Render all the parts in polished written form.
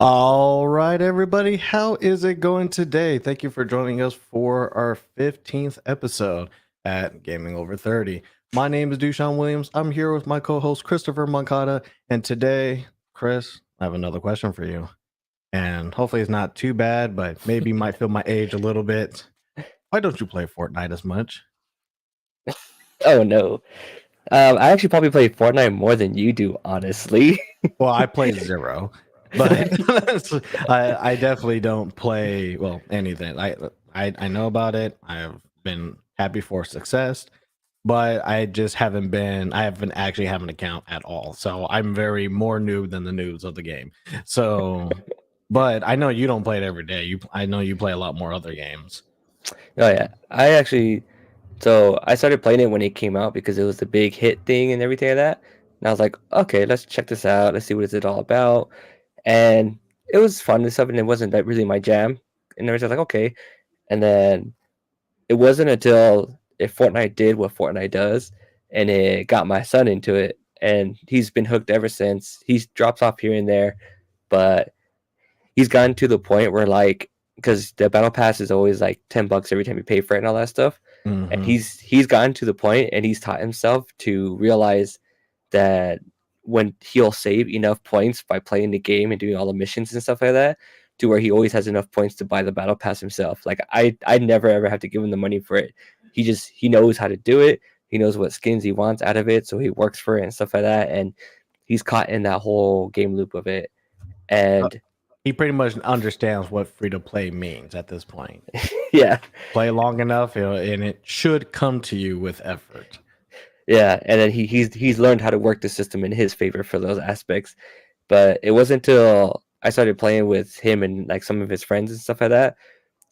All right, everybody, how is it going today? Thank you for joining us for our 15th episode at Gaming Over 30. My name is DuShaun Williams. I'm here with my co host, Christopher Moncada. And today, Chris, I have another question for you. And hopefully, it's not too bad, but maybe you might feel my age a little bit. Why don't you play Fortnite as much? Oh no. I actually probably play Fortnite more than you do, honestly. Well, I play zero, but I definitely don't play anything. I know about it. I've been happy for success, but I just haven't been. I haven't actually have an account at all. So I'm very more noob than the noobs of the game. So, but I know you don't play it every day. I know you play a lot more other games. Oh yeah, I started playing it when it came out because it was the big hit thing and everything like that. And I was like, okay, let's check this out. Let's see what it's all about. And it was fun and stuff, and it wasn't that really my jam. And I was like, okay. And then it wasn't until if Fortnite did what Fortnite does, and it got my son into it, and he's been hooked ever since. He drops off here and there, but he's gotten to the point where like because the battle pass is always like $10 every time you pay for it and all that stuff. And Hmm. he's gotten to the point and he's taught himself to realize that when he'll save enough points by playing the game and doing all the missions and stuff like that, to where he always has enough points to buy the battle pass himself. Like I never ever have to give him the money for it. He knows how to do it. He knows what skins he wants out of it, so he works for it and stuff like that. And he's caught in that whole game loop of it. And He pretty much understands what free to play means at this point. yeah, Play long enough, and it should come to you with effort. yeah, and then he's learned how to work the system in his favor for those aspects. But it wasn't until I started playing with him and like some of his friends and stuff like that,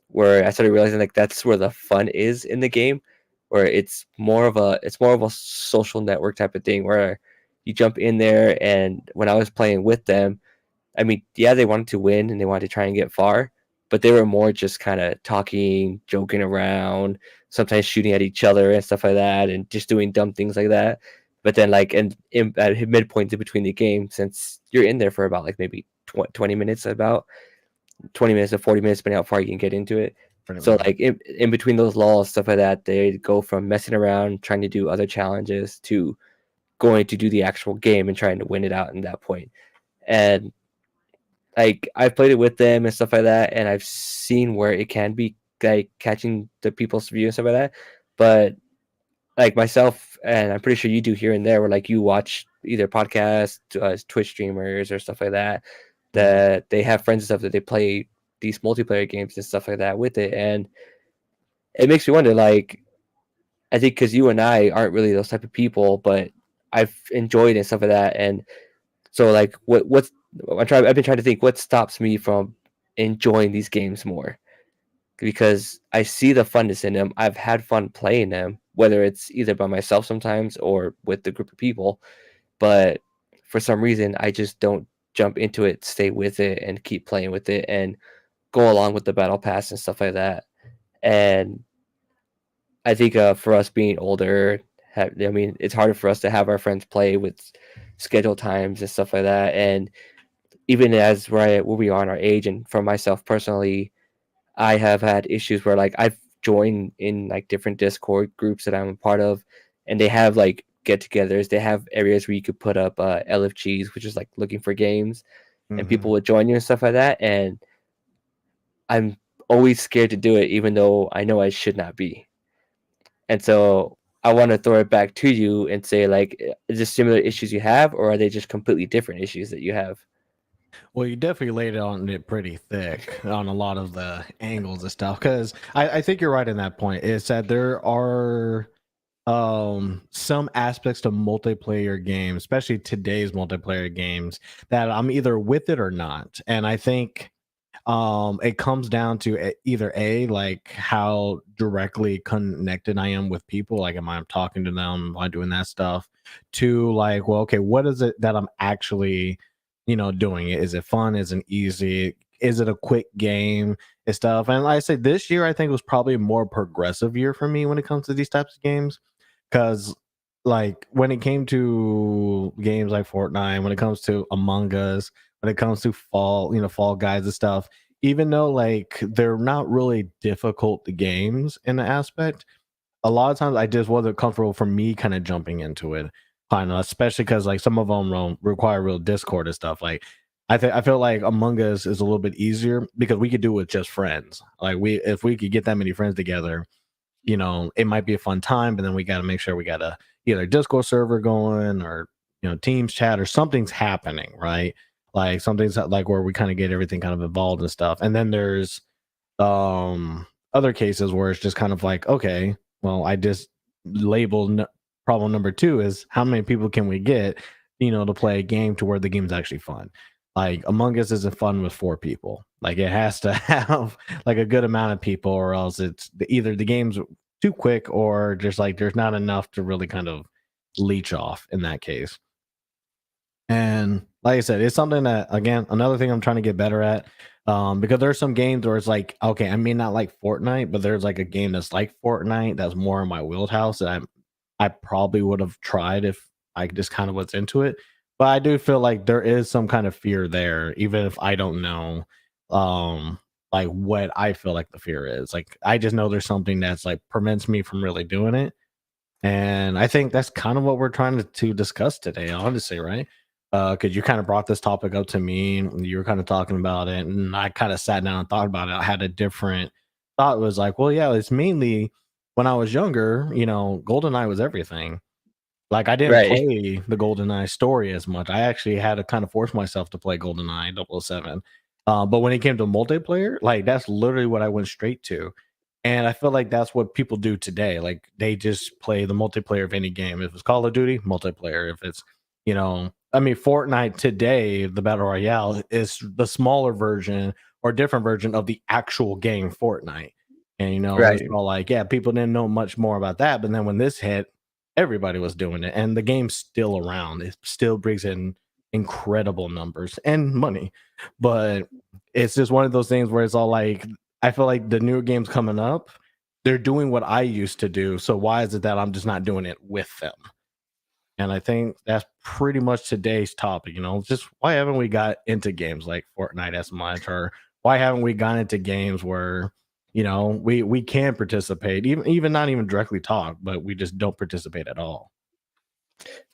where I started realizing like that's where the fun is in the game, where it's more of a social network type of thing where you jump in there. And when I was playing with them, I mean, yeah, they wanted to win and they wanted to try and get far, but they were more just kind of talking, joking around, sometimes shooting at each other and stuff like that, and just doing dumb things like that. But then, like, at midpoint in between the game, since you're in there for about like maybe 20 minutes, about 20 minutes to 40 minutes, depending how far you can get into it. Pretty So, much. like, in between those lulls, stuff like that, they go from messing around, trying to do other challenges, to going to do the actual game and trying to win it out in that point. And like I've played it with them and stuff like that, and I've seen where it can be like catching the people's view and stuff like that. But like myself, and I'm pretty sure you do here and there, where like you watch either podcasts, Twitch streamers, or stuff like that, Mhm. that they have friends and stuff that they play these multiplayer games and stuff like that with it, and it makes me wonder. Like I think because you and I aren't really those type of people, but I've enjoyed and stuff like that, and so like I've been trying to think what stops me from enjoying these games more because I see the funness in them. I've had fun playing them, whether it's either by myself sometimes or with the group of people, but for some reason I just don't jump into it, stay with it and keep playing with it and go along with the battle pass and stuff like that. And I think for us being older, I mean, it's harder for us to have our friends play with schedule times and stuff like that. And even as where we are in our age, and for myself personally, I have had issues where like I've joined in like different Discord groups that I'm a part of, and they have like get-togethers. They have areas where you could put up LFGs, which is like looking for games, and people Mhm. would join you and stuff like that. And I'm always scared to do it, even though I know I should not be. And so I want to throw it back to you and say, like, is this similar issues you have, or are they just completely different issues that you have? Well, you definitely laid it on it pretty thick on a lot of the angles and stuff. Because I think you're right in that point. Is that there are some aspects to multiplayer games, especially today's multiplayer games, that I'm either with it or not. And I think it comes down to either a like how directly connected I am with people, like am I talking to them, am I doing that stuff, to like, well, okay, what is it that I'm actually doing? It is it fun, is it easy, is it a quick game and stuff. And like I say, this year I think was probably a more progressive year for me when it comes to these types of games, because like when it came to games like Fortnite, when it comes to Among Us, when it comes to Fall Guys and stuff. Even though like they're not really difficult games in the aspect, a lot of times I just wasn't comfortable for me kind of jumping into it, kind of, especially because like some of them don't require real Discord and stuff. Like I feel like Among Us is a little bit easier because we could do it with just friends. Like if we could get that many friends together, it might be a fun time, but then we got to make sure we got a either Discord server going or Teams chat or something's happening, right? Like something's like where we kind of get everything kind of involved and stuff. And then there's other cases where it's just kind of like, okay, well, I just labeled problem number two is how many people can we get, to play a game to where the game's actually fun. Like Among Us isn't fun with 4 people. Like it has to have like a good amount of people, or else either the game's too quick or just like there's not enough to really kind of leech off in that case. And like I said, it's something that, again, another thing I'm trying to get better at. Because there's some games where it's like, okay, I may not like Fortnite, but there's like a game that's like Fortnite that's more in my wheelhouse that I probably would have tried if I just kind of was into it. But I do feel like there is some kind of fear there, even if I don't know like what I feel like the fear is. Like I just know there's something that's like prevents me from really doing it. And I think that's kind of what we're trying to discuss today, honestly, right? Because you kind of brought this topic up to me, and you were kind of talking about it, and I kind of sat down and thought about it. I had a different thought. It was like, well, yeah, it's mainly when I was younger. GoldenEye was everything. Like I didn't Right. play the GoldenEye story as much. I actually had to kind of force myself to play GoldenEye 007. But when it came to multiplayer, like that's literally what I went straight to. And I feel like that's what people do today. Like they just play the multiplayer of any game. If it's Call of Duty, multiplayer. If it's, I mean, Fortnite today, the Battle Royale is the smaller version or different version of the actual game Fortnite. And, it's Right. all like, yeah, people didn't know much more about that. But then when this hit, everybody was doing it. And the game's still around. It still brings in incredible numbers and money. But it's just one of those things where it's all like, I feel like the newer games coming up, they're doing what I used to do. So why is it that I'm just not doing it with them? And I think that's pretty much today's topic. Just why haven't we got into games like Fortnite as much, or why haven't we gone into games where we can participate, even not even directly talk, but we just don't participate at all.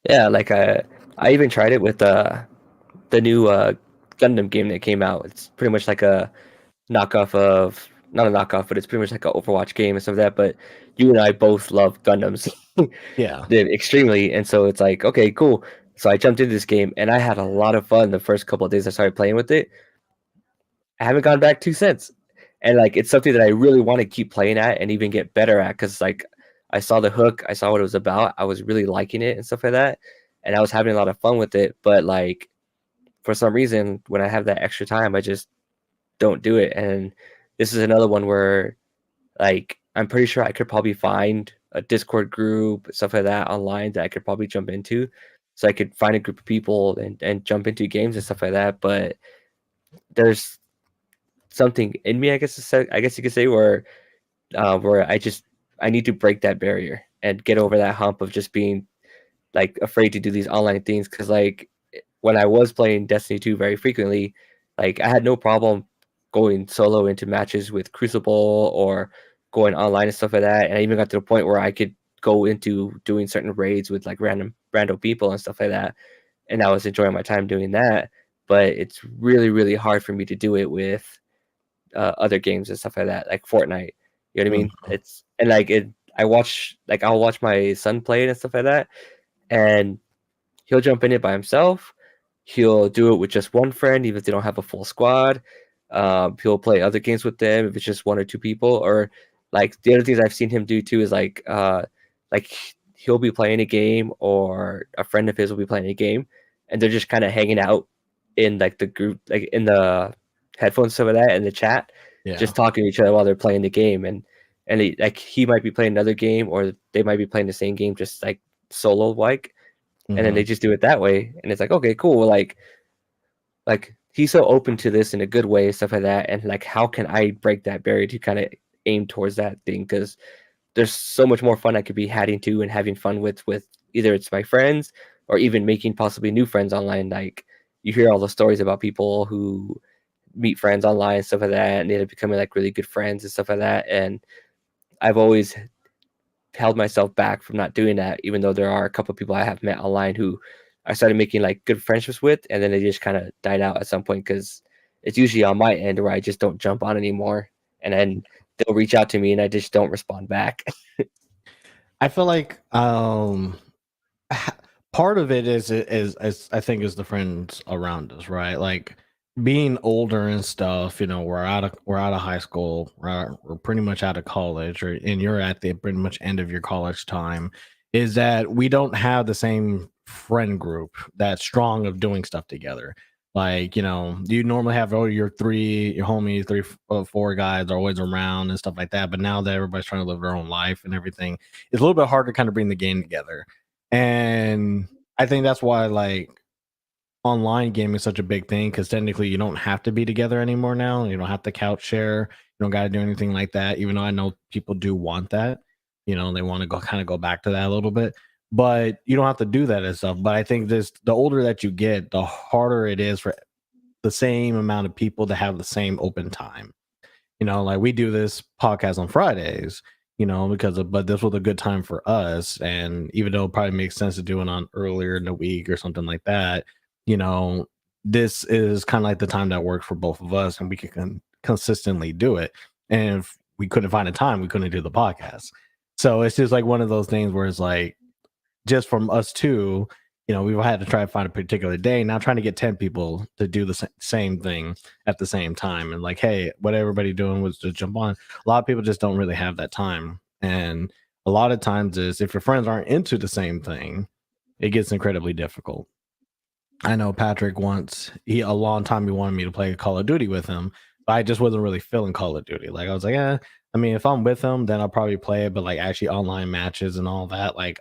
Yeah, like I even tried it with the new Gundam game that came out. It's pretty much like a knockoff of not a knockoff, but it's pretty much like an Overwatch game and stuff like that. But you and I both love Gundams. Yeah. Extremely, and so it's like, okay, cool. So I jumped into this game and I had a lot of fun the first couple of days I started playing with it. I haven't gone back to since. And like it's something that I really want to keep playing at and even get better at, because like I saw the hook, I saw what it was about, I was really liking it and stuff like that. And I was having a lot of fun with it. But like for some reason, when I have that extra time, I just don't do it. And this is another one where like I'm pretty sure I could probably find a Discord group, stuff like that online that I could probably jump into. So I could find a group of people and jump into games and stuff like that. But there's something in me, I guess I guess you could say, where I need to break that barrier and get over that hump of just being like afraid to do these online things. Because like when I was playing Destiny 2 very frequently, like I had no problem going solo into matches with Crucible or going online and stuff like that. And I even got to the point where I could go into doing certain raids with like random people and stuff like that. And I was enjoying my time doing that. But it's really, really hard for me to do it with other games and stuff like that, like Fortnite. You know what I mean? Mhm. It's and like it. I'll watch my son play it and stuff like that, and he'll jump in it by himself. He'll do it with just one friend, even if they don't have a full squad. He'll play other games with them if it's just one or two people. Or like the other things I've seen him do too is like he'll be playing a game, or a friend of his will be playing a game, and they're just kind of hanging out in like the group, like in the headphones, some of that, in the chat, Yeah. just talking to each other while they're playing the game, and like he might be playing another game, or they might be playing the same game, just like solo like, and then Hmm. they just do it that way, and it's like, okay, cool. Like he's so open to this in a good way, stuff like that, and like how can I break that barrier to kind of aim towards that thing? Because there's so much more fun I could be adding to and having fun with either it's my friends or even making possibly new friends online. Like you hear all the stories about people who meet friends online and stuff like that, and they end up becoming like really good friends and stuff like that. And I've always held myself back from not doing that, even though there are a couple of people I have met online who I started making like good friendships with, and then they just kind of died out at some point because it's usually on my end where I just don't jump on anymore, and then they'll reach out to me and I just don't respond back. I feel like part of it is I think is the friends around us, right? Like being older and stuff. We're out of high school, we're pretty much out of college, and you're at the pretty much end of your college time. Is that we don't have the same friend group that's strong of doing stuff together. Like you normally have your homies, three, four guys are always around and stuff like that. But now that everybody's trying to live their own life and everything, it's a little bit harder to kind of bring the game together. And I think that's why like online gaming is such a big thing because technically you don't have to be together anymore now. You don't have to couch share. You don't got to do anything like that. Even though I know people do want that, they want to go back to that a little bit. But you don't have to do that and stuff. But I think the older that you get, the harder it is for the same amount of people to have the same open time. Like we do this podcast on Fridays, but this was a good time for us. And even though it probably makes sense to do it on earlier in the week or something like that, you know, this is kind of like the time that works for both of us and we can consistently do it. And if we couldn't find a time, we couldn't do the podcast. So it's just like one of those things where it's like, just from us two, we've had to try to find a particular day. Now trying to get 10 people to do the same thing at the same time. And like, hey, what everybody doing was to jump on. A lot of people just don't really have that time. And a lot of times is if your friends aren't into the same thing, it gets incredibly difficult. I know Patrick once, a long time he wanted me to play Call of Duty with him, but I just wasn't really feeling Call of Duty. Like I was like, I mean, if I'm with him, then I'll probably play it, but like actually online matches and all that, like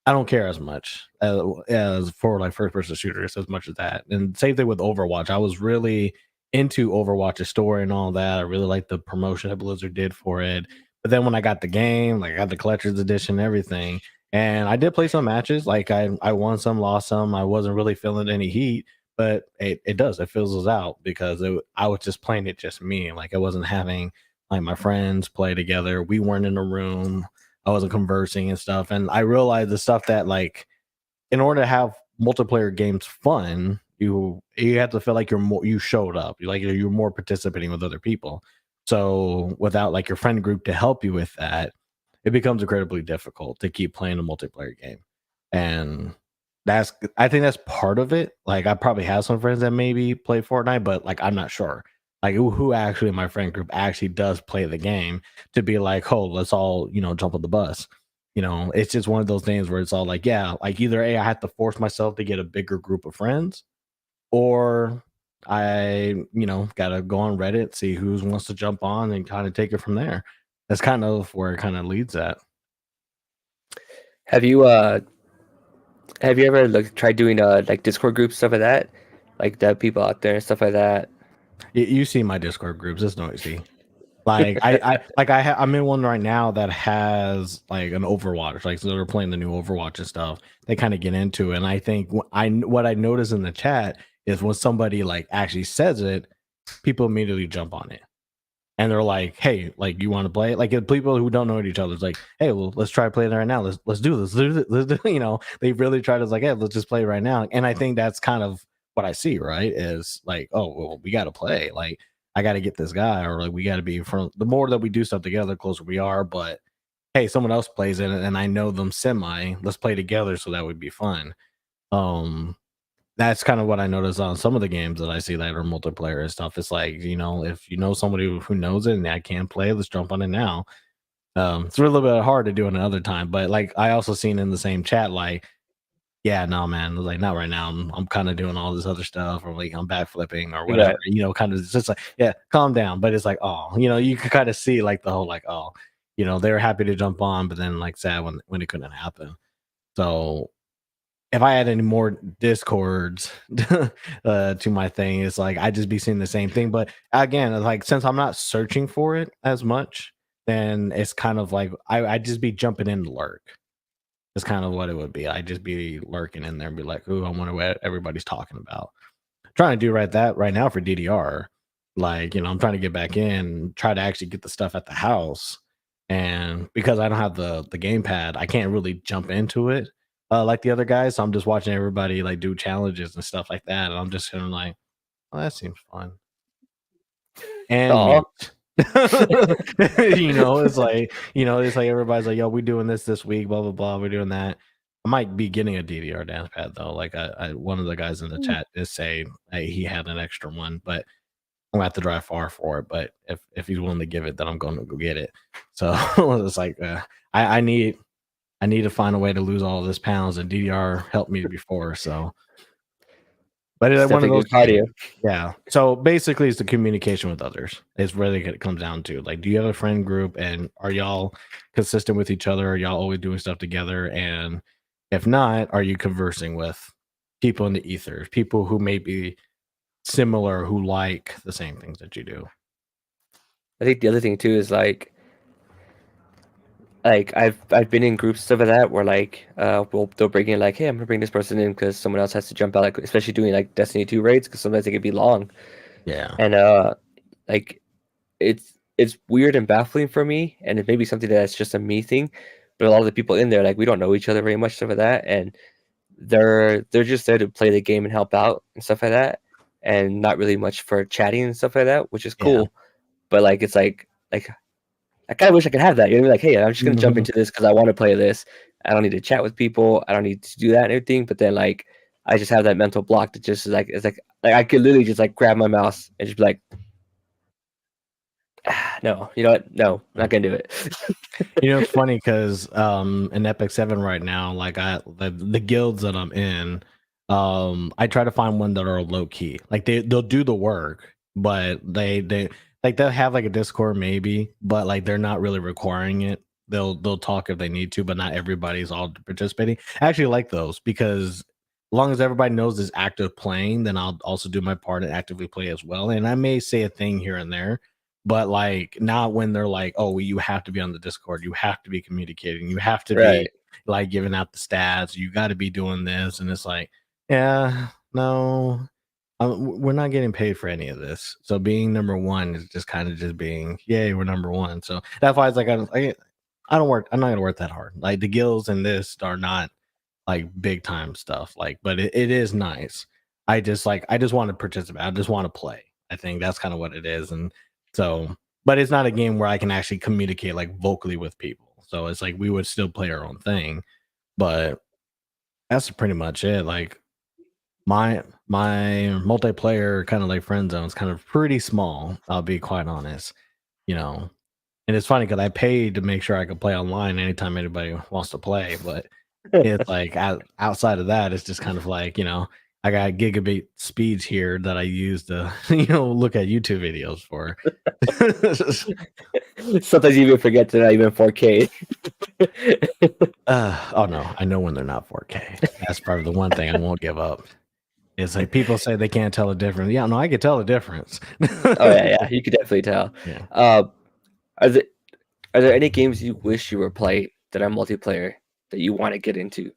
I don't care as much as for like first person shooters as much as that. And same thing with Overwatch. I was really into Overwatch's story and all that. I really liked the promotion that Blizzard did for it. But then when I got the game, like I got the collector's edition and everything, and I did play some matches. Like I won some, lost some. I wasn't really feeling any heat, but it fizzles out because I was just playing it just me. Like I wasn't having like my friends play together. We weren't in a room. I wasn't conversing and stuff. And I realized the stuff that like in order to have multiplayer games fun, you have to feel like you showed up. You're more participating with other people. So without like your friend group to help you with that, it becomes incredibly difficult to keep playing a multiplayer game. And I think that's part of it. Like I probably have some friends that maybe play Fortnite, but like I'm not sure. Like who actually in my friend group actually does play the game to be like, oh, let's all, jump on the bus. It's just one of those things where it's all like, yeah, like either I have to force myself to get a bigger group of friends, or I, gotta go on Reddit, see who wants to jump on and kind of take it from there. That's kind of where it kind of leads at. Have you ever like tried doing like Discord groups, stuff like that? Like the people out there and stuff like that. You see my Discord groups, it's noisy. Like I'm in one right now that has like an Overwatch, like so they're playing the new Overwatch and stuff. They kind of get into it, and I think what I notice in the chat is when somebody like actually says it, people immediately jump on it, and they're like, "Hey, like you want to play it?" Like if people who don't know each other, it's like, "Hey, well, let's try playing it right now. Let's do this. Let's do." They really try to like, "Hey, let's just play right now." And I think that's kind of what I see. Right? Is like, oh, well, we got to play. Like I got to get this guy, or like we got to be from the more that we do stuff together, the closer we are. But hey, someone else plays in it, and I know them semi. Let's play together, so that would be fun. Um, that's kind of what I notice on some of the games that I see that are multiplayer and stuff. It's like if you know somebody who knows it and I can't play, let's jump on it now. It's a little bit hard to do another time, but like I also seen in the same chat, like yeah, no, man. Like, not right now. I'm kind of doing all this other stuff, or like I'm backflipping or whatever. Right. Kind of just like, yeah, calm down. But it's like, oh, you can kind of see like the whole like, oh, they were happy to jump on, but then like sad when it couldn't happen. So if I had any more discords to my thing, it's like I just be seeing the same thing. But again, like since I'm not searching for it as much, then it's kind of like I just be jumping in to lurk. Is kind of what it would be. I'd just be lurking in there and be like, "Ooh, I wonder what everybody's talking about." Trying to do right now for DDR. Like, I'm trying to get back in, try to actually get the stuff at the house. And because I don't have the gamepad, I can't really jump into it like the other guys. So I'm just watching everybody like do challenges and stuff like that. And I'm just kind of like, oh, that seems fun. And Oh, mute. It's like everybody's like, yo, we're doing this week, blah blah blah. We're doing that. I might be getting a DDR dance pad though. Like one of the guys in the chat is saying he had an extra one, but I'm gonna have to drive far for it. But if he's willing to give it, then I'm going to go get it. So it's like I need to find a way to lose all of this pounds, and DDR helped me before. So, but it's it's one of definitely those good cardio. things. Yeah. So basically, it's the communication with others. Is really it comes down to. Like, do you have a friend group, and are y'all consistent with each other? Are y'all always doing stuff together? And if not, are you conversing with people in the ethers, people who may be similar, who like the same things that you do? I think the other thing too is like I've been in groups stuff like that where like they'll bring in like, hey, I'm gonna bring this person in because someone else has to jump out, like especially doing like Destiny 2 raids because sometimes they can be long. Yeah. And like it's weird and baffling for me, and it may be something that's just a me thing, but a lot of the people in there, like, we don't know each other very much, stuff like that, and they're just there to play the game and help out and stuff like that, and not really much for chatting and stuff like that, which is Yeah. cool. But like like I kind of wish I could have that. You know, like, hey, I'm just gonna jump Mhm. into this because I want to play this. I don't need to chat with people. I don't need to do that and everything. But then like I just have that mental block that just is like it's like I could literally just like grab my mouse and just be like, no, you know what? No, I'm not gonna do it. It's funny because in Epic 7 right now, like the guilds that I'm in, I try to find one that are low key. Like they'll do the work, but they like they'll have like a Discord maybe, but like they're not really requiring it. They'll talk if they need to, but not everybody's all participating. I actually like those because as long as everybody knows is active playing, then I'll also do my part and actively play as well. And I may say a thing here and there, but like not when they're like, oh, you have to be on the Discord, you have to be communicating, you have to Right. be like giving out the stats, you got to be doing this. And it's like, yeah, no, we're not getting paid for any of this. So being number one is just kind of just being, yay, we're number one. So that's why it's like I don't work, I'm not gonna work that hard. Like the guilds and this are not like big time stuff, like, but it is nice. I just want to participate, I just want to play. I think that's kind of what it is. And so, but it's not a game where I can actually communicate like vocally with people. So it's like we would still play our own thing, but that's pretty much it. Like my multiplayer kind of like friend zone is kind of pretty small, I'll be quite honest, you know. And it's funny because I paid to make sure I could play online anytime anybody wants to play, but it's like outside of that, it's just kind of like, I got gigabit speeds here that I use to, look at YouTube videos for. Sometimes you even forget they're not even 4K. Oh no, I know when they're not 4K. That's probably the one thing I won't give up. It's like people say they can't tell the difference. Yeah, no, I can tell the difference. Oh yeah, you could definitely tell. Yeah. Uh, are there are there any games you wish you were playing that are multiplayer that you want to get into?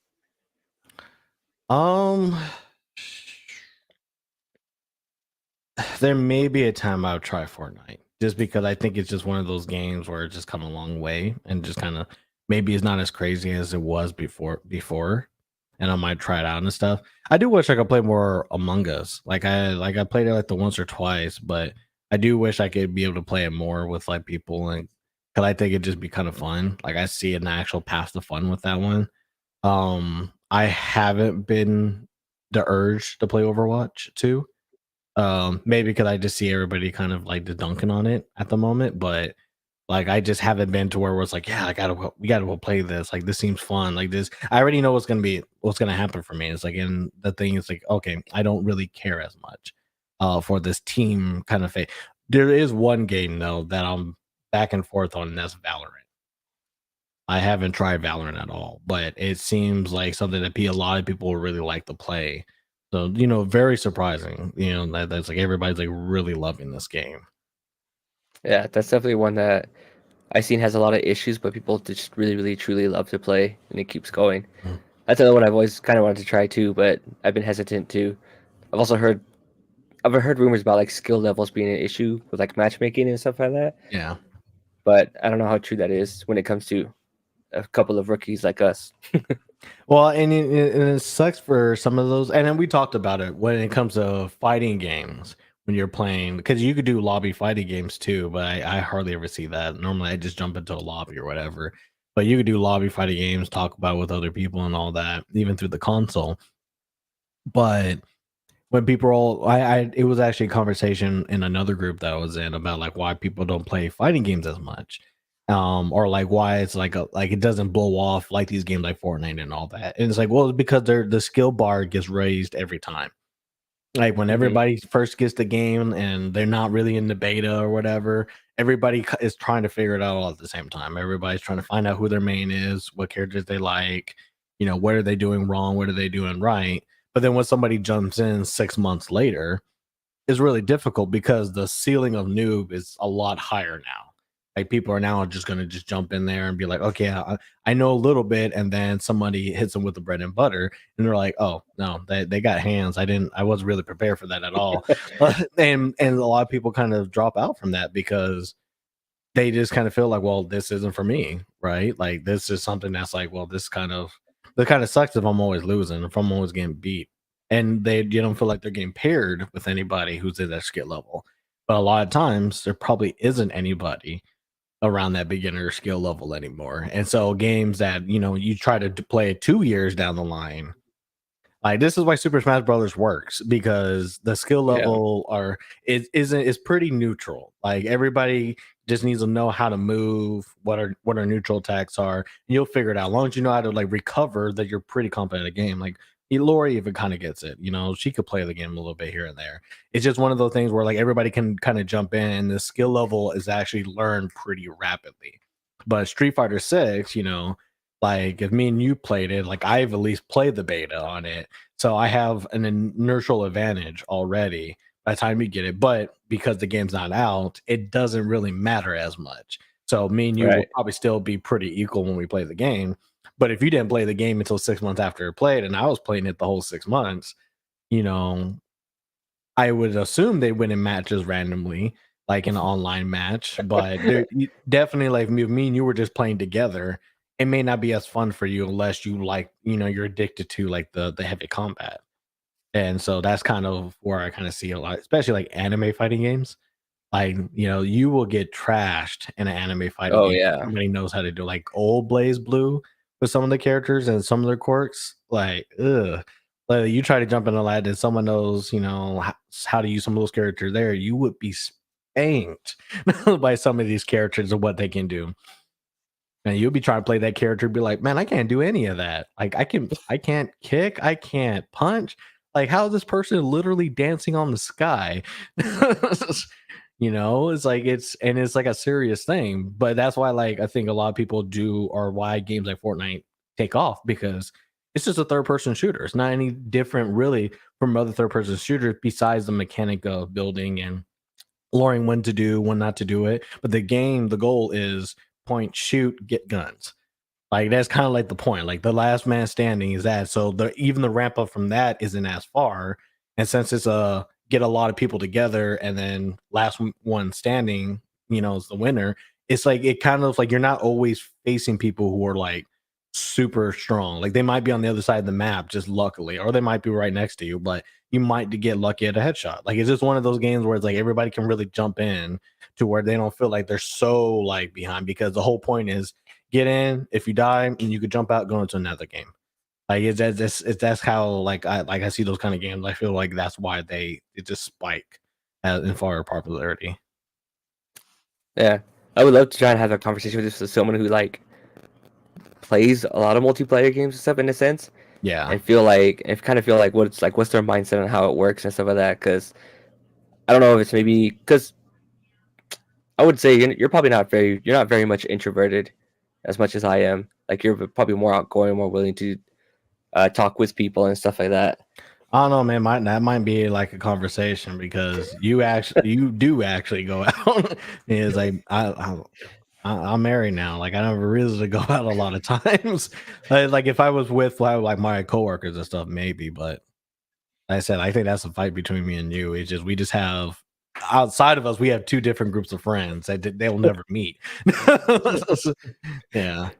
Um, there may be a time I would try Fortnite just because I think it's just one of those games where it's just come a long way and just kind of maybe it's not as crazy as it was before, and I might try it out and stuff. I do wish I could play more Among Us. Like I played it like the once or twice, but I do wish I could be able to play it more with like people, and because I think it'd just be kind of fun. Like I see an actual path to fun with that one. I haven't been the urge to play Overwatch 2. Maybe because I just see everybody kind of like the dunking on it at the moment, but like I just haven't been to where it's like, yeah, we gotta go play this. Like this seems fun. Like this, I already know what's gonna happen for me. It's like, and the thing is like, okay, I don't really care as much for this team kind of thing. There is one game though that I'm back and forth on, and that's Valorant. I haven't tried Valorant at all, but it seems like something that a lot of people would really like to play. So, very surprising, that's like everybody's like really loving this game. Yeah, that's definitely one that I've seen has a lot of issues, but people just really, really, truly love to play, and it keeps going. Mm. That's another one I've always kind of wanted to try too, but I've been hesitant to. I've also heard rumors about like skill levels being an issue with like matchmaking and stuff like that, Yeah. but I don't know how true that is when it comes to a couple of rookies like us. Well, and it sucks for some of those. And then we talked about it when it comes to fighting games when you're playing, because you could do lobby fighting games too, but I hardly ever see that. Normally, I just jump into a lobby or whatever. But you could do lobby fighting games, talk about it with other people and all that, even through the console. But when people are all, it was actually a conversation in another group that I was in about like why people don't play fighting games as much, or like why it's like it doesn't blow off like these games like Fortnite and all that. And it's like, well, it's because the skill bar gets raised every time. Like when Hmm. everybody first gets the game and they're not really in the beta or whatever, everybody is trying to figure it out all at the same time. Everybody's trying to find out who their main is, what characters they like, what are they doing wrong, what are they doing right. But then when somebody jumps in 6 months later, it's really difficult because the ceiling of noob is a lot higher now. Like people are now just going to just jump in there and be like, okay, I know a little bit, and then somebody hits them with the bread and butter, and they're like, oh no, they got hands. I wasn't really prepared for that at all. And a lot of people kind of drop out from that because they just kind of feel like, well, this isn't for me, right? Like this is something that's like, well, this kind of sucks if I'm always losing, if I'm always getting beat, and you don't feel like they're getting paired with anybody who's in that skill level. But a lot of times there probably isn't anybody around that beginner skill level anymore, and so games that you try to play 2 years down the line, like this is why Super Smash Brothers works because the skill Yeah, level is pretty neutral. Like everybody just needs to know how to move, what our neutral attacks are, and you'll figure it out. As long as you know how to like recover, that you're pretty competent at the game. Like Lori even kind of gets it. She could play the game a little bit here and there. It's just one of those things where like everybody can kind of jump in, and the skill level is actually learned pretty rapidly. But Street Fighter 6, like if me and you played it, like I've at least played the beta on it, so I have an inertial advantage already by the time you get it. But because the game's not out, it doesn't really matter as much. So me and you will right. probably still be pretty equal when we play the game. But if you didn't play the game until 6 months after it played, and I was playing it the whole 6 months, you know, I would assume they win in matches randomly, like an online match. But definitely, like me and you were just playing together. It may not be as fun for you unless you like, you're addicted to like the heavy combat. And so that's kind of where I kind of see a lot, especially like anime fighting games. Like, you will get trashed in an anime fighting Oh game. yeah, Somebody knows how to do like old Blaze Blue with some of the characters and some of their quirks. Like, ugh. Like you try to jump in a lad and someone knows, how to use some of those characters there, you would be spanked by some of these characters and what they can do. And you'll be trying to play that character, be like, man, I can't do any of that. Like, I can't kick, I can't punch. Like, how is this person literally dancing on the sky? It's like a serious thing. But that's why, like, I think a lot of people do, or why games like Fortnite take off because it's just a third person shooter. It's not any different, really, from other third person shooters besides the mechanic of building and learning when to do, when not to do it. But the goal is point, shoot, get guns. Like that's kind of like the point. Like the last man standing is that. So even the ramp up from that isn't as far. And since it's a get a lot of people together and then last one standing, is the winner. It's like it kind of like you're not always facing people who are like super strong. Like they might be on the other side of the map, just luckily, or they might be right next to you, but you might get lucky at a headshot. Like it's just one of those games where it's like everybody can really jump in to where they don't feel like they're so like behind because the whole point is get in. If you die, and you could jump out, go into another game. Like that's how I see those kind of games. I feel like that's why it just spike in far popularity. yeah. I would love to try and have a conversation with someone who like plays a lot of multiplayer games and stuff in a sense, Yeah. and kind of feel like what's their mindset and how it works and stuff like that. Because I don't know if it's maybe because I would say you're probably you're not very much introverted as much as I am. Like you're probably more outgoing, more willing to talk with people and stuff like that. I don't know, man. That might be like a conversation because you do actually go out. It's like I'm married now. Like I don't have a reason to go out a lot of times. Like if I was with like my coworkers and stuff, maybe. But like I said, I think that's a fight between me and you. It's just we just have outside of us, we have two different groups of friends that they will never meet. Yeah.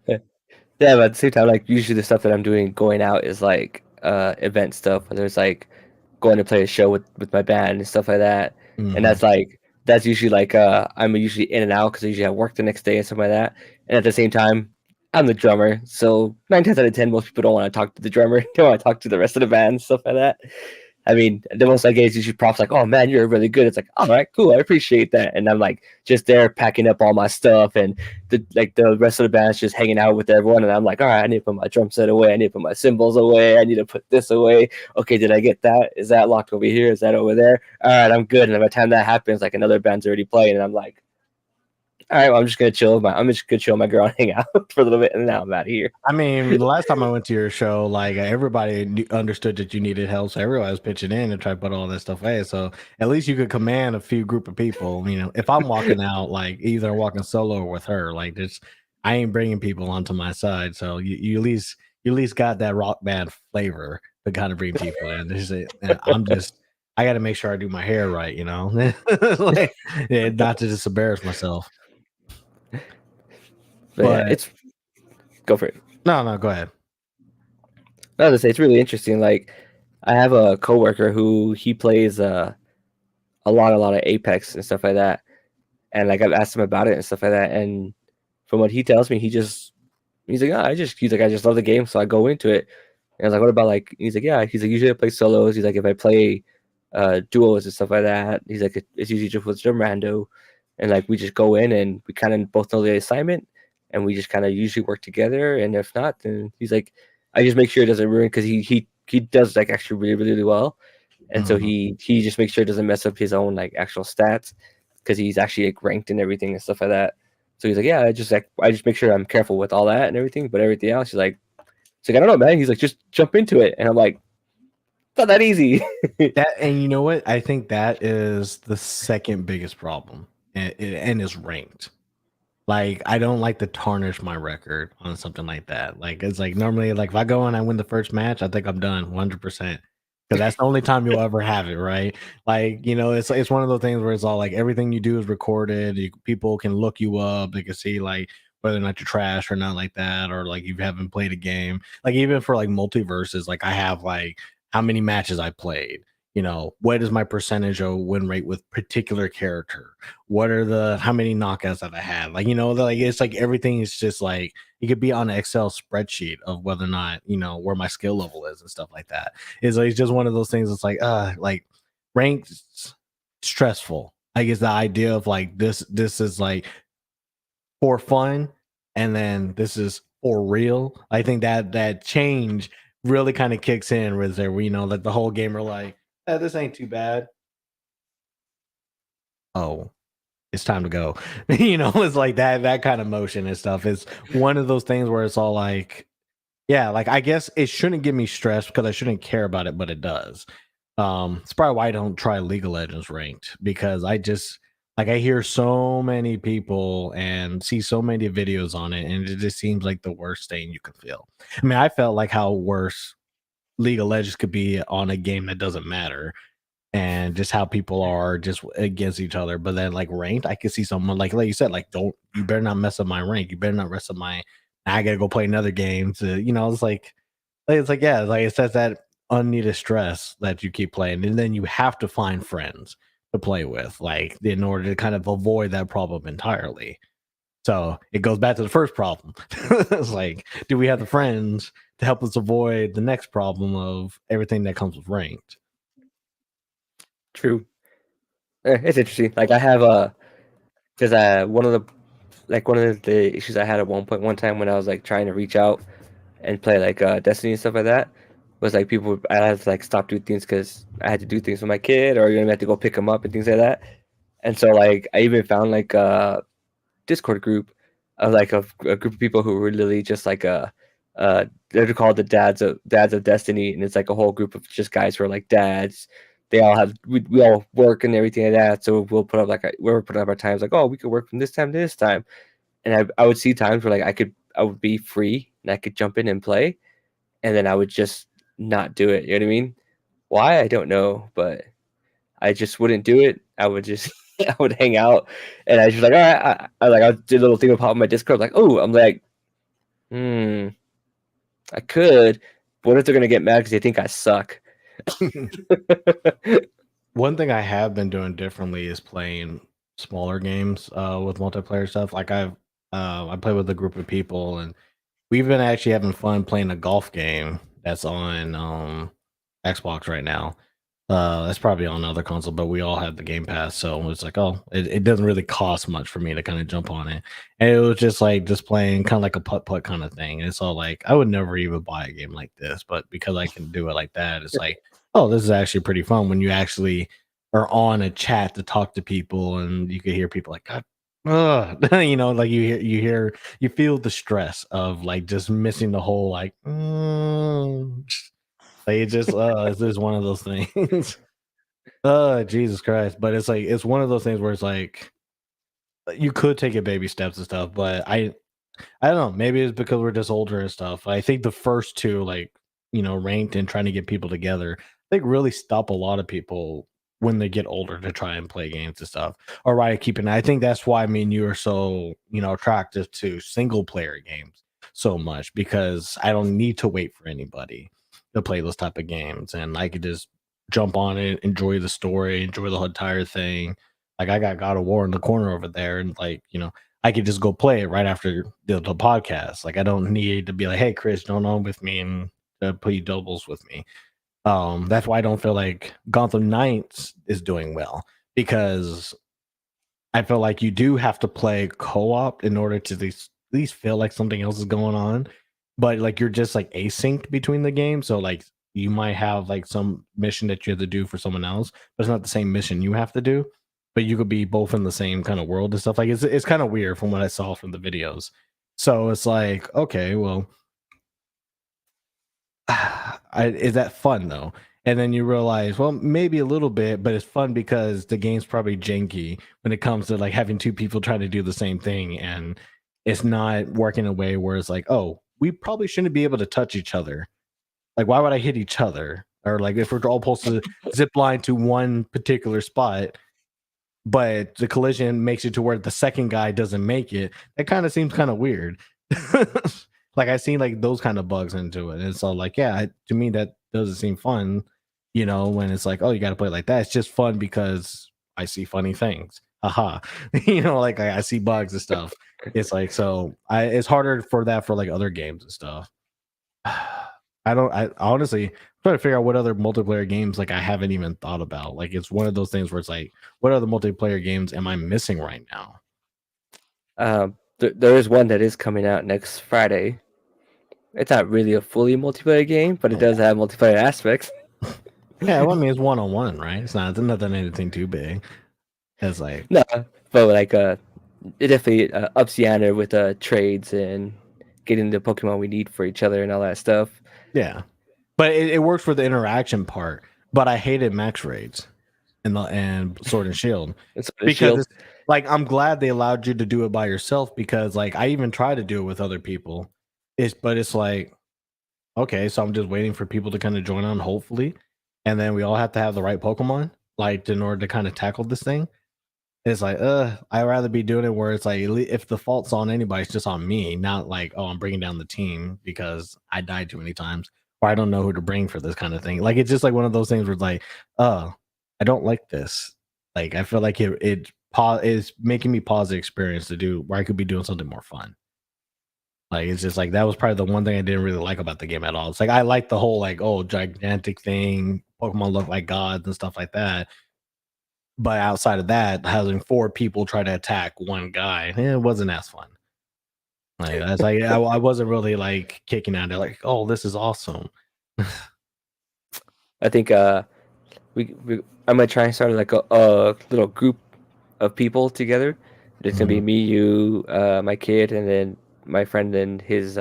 Yeah, but at the same time, like usually the stuff that I'm doing going out is like event stuff, whether it's like going to play a show with my band and stuff like that. And Hmm. that's usually like I'm usually in and out because I usually have work the next day and stuff like that. And at the same time, I'm the drummer, so 9 times out of 10, most people don't want to talk to the drummer. They want to talk to the rest of the band, stuff like that. I mean, the most I get is usually props like, "Oh man, you're really good." It's like, "All right, cool, I appreciate that." And I'm like just there packing up all my stuff, and the rest of the band's just hanging out with everyone. And I'm like, "All right, I need to put my drum set away. I need to put my cymbals away. I need to put this away. Okay, did I get that? Is that locked over here? Is that over there? All right, I'm good." And by the time that happens, like another band's already playing, and I'm like, "All right, well, I'm just gonna chill with my girl and hang out for a little bit, and now I'm out of here." I mean, the last time I went to your show, like everybody understood that you needed help, so everybody was pitching in and trying to put all this stuff away. So at least you could command a few group of people. You know, if I'm walking out, like either I'm walking solo or with her, like this, I ain't bringing people onto my side. So you at least got that rock band flavor to kind of bring people in. I'm just I got to make sure I do my hair right, you know, like yeah, not to just embarrass myself. But yeah, But it's go for it. no, go ahead. I was gonna say it's really interesting. Like, I have a coworker who he plays a lot of Apex and stuff like that. And like I've asked him about it and stuff like that. And from what he tells me, he's like, oh, I just love the game, so I go into it. And I was like, what about like? He's like, yeah. He's like, usually I play solos. He's like, if I play duos and stuff like that, he's like, it's usually just with some rando, and like we just go in and we kind of both know the assignment, and we just kind of usually work together. And if not, then he's like, I just make sure it doesn't ruin because he does like actually really well, and so Mhm. he just makes sure it doesn't mess up his own like actual stats because he's actually like ranked and everything and stuff like that. So he's like, yeah, I just make sure I'm careful with all that and everything, but everything else, he's like, I don't know, man. He's like, just jump into it, and I'm like, it's not that easy. That and you know what? I think that is the second biggest problem, and is ranked. Like I don't like to tarnish my record on something like that. Like it's like normally, like if I go and I win the first match, I think I'm done 100%. Because that's the only time you'll ever have it, right? Like you know, it's one of those things where it's all like everything you do is recorded. People can look you up. They can see like whether or not you're trash or not like that, or like you haven't played a game. Like even for like multiverses, like I have like how many matches I played. You know, what is my percentage of win rate with particular character? What are the how many knockouts that I had? Like, you know, like it's like everything is just like it could be on an Excel spreadsheet of whether or not, you know, where my skill level is and stuff like that. It's like it's just one of those things. It's like ranked stressful. Like it's the idea of like this is like for fun and then this is for real. I think that change really kind of kicks in with there where you know that the whole game are like, this ain't too bad. Oh, it's time to go. You know, it's like that kind of motion and stuff. It's one of those things where it's all like, yeah, like I guess it shouldn't give me stress because I shouldn't care about it, but it does. It's probably why I don't try League of Legends ranked because I just like I hear so many people and see so many videos on it, and it just seems like the worst thing you can feel. I mean, I felt like how worse League of Legends could be on a game that doesn't matter and just how people are just against each other. But then like ranked, I could see someone like you said, like don't you better not mess up my rank. You better not mess up my. I gotta go play another game to you know. It's like yeah, like it says that unneeded stress that you keep playing, and then you have to find friends to play with, like in order to kind of avoid that problem entirely. So it goes back to the first problem. It's like, do we have the friends to help us avoid the next problem of everything that comes with ranked? True. It's interesting. Like I have because one of the issues I had at one time when I was like trying to reach out and play like Destiny and stuff like that was like people I had to like stop doing things because I had to do things with my kid or you know I had to go pick him up and things like that. And so like I even found like a Discord group of like a group of people who were literally just like they're called the dads of Destiny, and it's like a whole group of just guys who are like dads. They all have we all work and everything like that. So we'll put up like we're putting up our times like, oh, we could work from this time to this time. and I would see times where like I would be free and I could jump in and play, and then I would just not do it. You know what I mean? Why I don't know, but I just wouldn't do it. I would just I would hang out, and I was just like, all right, I like I did a little thing pop on my Discord, like, oh, I'm like, hmm, I could. But what if they're gonna get mad because they think I suck? One thing I have been doing differently is playing smaller games with multiplayer stuff. Like I play with a group of people, and we've been actually having fun playing a golf game that's on Xbox right now. That's probably on another console, but we all have the Game Pass, so it's like, oh, it doesn't really cost much for me to kind of jump on it. And it was just like just playing kind of like a putt putt kind of thing. And it's all like I would never even buy a game like this, but because I can do it like that, it's like, oh, this is actually pretty fun when you actually are on a chat to talk to people, and you can hear people like, God, like you feel the stress of like just missing the whole like. Like it just it's just one of those things. Jesus Christ. But it's like it's one of those things where it's like you could take it baby steps and stuff, but I don't know, maybe it's because we're just older and stuff. I think the first two, like, ranked and trying to get people together, I think really stop a lot of people when they get older to try and play games and stuff. Or right, keeping I think that's why me and you are so, attractive to single player games so much, because I don't need to wait for anybody to play those type of games. And I could just jump on it, enjoy the story, enjoy the whole entire thing. Like I got God of War in the corner over there, and like, I could just go play it right after the podcast. Like I don't need to be like, hey Chris, don't on with me and play doubles with me. That's why I don't feel like Gotham Knights is doing well, because I feel like you do have to play co-op in order to at least feel like something else is going on. But like you're just like async between the games. So like you might have like some mission that you have to do for someone else, but it's not the same mission you have to do. But you could be both in the same kind of world and stuff. Like it's kind of weird from what I saw from the videos. So it's like, okay, well, is that fun though? And then you realize, well, maybe a little bit, but it's fun because the game's probably janky when it comes to like having two people trying to do the same thing, and it's not working in a way where it's like, oh, we probably shouldn't be able to touch each other. Like, why would I hit each other? Or like, if we're all supposed to zip line to one particular spot, but the collision makes it to where the second guy doesn't make it, that kind of seems kind of weird. Like I seen like those kind of bugs into it. And it's all like, yeah, to me that doesn't seem fun, when it's like, oh, you got to play it like that. It's just fun because I see funny things. Haha. Like I see bugs and stuff. It's like, so it's harder for that for like other games and stuff. I honestly trying to figure out what other multiplayer games like I haven't even thought about. Like it's one of those things where it's like, what other multiplayer games am I missing right now? There is one that is coming out next Friday. It's not really a fully multiplayer game, but it does have multiplayer aspects. Yeah, well, I mean it's 1-on-1, right? It's nothing anything too big. It's like No, but like it definitely ups the ante with trades and getting the Pokemon we need for each other and all that stuff. yeah, but it works for the interaction part. But I hated max raids and Sword and Shield And Sword and because Shield. it's like I'm glad they allowed you to do it by yourself, because like I even tried to do it with other people. But it's like, okay, so I'm just waiting for people to kind of join on, hopefully, and then we all have to have the right Pokemon, like in order to kind of tackle this thing. It's like, I'd rather be doing it where it's like, if the fault's on anybody, it's just on me, not like, oh, I'm bringing down the team because I died too many times, or I don't know who to bring for this kind of thing. Like, it's just like one of those things where it's like, I don't like this. Like, I feel like it is making me pause the experience to do where I could be doing something more fun. Like, it's just like, that was probably the one thing I didn't really like about the game at all. It's like, I like the whole, like, oh, gigantic thing, Pokemon look like gods and stuff like that. But outside of that, having four people try to attack one guy, it wasn't as fun. Like that's like I wasn't really like kicking at it like, oh, this is awesome. I think we I might try and start like a little group of people together. It's gonna be me, you, my kid, and then my friend and his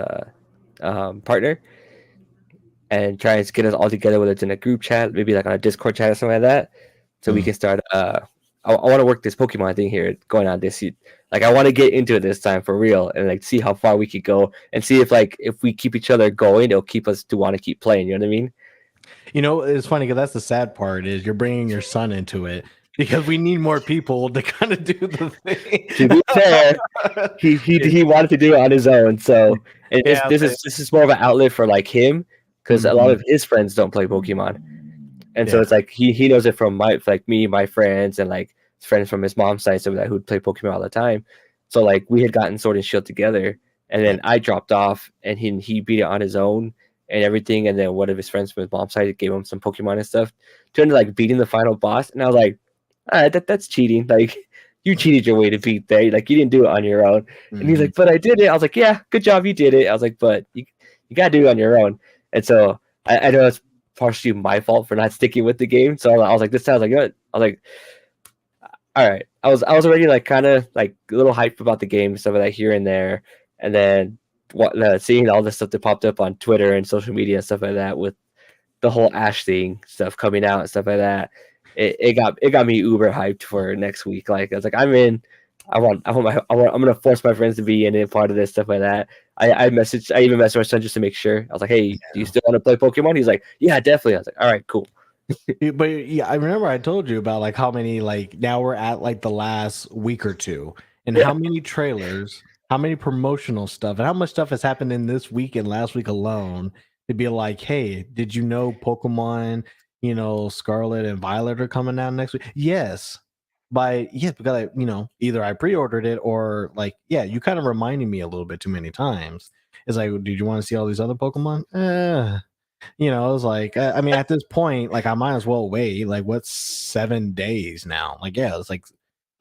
partner, and try and get us all together, whether it's in a group chat, maybe like on a Discord chat or something like that, so we can start I want to work this Pokemon thing here going on this like I want to get into it this time for real and like see how far we could go and see if like if we keep each other going, it'll keep us to want to keep playing. You know what I mean? You know, it's funny because that's the sad part is you're bringing your son into it because we need more people to kind of do the To be fair, he wanted to do it on his own. So and Yeah, this is more of an outlet for like him because a lot mhm, of his friends don't play Pokemon, and so yeah, it's like he knows it from my like me, my friends, and like friends from his mom's side, so that who'd play Pokemon all the time. So like we had gotten Sword and Shield together, and yeah. then I dropped off, and he beat it on his own and everything, and then one of his friends from his mom's side gave him some Pokemon and stuff. Turned to like beating the final boss, and I was like, all right, that's cheating. Like you cheated your way to beat there. Like you didn't do it on your own. And he's Mhm. like, but I did it. I was like, yeah, good job, you did it. I was like, but you gotta do it on your own. And so I know it's partially my fault for not sticking with the game. So I was like, this sounds like good. I was like, all right. I was already like kind of like a little hyped about the game, stuff like that here and there, and then seeing all the stuff that popped up on Twitter and social media and stuff like that with the whole Ash thing stuff coming out and stuff like that. It got me uber hyped for next week. Like I was like, I'm in. I'm gonna force my friends to be in it, part of this stuff like that. I even messaged my son just to make sure. I was like, hey, do you still want to play Pokemon? He's like, yeah, definitely. I was like, all right, cool. But yeah, I remember I told you about like how many like now we're at like the last week or two, and Yeah, how many trailers, how many promotional stuff, and how much stuff has happened in this week and last week alone to be like, hey, did you know Pokemon, Scarlet and Violet are coming out next week? Yes. Because either I pre-ordered it or like, yeah, you kind of reminded me a little bit too many times. It's like, did you want to see all these other Pokemon? I was like, I mean, at this point, like, I might as well wait. Like, what's 7 days now? Like, yeah, it's like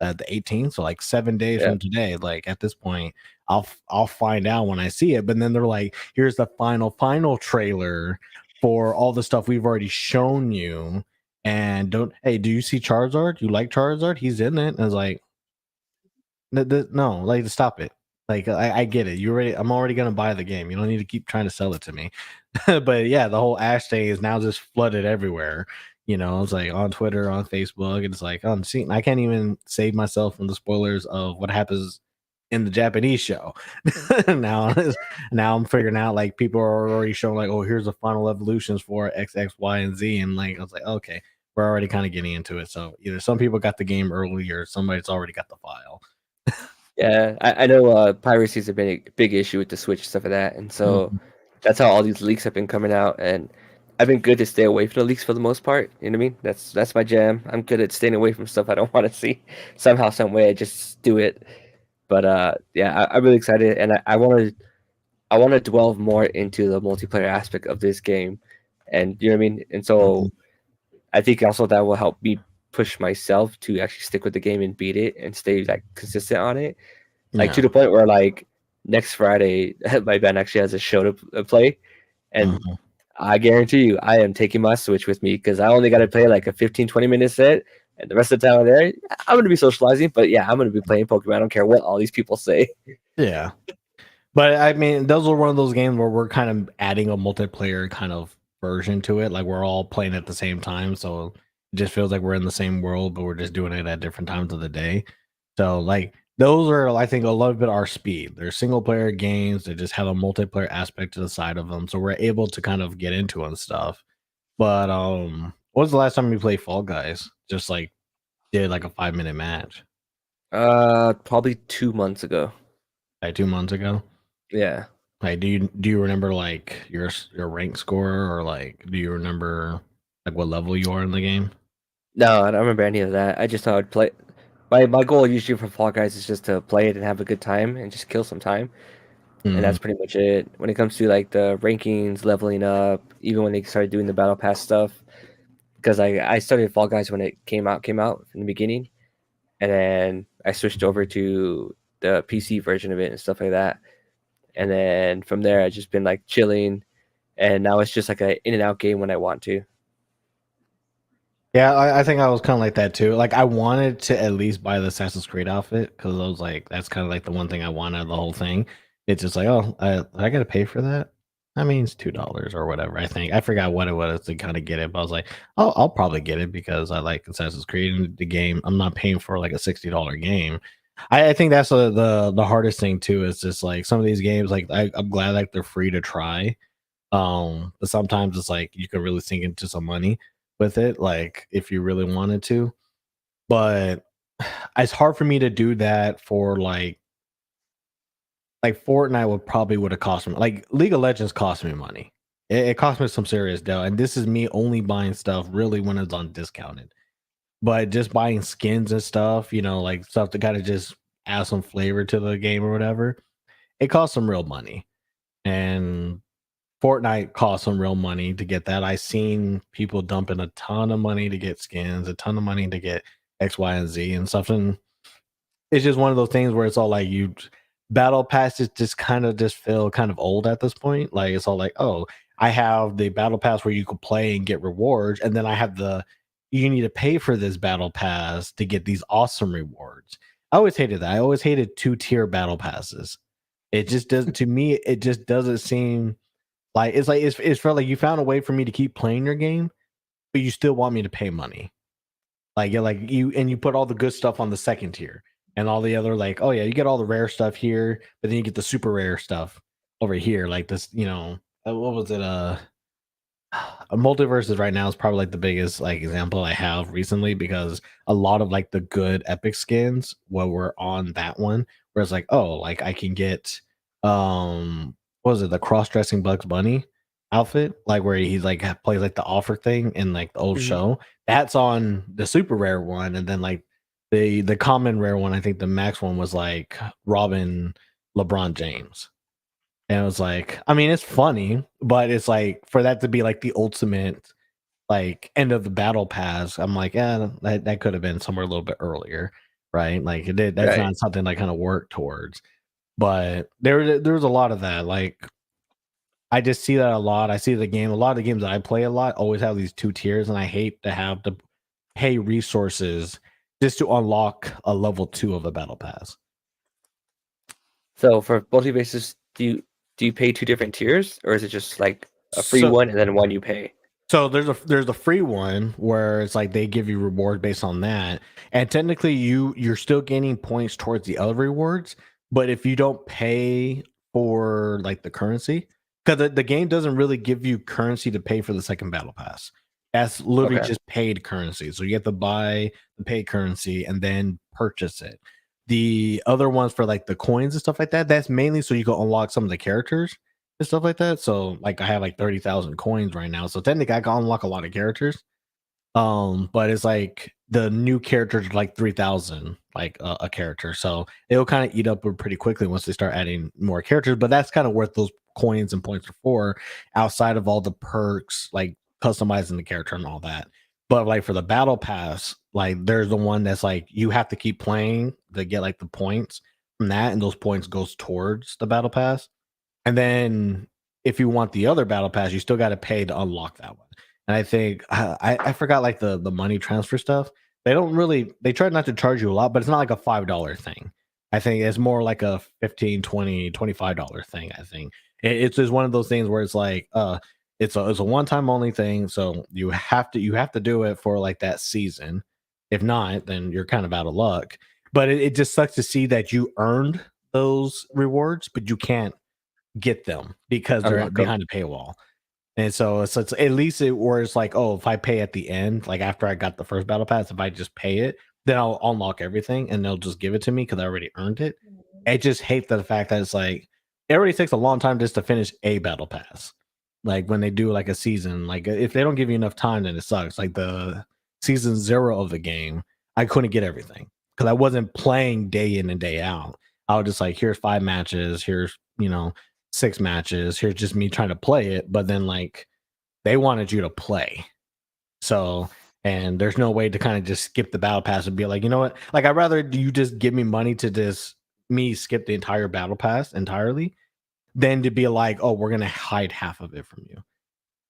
the 18th, so like 7 days yeah. from today. Like, at this point, I'll find out when I see it. But then they're like, here's the final trailer for all the stuff we've already shown you. And hey, do you see Charizard? You like Charizard? He's in it. And I was like, no, like, stop it. Like, I get it. I'm already gonna buy the game. You don't need to keep trying to sell it to me. But yeah, the whole Ash thing is now just flooded everywhere. It's like on Twitter, on Facebook, and it's like, oh, see, I can't even save myself from the spoilers of what happens in the Japanese show. now, now I'm figuring out like people are already showing like, oh, here's the final evolutions for X, X, Y, and Z, and like I was like, okay, we're already kind of getting into it. So either some people got the game early or somebody's already got the file. Yeah, I know piracy has been a big issue with the Switch and stuff like that, and so Mhm. that's how all these leaks have been coming out. And I've been good to stay away from the leaks for the most part. You know what I mean? That's my jam. I'm good at staying away from stuff I don't want to see. Somehow, some way, I just do it. But yeah, I'm really excited, and I want to delve more into the multiplayer aspect of this game, and you know what I mean. And Mhm. so I think also that will help me push myself to actually stick with the game and beat it and stay like consistent on it, like to Yeah. the point where like next Friday my band actually has a show to play, and Mhm. I guarantee you I am taking my Switch with me because I only got to play like a 15-20 minute set, and the rest of the time I'm there, I'm gonna be socializing. But yeah, I'm gonna be playing Pokemon. I don't care what all these people say. Yeah. But I mean, those are one of those games where we're kind of adding a multiplayer kind of version to it. Like we're all playing at the same time, so it just feels like we're in the same world, but we're just doing it at different times of the day. So like those are, I think, a little bit our speed. They're single player games that just have a multiplayer aspect to the side of them, so we're able to kind of get into and stuff. But what was the last time you played Fall Guys? Just like did like a 5 minute match Probably 2 months ago. like 2 months ago. Yeah. Like, do you remember like your rank score or like do you remember like what level you are in the game? No, I don't remember any of that. I just thought I'd play. My goal usually for Fall Guys is just to play it and have a good time and just kill some time. And Mhm. that's pretty much it. When it comes to like the rankings, leveling up, even when they started doing the battle pass stuff, because I started Fall Guys when it came out in the beginning, and then I switched over to the PC version of it and stuff like that. And then from there, I've just been like chilling, and now it's just like a in and out game when I want to. Yeah, I think I was kind of like that too. Like I wanted to at least buy the Assassin's Creed outfit because I was like, that's kind of like the one thing I wanted out of the whole thing. It's just like, oh, I got to pay for that. I mean, it's $2 or whatever. I think I forgot what it was to kind of get it, but I was like, oh, I'll probably get it because I like Assassin's Creed and the game. I'm not paying for like a $60 game. I think that's the hardest thing too. Is just like some of these games, like I'm glad like they're free to try. But sometimes it's like you can really sink into some money with it, like if you really wanted to. But it's hard for me to do that for like Fortnite would have cost me like League of Legends cost me money. It cost me some serious dough, and this is me only buying stuff really when it's on discounted. But just buying skins and stuff, like stuff to kind of just add some flavor to the game or whatever, it costs some real money. And Fortnite cost some real money to get that. I seen people dumping a ton of money to get skins, a ton of money to get X, Y, and Z and stuff. And it's just one of those things where it's all like you battle passes just kind of just feel kind of old at this point. Like it's all like, oh, I have the battle pass where you could play and get rewards, and then I have the you need to pay for this battle pass to get these awesome rewards. I always hated that. I always hated two-tier battle passes. It just does to me, it just doesn't seem like it's felt like you found a way for me to keep playing your game, but you still want me to pay money. Like you're like you put all the good stuff on the second tier and all the other like, oh yeah, you get all the rare stuff here, but then you get the super rare stuff over here. Like this, what was it? A multiverses right now is probably like the biggest like example I have recently because a lot of like the good epic skins were on that one where it's like, oh, like I can get what was it, the cross-dressing Bugs Bunny outfit, like where he's like plays like the offer thing in like the old Mhm. show. That's on the super rare one, and then like the common rare one, I think the max one was like Robin LeBron James. And it was like, I mean, it's funny, but it's like for that to be like the ultimate like end of the battle pass, I'm like, yeah, that could have been somewhere a little bit earlier, right? Like it did. That's Right. not something I kind of work towards. But there's a lot of that. Like I just see that a lot. I see the game. A lot of the games that I play a lot always have these two tiers, and I hate to have to pay resources just to unlock a level 2 of a battle pass. So for both bases, do you pay two different tiers, or is it just like a free So one and then one you pay? So there's a free one where it's like they give you rewards based on that, and technically you're still gaining points towards the other rewards. But if you don't pay for like the currency, because the game doesn't really give you currency to pay for the second battle pass. That's literally Okay. just paid currency. So you have to buy the paid currency and then purchase it. The other ones for like the coins and stuff like that, that's mainly so you can unlock some of the characters and stuff like that. So like I have like 30,000 coins right now. So technically I can unlock a lot of characters. But it's like the new characters are like 3,000 like a character. So it'll kind of eat up pretty quickly once they start adding more characters, but that's kind of worth those coins and points are for outside of all the perks like customizing the character and all that. But like for the battle pass, like there's the one that's like you have to keep playing to get like the points from that, and those points goes towards the battle pass. And then if you want the other battle pass, you still got to pay to unlock that one. And I think I forgot like the money transfer stuff. They try not to charge you a lot, but it's not like a $5 thing. I think it's more like a 15, 20, $25 thing. I think it's just one of those things where it's like it's a one time only thing. So you have to do it for like that season. If not, then you're kind of out of luck. But it just sucks to see that you earned those rewards, but you can't get them because they're Unlock them. behind a paywall. And so it's at least where it's like, oh, if I pay at the end, like after I got the first battle pass, if I just pay it, then I'll unlock everything and they'll just give it to me because I already earned it. I just hate the fact that it's like it already takes a long time just to finish a battle pass. Like when they do like a season, like if they don't give you enough time, then it sucks. Like the season 0 of the game, I couldn't get everything because I wasn't playing day in and day out. I was just like, here's 5 matches, here's 6 matches. Here's just me trying to play it, but then like they wanted you to play. So and there's no way to kind of just skip the battle pass and be like, you know what? Like I'd rather you just give me money to just me skip the entire battle pass entirely than to be like, oh, we're gonna hide half of it from you.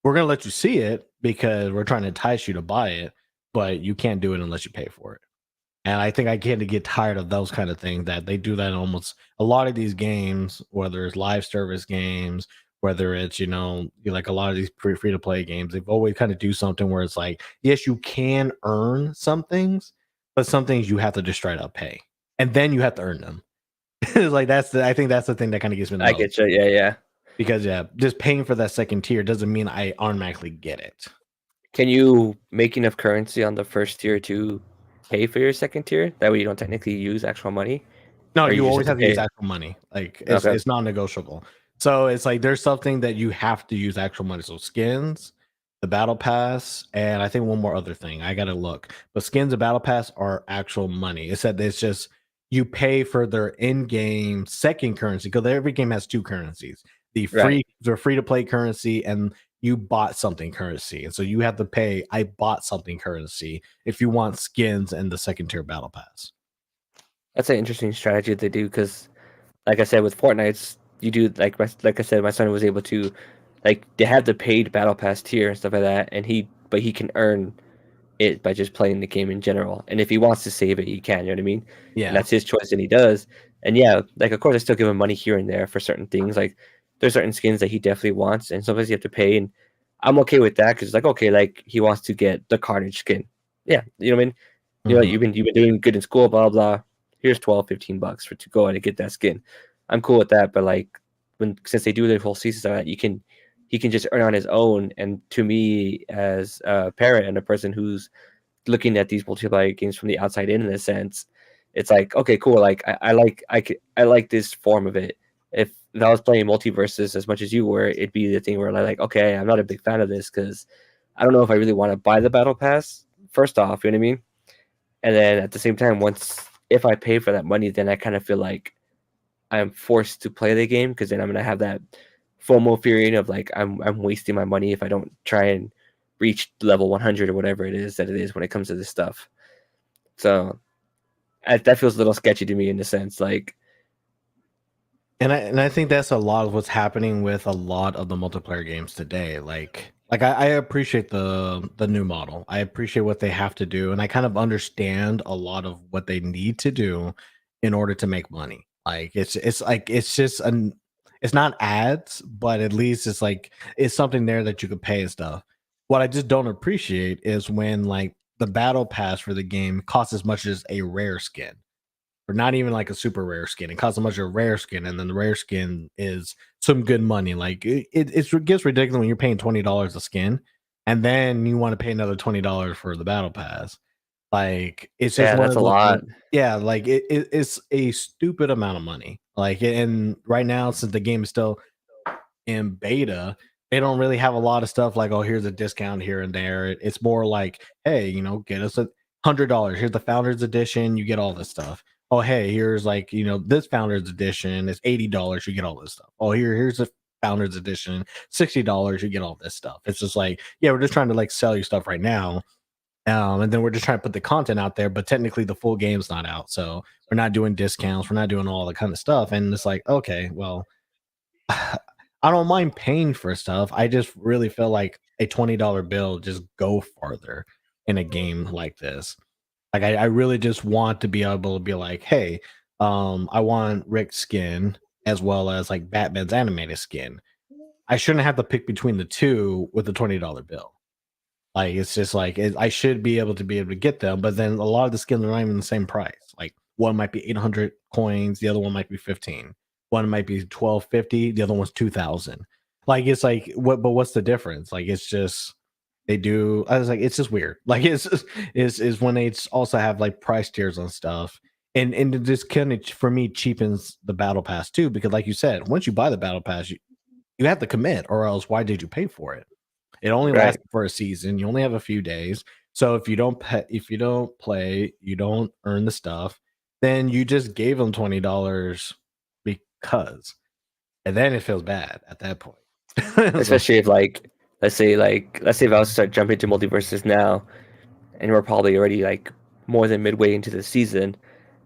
We're gonna let you see it because we're trying to entice you to buy it, but you can't do it unless you pay for it. And I think I get tired of those kind of things that they do that in almost a lot of these games, whether it's live service games whether it's like a lot of these free to play games, they've always kind of do something where it's like, yes, you can earn some things, but some things you have to just straight up pay, and then you have to earn them. It's like I think that's the thing that kind of gives me the I most, get you. Yeah, yeah. because just paying for that second tier doesn't mean I automatically get it. Can you make enough currency on the first tier to pay for your second tier? That way you don't technically use actual money, No, or you you just always have to have to use pay. actual money. Like Okay. it's non-negotiable. So it's like there's something that you have to use actual money. So skins, the battle pass, and I think one more other thing. I gotta look. But skins and battle pass are actual money. It said it's just you pay for their in-game second currency, because every game has two currencies. Right. The free to play currency, and you bought something currency. And so you have to pay I bought something currency if you want skins and the second tier battle pass. That's an interesting strategy that they do because, like I said, with Fortnite, you do like I said, my son was able to, like, they have the paid battle pass tier and stuff like that, and he can earn it by just playing the game in general. And if he wants to save it, he can. You know what I mean? And Yeah. that's his choice, and he does. And yeah, like of course, I still give him money here and there for certain things. Like there's certain skins that he definitely wants, and sometimes you have to pay. And I'm okay with that because like okay, like he wants to get the Carnage skin. Yeah, you know what I mean? You know, Mhm. you've been doing good in school, blah blah. Here's 12, $15 for to go out and get that skin. I'm cool with that, but like since they do their whole seasons like that, he can just earn on his own. And to me, as a parent and a person who's looking at these multiplayer games from the outside in a sense, it's like okay, cool. Like I like this form of it. If I was playing multiverses as much as you were, it'd be the thing where like okay, I'm not a big fan of this because I don't know if I really want to buy the battle pass. First off, you know what I mean? And then at the same time, once if I pay for that money, then I kind of feel like I'm forced to play the game because then I'm gonna have that FOMO feeling of like I'm wasting my money if I don't try and reach level 100 or whatever it is that it is when it comes to this stuff. So that feels a little sketchy to me in the sense like And I think that's a lot of what's happening with a lot of the multiplayer games today. I appreciate the new model. I appreciate what they have to do, and I kind of understand a lot of what they need to do in order to make money. It's just an it's not ads, but at least it's like it's something there that you could pay and stuff. What I just don't appreciate is when like the battle pass for the game costs as much as a rare skin, or not even like a super rare skin. It costs as much as a rare skin, and then the rare skin is some good money. Like it gets ridiculous when you're paying $20 a skin, and then you want to pay another $20 for the battle pass. Like it's just yeah, one that's of a those lot. things. Yeah, like it's a stupid amount of money. Like, and right now, since the game is still in beta, they don't really have a lot of stuff like, oh, here's a discount here and there. It's more like, hey, get us $100. Here's the founders edition. You get all this stuff. Oh, hey, here's like, this founders edition is $80. You get all this stuff. Oh, here's the founders edition, $60. You get all this stuff. It's just like, yeah, we're just trying to like sell you stuff right now. And then we're just trying to put the content out there, but technically the full game's not out. So we're not doing discounts. We're not doing all the kind of stuff. And it's like, okay, well, I don't mind paying for stuff. I just really feel like a $20 bill just go farther in a game like this. Like I really just want to be able to be like, hey, I want Rick's skin as well as like Batman's animated skin. I shouldn't have to pick between the two with a $20 bill. Like it's just like I should be able to get them, but then a lot of the skins are not even the same price. Like one might be 800 coins, the other one might be 15. One might be 1250, the other one's 2000. Like it's like what? But what's the difference? Like it's just they do. I was like, it's just weird. Like it's just, is when they also have like price tiers on stuff, and it just kind of for me cheapens the battle pass too, because like you said, once you buy the battle pass, you have to commit, or else why did you pay for it? It only lasts Right. for a season. You only have a few days. So if you don't play, you don't earn the stuff, then you just gave them $20 because, and then it feels bad at that point. So, Especially if let's say if I was to start jumping to multiverses now and we're probably already like more than midway into the season.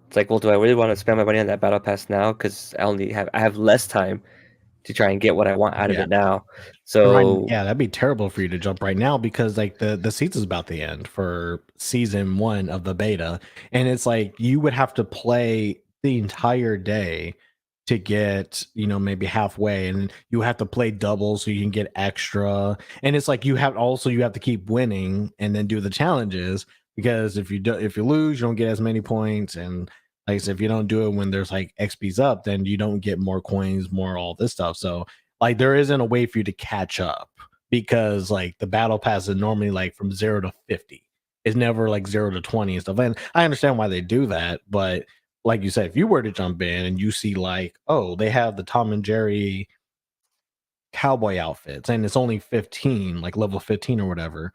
It's like, well, do I really want to spend my money on that battle pass now? Because I have less time to try and get what I want out of yeah. it now. Right. So Yeah, that'd be terrible for you to jump right now because like the season's about to end for season 1 of the beta, and it's like you would have to play the entire day to get, maybe halfway, and you have to play double so you can get extra. And it's like you have to keep winning and then do the challenges, because if you lose, you don't get as many points. And like I said, if you don't do it when there's like XP's up, then you don't get more coins, more all this stuff. So like there isn't a way for you to catch up, because like the battle pass is normally like from 0 to 50. It's never like 0 to 20 and stuff. And I understand why they do that, but like you said, if you were to jump in and you see like, oh, they have the Tom and Jerry cowboy outfits and it's only 15, like level 15 or whatever,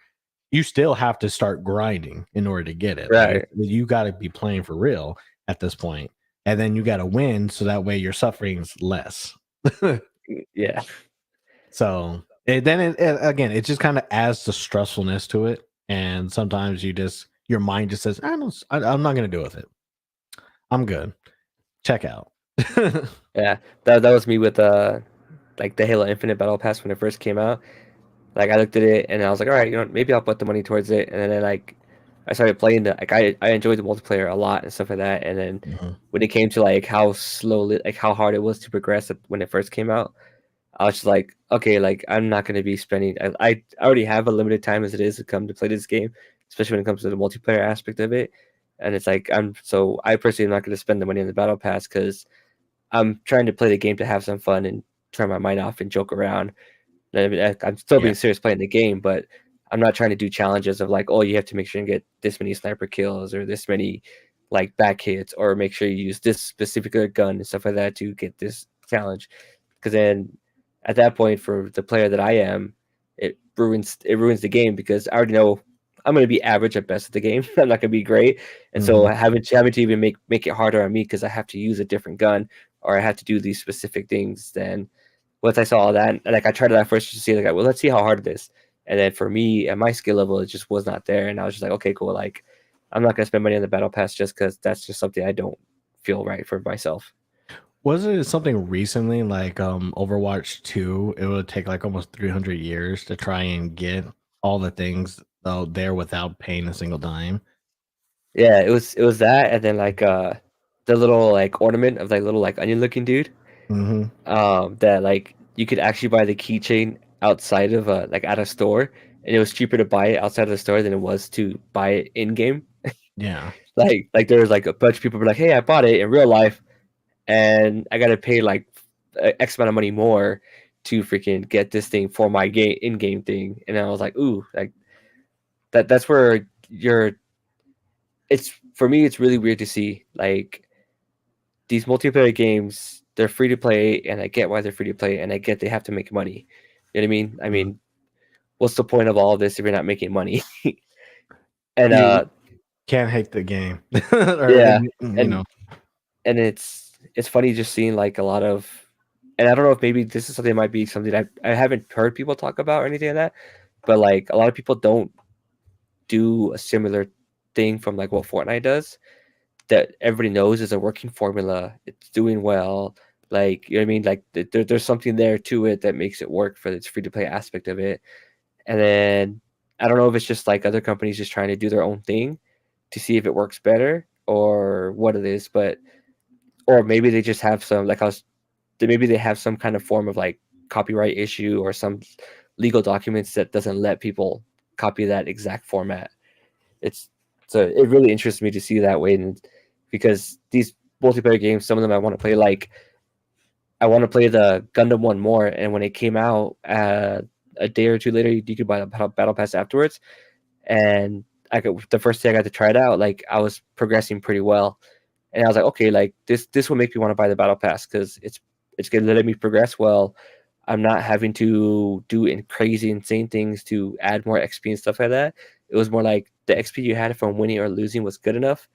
you still have to start grinding in order to get it. Like Right. you got to be playing for real at this point. And then you got to win so that way your suffering's less. Yeah. So again, it just kind of adds the stressfulness to it. And sometimes your mind just says, I'm not going to deal with it. I'm good. Check out. Yeah. That was me with like the Halo Infinite Battle Pass when it first came out. Like I looked at it and I was like, all right, maybe I'll put the money towards it. And then like I started playing I enjoyed the multiplayer a lot and stuff like that. And then Mhm. when it came to like how slowly, like how hard it was to progress when it first came out, I was just like, okay, like I'm not gonna be spending. I already have a limited time as it is to come to play this game, especially when it comes to the multiplayer aspect of it. And it's like I personally am not gonna spend the money on the battle pass because I'm trying to play the game to have some fun and turn my mind off and joke around. I mean, I'm still Yeah. being serious playing the game, but I'm not trying to do challenges of like, oh, you have to make sure you get this many sniper kills or this many like back hits, or make sure you use this specific gun and stuff like that to get this challenge. Because then at that point, for the player that I am, it ruins the game because I already know I'm going to be average at best at the game. I'm not going to be great, and so Mhm. having to even make it harder on me because I have to use a different gun or I have to do these specific things. Then once I saw all that, like I tried it at first to see like, well, let's see how hard it is. And then for me at my skill level, it just was not there. And I was just like, okay, cool. Like I'm not gonna spend money on the battle pass just because that's just something I don't feel right for myself. Was it something recently like Overwatch 2? It would take like almost 300 years to try and get all the things out there without paying a single dime. Yeah, it was that, and then like the little like ornament of like little like onion looking dude. Hmm. That like you could actually buy the keychain outside of like at a store, and it was cheaper to buy it outside of the store than it was to buy it in game. Yeah. Like there was like a bunch of people were like, hey, I bought it in real life and I gotta pay like X amount of money more to freaking get this thing for my game in-game thing. And I was like, ooh, like that's where you're it's for me it's really weird to see like these multiplayer games, they're free to play and I get why they're free to play and I get they have to make money. You know what I mean? I Mhm. mean, what's the point of all of this if you're not making money? And You can't hate the game. Or, yeah, you and know. and it's funny just seeing like a lot of, and I don't know if maybe this is something that might be something I haven't heard people talk about or anything like that, but like a lot of people don't do a similar thing from like what Fortnite does that everybody knows is a working formula. It's doing well. Like, you know what I mean? Like there's something there to it that makes it work for its free to play aspect of it. And then I don't know if it's just like other companies just trying to do their own thing to see if it works better or what it is, but or maybe they just have some like I was maybe they have some kind of form of like copyright issue or some legal documents that doesn't let people copy that exact format. It's so it really interests me to see that way, and because these multiplayer games, some of them I want to play. Like I want to play the Gundam one more, and when it came out, a day or two later, you could buy the battle pass afterwards, and the first day I got to try it out, like I was progressing pretty well, and I was like, okay, like this will make me want to buy the battle pass because it's gonna let me progress well. I'm not having to do crazy insane things to add more XP and stuff like that. It was more like the XP you had from winning or losing was good enough,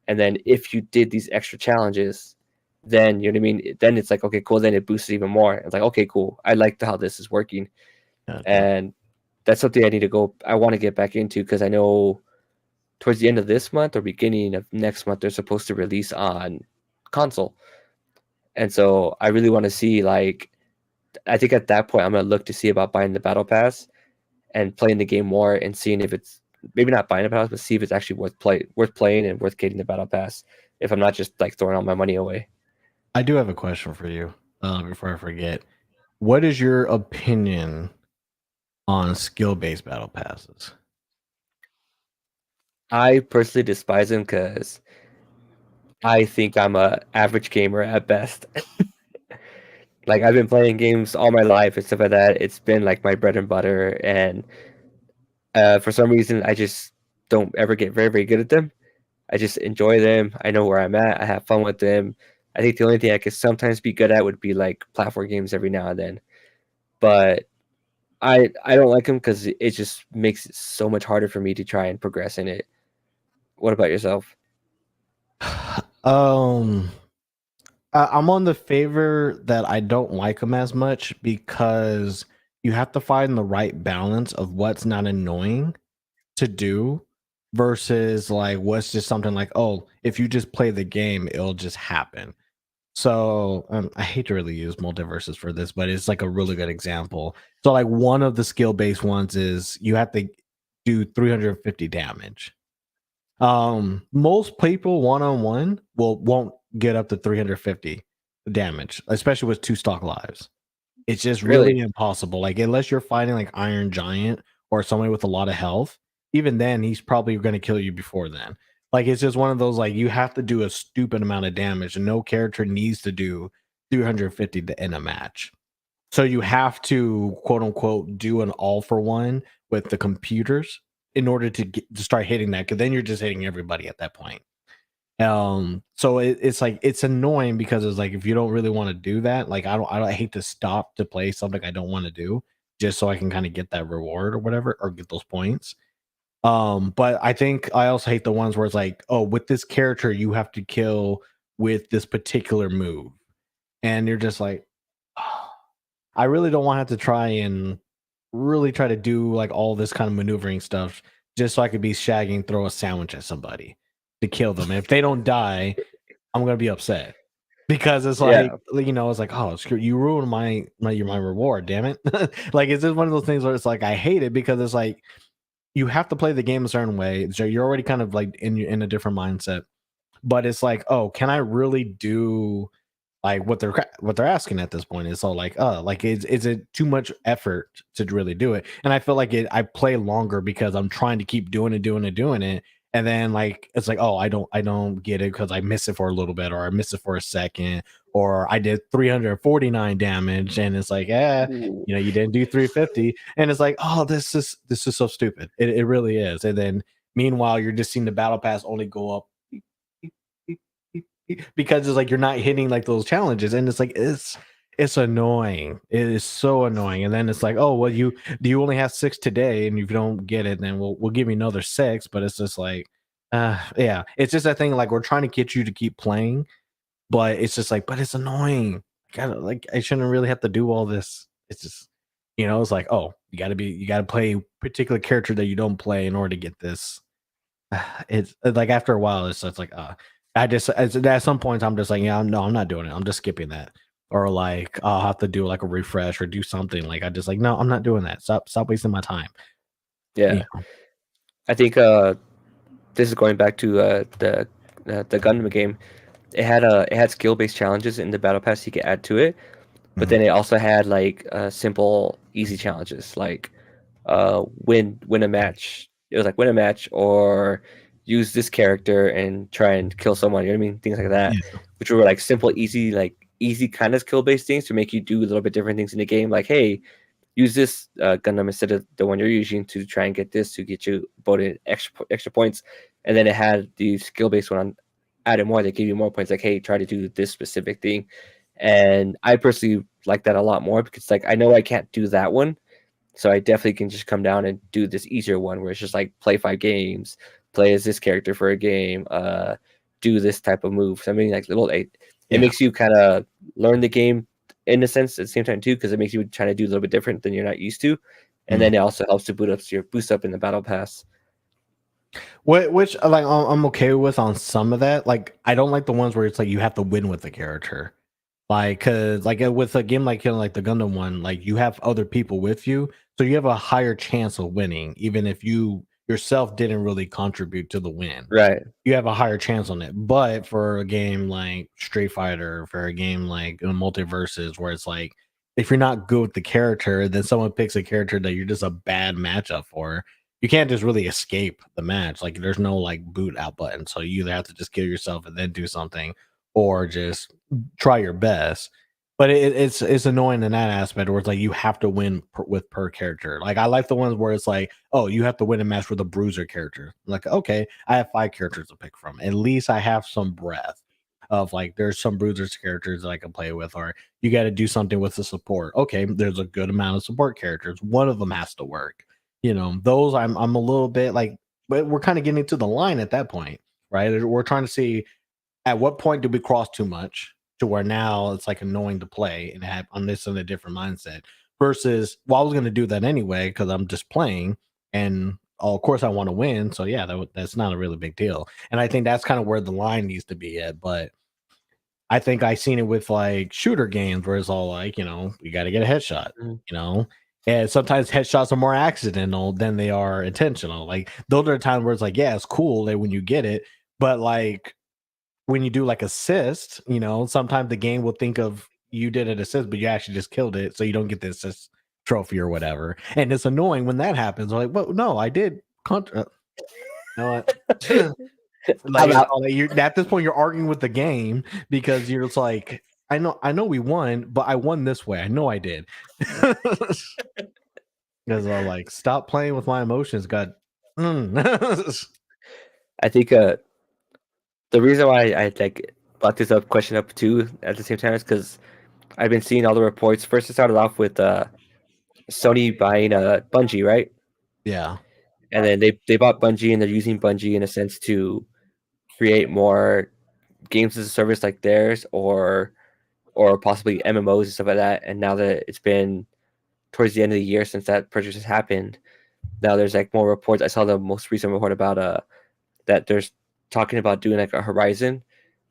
and then if you did these extra challenges, then you know what I mean. Then it's like okay, cool. Then it boosts even more. It's like okay, cool. I like how this is working, Gotcha. and that's something I need to go. I want to get back into because I know towards the end of this month or beginning of next month they're supposed to release on console, and so I really want to see like I think at that point I'm gonna look to see about buying the battle pass and playing the game more and seeing if it's maybe not buying the battle pass, but see if it's actually worth playing and worth getting the battle pass if I'm not just like throwing all my money away. I do have a question for you. Before I forget, what is your opinion on skill-based battle passes? I personally despise them because I think I'm a average gamer at best. Like, I've been playing games all my life and stuff like that. It's been, like, my bread and butter, and, for some reason, I just don't ever get very, very good at them. I just enjoy them. I know where I'm at. I have fun with them. I think the only thing I could sometimes be good at would be, like, platform games every now and then. But I don't like them because it just makes it so much harder for me to try and progress in it. What about yourself? um, I'm on the favor that I don't like them as much because you have to find the right balance of what's not annoying to do versus like what's just something like, oh, if you just play the game, it'll just happen. So I hate to really use multiverses for this, but it's like a really good example. So like one of the skill based ones is you have to do 350 damage. Most people one on one won't get up to 350 damage, especially with two stock lives. It's just really Really? impossible. Like unless you're fighting like Iron Giant or somebody with a lot of health, even then he's probably going to kill you before then. Like it's just one of those like you have to do a stupid amount of damage, and no character needs to do 350 to end a match. So you have to quote unquote do an all for one with the computers in order to start hitting that, because then you're just hitting everybody at that point. So it's like it's annoying because it's like if you don't really want to do that, like I hate to stop to play something I don't want to do just so I can kind of get that reward or whatever or get those points. But I think I also hate the ones where it's like, oh, with this character you have to kill with this particular move, and you're just like, oh, I really don't want to have to try and really try to do like all this kind of maneuvering stuff just so I could be shagging, throw a sandwich at somebody to kill them. And if they don't die, I'm gonna be upset because it's like, Yeah. it's like, oh, screw you, ruined my reward, damn it. Like it's just one of those things where it's like I hate it because it's like you have to play the game a certain way. So you're already kind of like in a different mindset. But it's like, oh, can I really do like what they're asking at this point? Is so like, like is it too much effort to really do it? And I feel like I play longer because I'm trying to keep doing it, and then like it's like, oh, I don't get it because I miss it for a little bit, or I miss it for a second, or I did 349 damage, and it's like, Ooh. you didn't do 350, and it's like, oh, this is so stupid. It really is. And then meanwhile, you're just seeing the battle pass only go up because it's like you're not hitting like those challenges, and it's like it's annoying. It is so annoying. And then it's like, oh well, you only have 6 today, and if you don't get it, then we'll give you another 6. But it's just like, yeah, it's just that thing like we're trying to get you to keep playing, but it's just like, but it's annoying. I shouldn't really have to do all this. It's just, it's like, oh, you gotta play a particular character that you don't play in order to get this. It's like after a while, it's like, I just at some points I'm just like, yeah, no, I'm not doing it. I'm just skipping that, or like I'll have to do like a refresh or do something. Like I just like, no, I'm not doing that. Stop wasting my time. Yeah. You know? I think, this is going back to, the Gundam game. It had skill-based challenges in the battle pass you could add to it, but Mhm. then it also had, like, simple, easy challenges, like, win a match. It was like, "Win a match," or "Use this character and try and kill someone," you know what I mean? Things like that, Yeah, which were, like, simple, easy, like, easy kind of skill-based things to make you do a little bit different things in the game, like, "Hey, use this Gundam instead of the one you're using to try and get this to get you voted extra points." And then it had the skill based one added more. They give you more points. Like, hey, try to do this specific thing. And I personally like that a lot more because like I know I can't do that one, so I definitely can just come down and do this easier one where it's just like play 5 games, play as this character for a game, do this type of move. So I mean, like it yeah. makes you kind of learn the game in a sense at the same time too, because it makes you try to do a little bit different than you're not used to, and Mhm. then it also helps to boost up in the battle pass. Which like I'm okay with on some of that. Like I don't like the ones where it's like you have to win with the character. Like, cause like with a game like like the Gundam one, like you have other people with you, so you have a higher chance of winning, even if yourself didn't really contribute to the win. Right. You have a higher chance on it. But for a game like Street Fighter, for a game like Multiverses, where it's like if you're not good with the character, then someone picks a character that you're just a bad matchup for. You can't just really escape the match. Like there's no like boot out button. So you either have to just kill yourself and then do something, or just try your best. But it's annoying in that aspect where it's like you have to win with per character. Like I like the ones where it's like, oh, you have to win a match with a bruiser character. Like okay, I have 5 characters to pick from. At least I have some breadth of like there's some bruisers characters that I can play with, or you got to do something with the support. Okay, there's a good amount of support characters. One of them has to work. Those I'm a little bit like, but we're kind of getting to the line at that point, right? We're trying to see at what point do we cross too much to where now it's like annoying to play and have on this in a different mindset versus well I was going to do that anyway because I'm just playing and oh, of course I want to win, so yeah, that's not a really big deal. And I think that's kind of where the line needs to be at. But I think I seen it with like shooter games where it's all like, you got to get a headshot, Mhm. you know, and sometimes headshots are more accidental than they are intentional. Like those are the times where it's like, yeah, it's cool that when you get it, but like when you do like assist, sometimes the game will think of you did an assist, but you actually just killed it, so you don't get the assist trophy or whatever. And it's annoying when that happens. Like, well, no, I did. You know what? I'm Like it's out. all like you at this point you're arguing with the game because you're just like, I know we won, but I won this way. I know I did. Because I like stop playing with my emotions. God. I think the reason why I like brought this up question up too at the same time is because I've been seeing all the reports. First, it started off with Sony buying Bungie, right? Yeah. And then they bought Bungie and they're using Bungie in a sense to create more games as a service like theirs, or possibly MMOs and stuff like that. And now that it's been towards the end of the year since that purchase has happened, now there's like more reports. I saw the most recent report about that there's talking about doing like a Horizon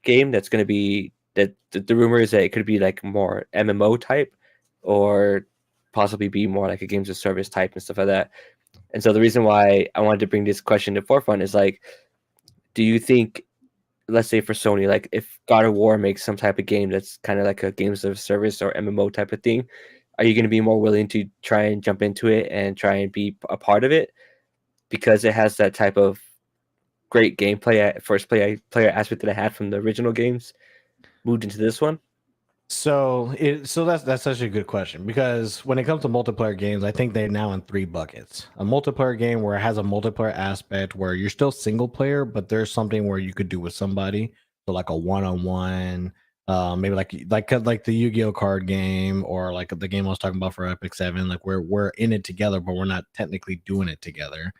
game that's going to be that the rumor is that it could be like more MMO type, or possibly be more like a games of service type and stuff like that. And so the reason why I wanted to bring this question to forefront is like, do you think, let's say for Sony, like if God of War makes some type of game that's kind of like a games of service or MMO type of thing, are you going to be more willing to try and jump into it and try and be a part of it because it has that type of great gameplay, player aspect that I had from the original games moved into this one? So that's such a good question because when it comes to multiplayer games, I think they're now in 3 buckets. A multiplayer game where it has a multiplayer aspect where you're still single player, but there's something where you could do with somebody. So like a one-on-one, maybe like the Yu-Gi-Oh card game or like the game I was talking about for Epic 7, like where we're in it together, but we're not technically doing it together.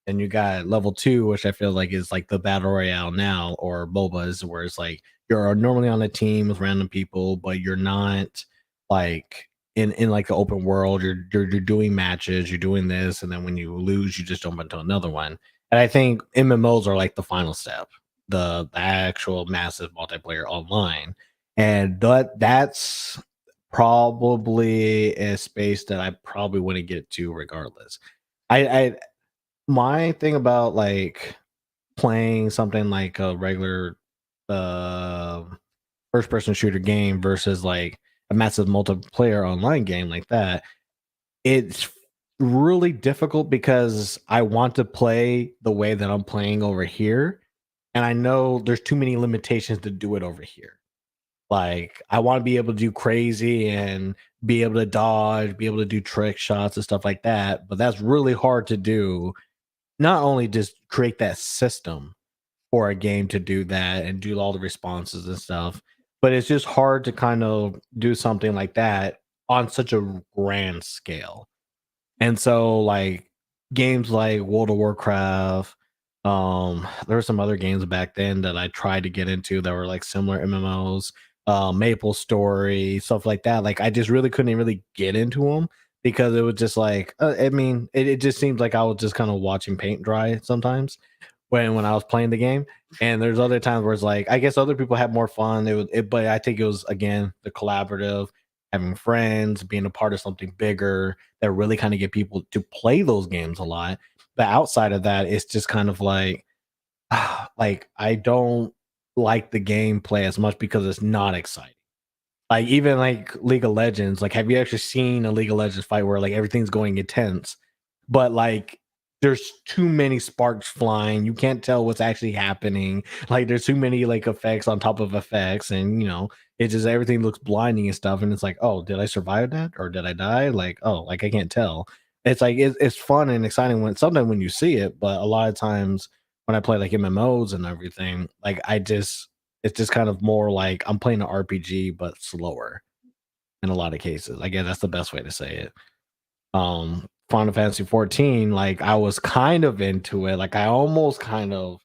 And you got level 2, which I feel like is like the battle royale now, or MOBAs, where it's like you're normally on a team with random people, but you're not like in like the open world. You're doing matches, you're doing this, and then when you lose, you just jump into another one. And I think MMOs are like the final step, the actual massive multiplayer online, and that's probably a space that I probably wouldn't get to regardless. I my thing about like playing something like a regular uh first person shooter game versus like a massive multiplayer online game like that, it's really difficult because I want to play the way that I'm playing over here, and I know there's too many limitations to do it over here. Like I want to be able to do crazy and be able to dodge, be able to do trick shots and stuff like that, but that's really hard to do. Not only just create that system for a game to do that and do all the responses and stuff, but it's just hard to kind of do something like that on such a grand scale. And so like games like World of Warcraft, there were some other games back then that I tried to get into that were like similar MMOs, Maple Story, stuff like that. Like I just really couldn't really get into them because it was just like I mean, it just seems like I was just kind of watching paint dry sometimes when I was playing the game. And there's other times where it's like I guess other people had more fun. But I think it was again the collaborative, having friends, being a part of something bigger that really kind of get people to play those games a lot. but outside of that, it's just kind of like I don't like the gameplay as much because it's not exciting. Like even like League of Legends, like have you actually seen a League of Legends fight where like everything's going intense, but like there's too many sparks flying, you can't tell what's actually happening. Like there's too many like effects on top of effects, and it just everything looks blinding and stuff. And it's like, oh, did I survive that or did I die? Like, oh, like I can't tell. It's like it's fun and exciting when sometimes when you see it, but a lot of times when I play like MMOs and everything, like it's just kind of more like I'm playing an RPG but slower in a lot of cases. I guess that's the best way to say it. Final Fantasy 14, like I was kind of into it. Like I almost kind of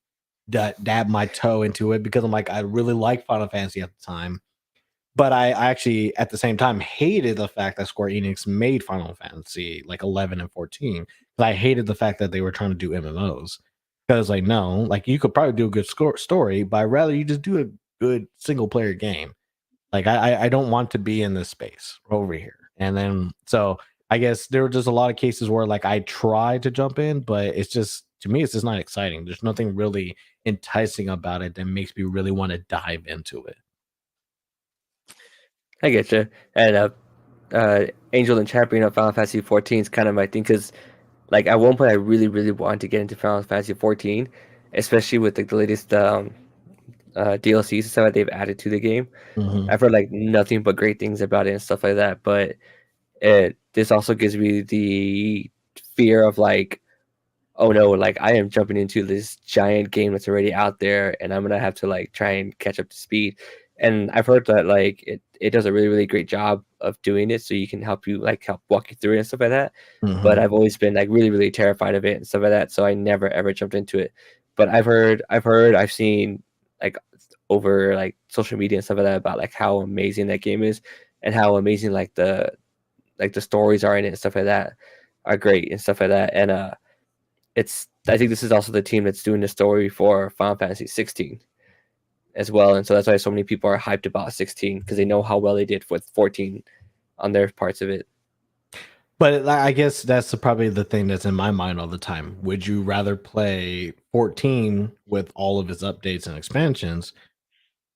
dabbed my toe into it because I'm like, I really liked Final Fantasy at the time. But I actually at the same time hated the fact that Square Enix made Final Fantasy like 11 and 14. But I hated the fact that they were trying to do MMOs. Because like no, like you could probably do a good story, but I'd rather you just do a good single player game. Like I don't want to be in this space over here. And then so I guess there were just a lot of cases where like I tried to jump in, but it's just to me it's just not exciting. There's nothing really enticing about it that makes me really want to dive into it. I get you. And Angel and Champion of Final Fantasy 14 is kind of my thing because, like, at one point I really, really wanted to get into Final Fantasy 14, especially with like the latest DLCs and stuff that they've added to the game. Mm-hmm. I've heard like nothing but great things about it and stuff like that. But this also gives me the fear of like, oh no, like I am jumping into this giant game that's already out there, and I'm gonna have to like try and catch up to speed. And I've heard that like it does a really really great job of doing it, so you can help walk you through it and stuff like that. But Mm-hmm. I've always been like really really terrified of it and stuff like that, so I never ever jumped into it. But I've seen like over like social media and stuff like that about like how amazing that game is and how amazing like the stories are in it and stuff like that are great and stuff like that. And it's I think this is also the team that's doing the story for Final Fantasy 16 as well, and so that's why so many people are hyped about 16 because they know how well they did with 14 on their parts of it. But I guess that's probably the thing that's in my mind all the time. Would you rather play 14 with all of its updates and expansions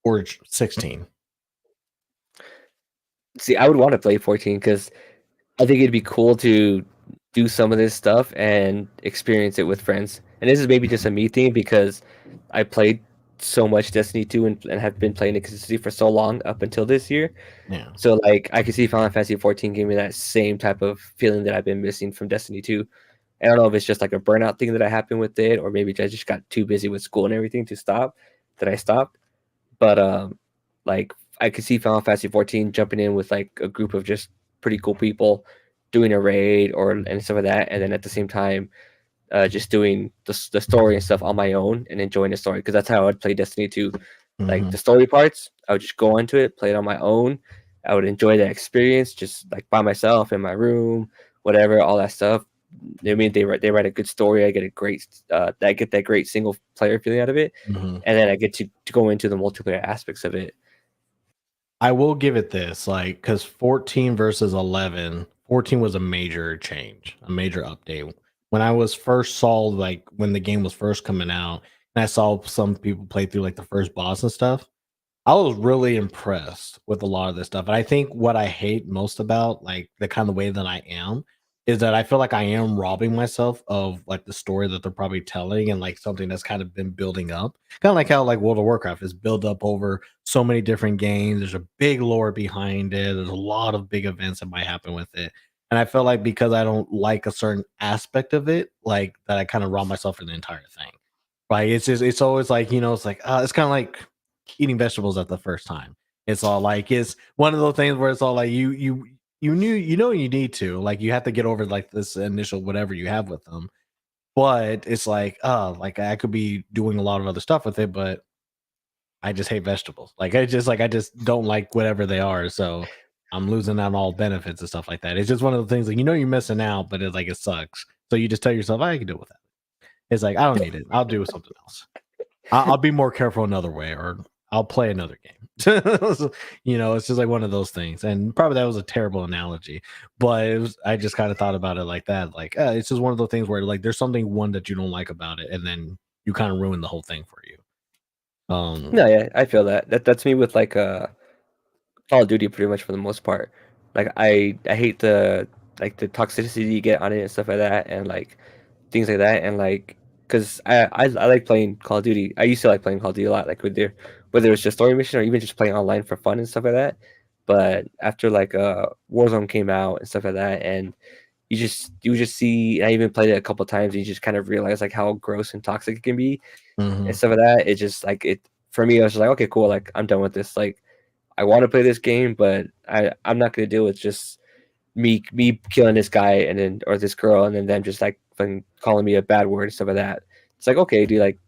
or 16? See, I would want to play 14 because I think it'd be cool to do some of this stuff and experience it with friends. And this is maybe just a me thing because I played so much Destiny 2 and have been playing it consistently for so long up until this year. Yeah. So like I can see Final Fantasy 14 giving me that same type of feeling that I've been missing from Destiny 2. I don't know if it's just like a burnout thing that I happened with it, or maybe I just got too busy with school and everything that I stopped. But like I could see Final Fantasy 14 jumping in with like a group of just pretty cool people doing a raid or and stuff like that, and then at the same time just doing the story and stuff on my own and enjoying the story because that's how I would play Destiny 2. Like Mm-hmm. the story parts, I would just go into it, play it on my own. I would enjoy that experience just like by myself in my room, whatever, all that stuff. I mean, they write a good story. I get a great I get that great single player feeling out of it, Mm-hmm. and then I get to go into the multiplayer aspects of it. I will give it this, like, because 14 versus 11, 14 was a major change, a major update. When I was first saw, like, when the game was first coming out, and I saw some people play through, like, the first boss and stuff, I was really impressed with a lot of this stuff. And I think what I hate most about like the kind of way that I am is that I feel like I am robbing myself of like the story that they're probably telling and like something that's kind of been building up. Kind of like how like World of Warcraft is built up over so many different games. There's a big lore behind it. There's a lot of big events that might happen with it. And I feel like because I don't like a certain aspect of it, like that I kind of rob myself of the entire thing. Right. It's just it's always like, it's like it's kind of like eating vegetables at the first time. It's all like it's one of those things where it's all like you knew you need to like you have to get over like this initial whatever you have with them, but it's like I could be doing a lot of other stuff with it, but I just hate vegetables. I just don't like whatever they are, so I'm losing out on all benefits and stuff like that. It's just one of the things like you're missing out, but it's like it sucks. So you just tell yourself I can deal with that. It's like I don't need it. I'll do something else. I'll be more careful another way, or I'll play another game. It's just like one of those things. And probably that was a terrible analogy, but I just kind of thought about it like that. Like, it's just one of those things where like there's something one that you don't like about it, and then you kind of ruin the whole thing for you. No, yeah, I feel that. That's me with like Call of Duty pretty much for the most part. Like I hate the toxicity you get on it and stuff like that, and like things like that, and like because I like playing Call of Duty. I used to like playing Call of Duty a lot, like with their whether it's just story mission or even just playing online for fun and stuff like that. But after like Warzone came out and stuff like that, and you just see, I even played it a couple times, and you just kind of realize like how gross and toxic it can be and Mhm. stuff like that. It just like it for me. I was just like, okay, cool. Like I'm done with this. Like I want to play this game, but I'm not gonna deal with just me killing this guy and then or this girl and then them just like fucking calling me a bad word and stuff like that. It's like okay, dude. Like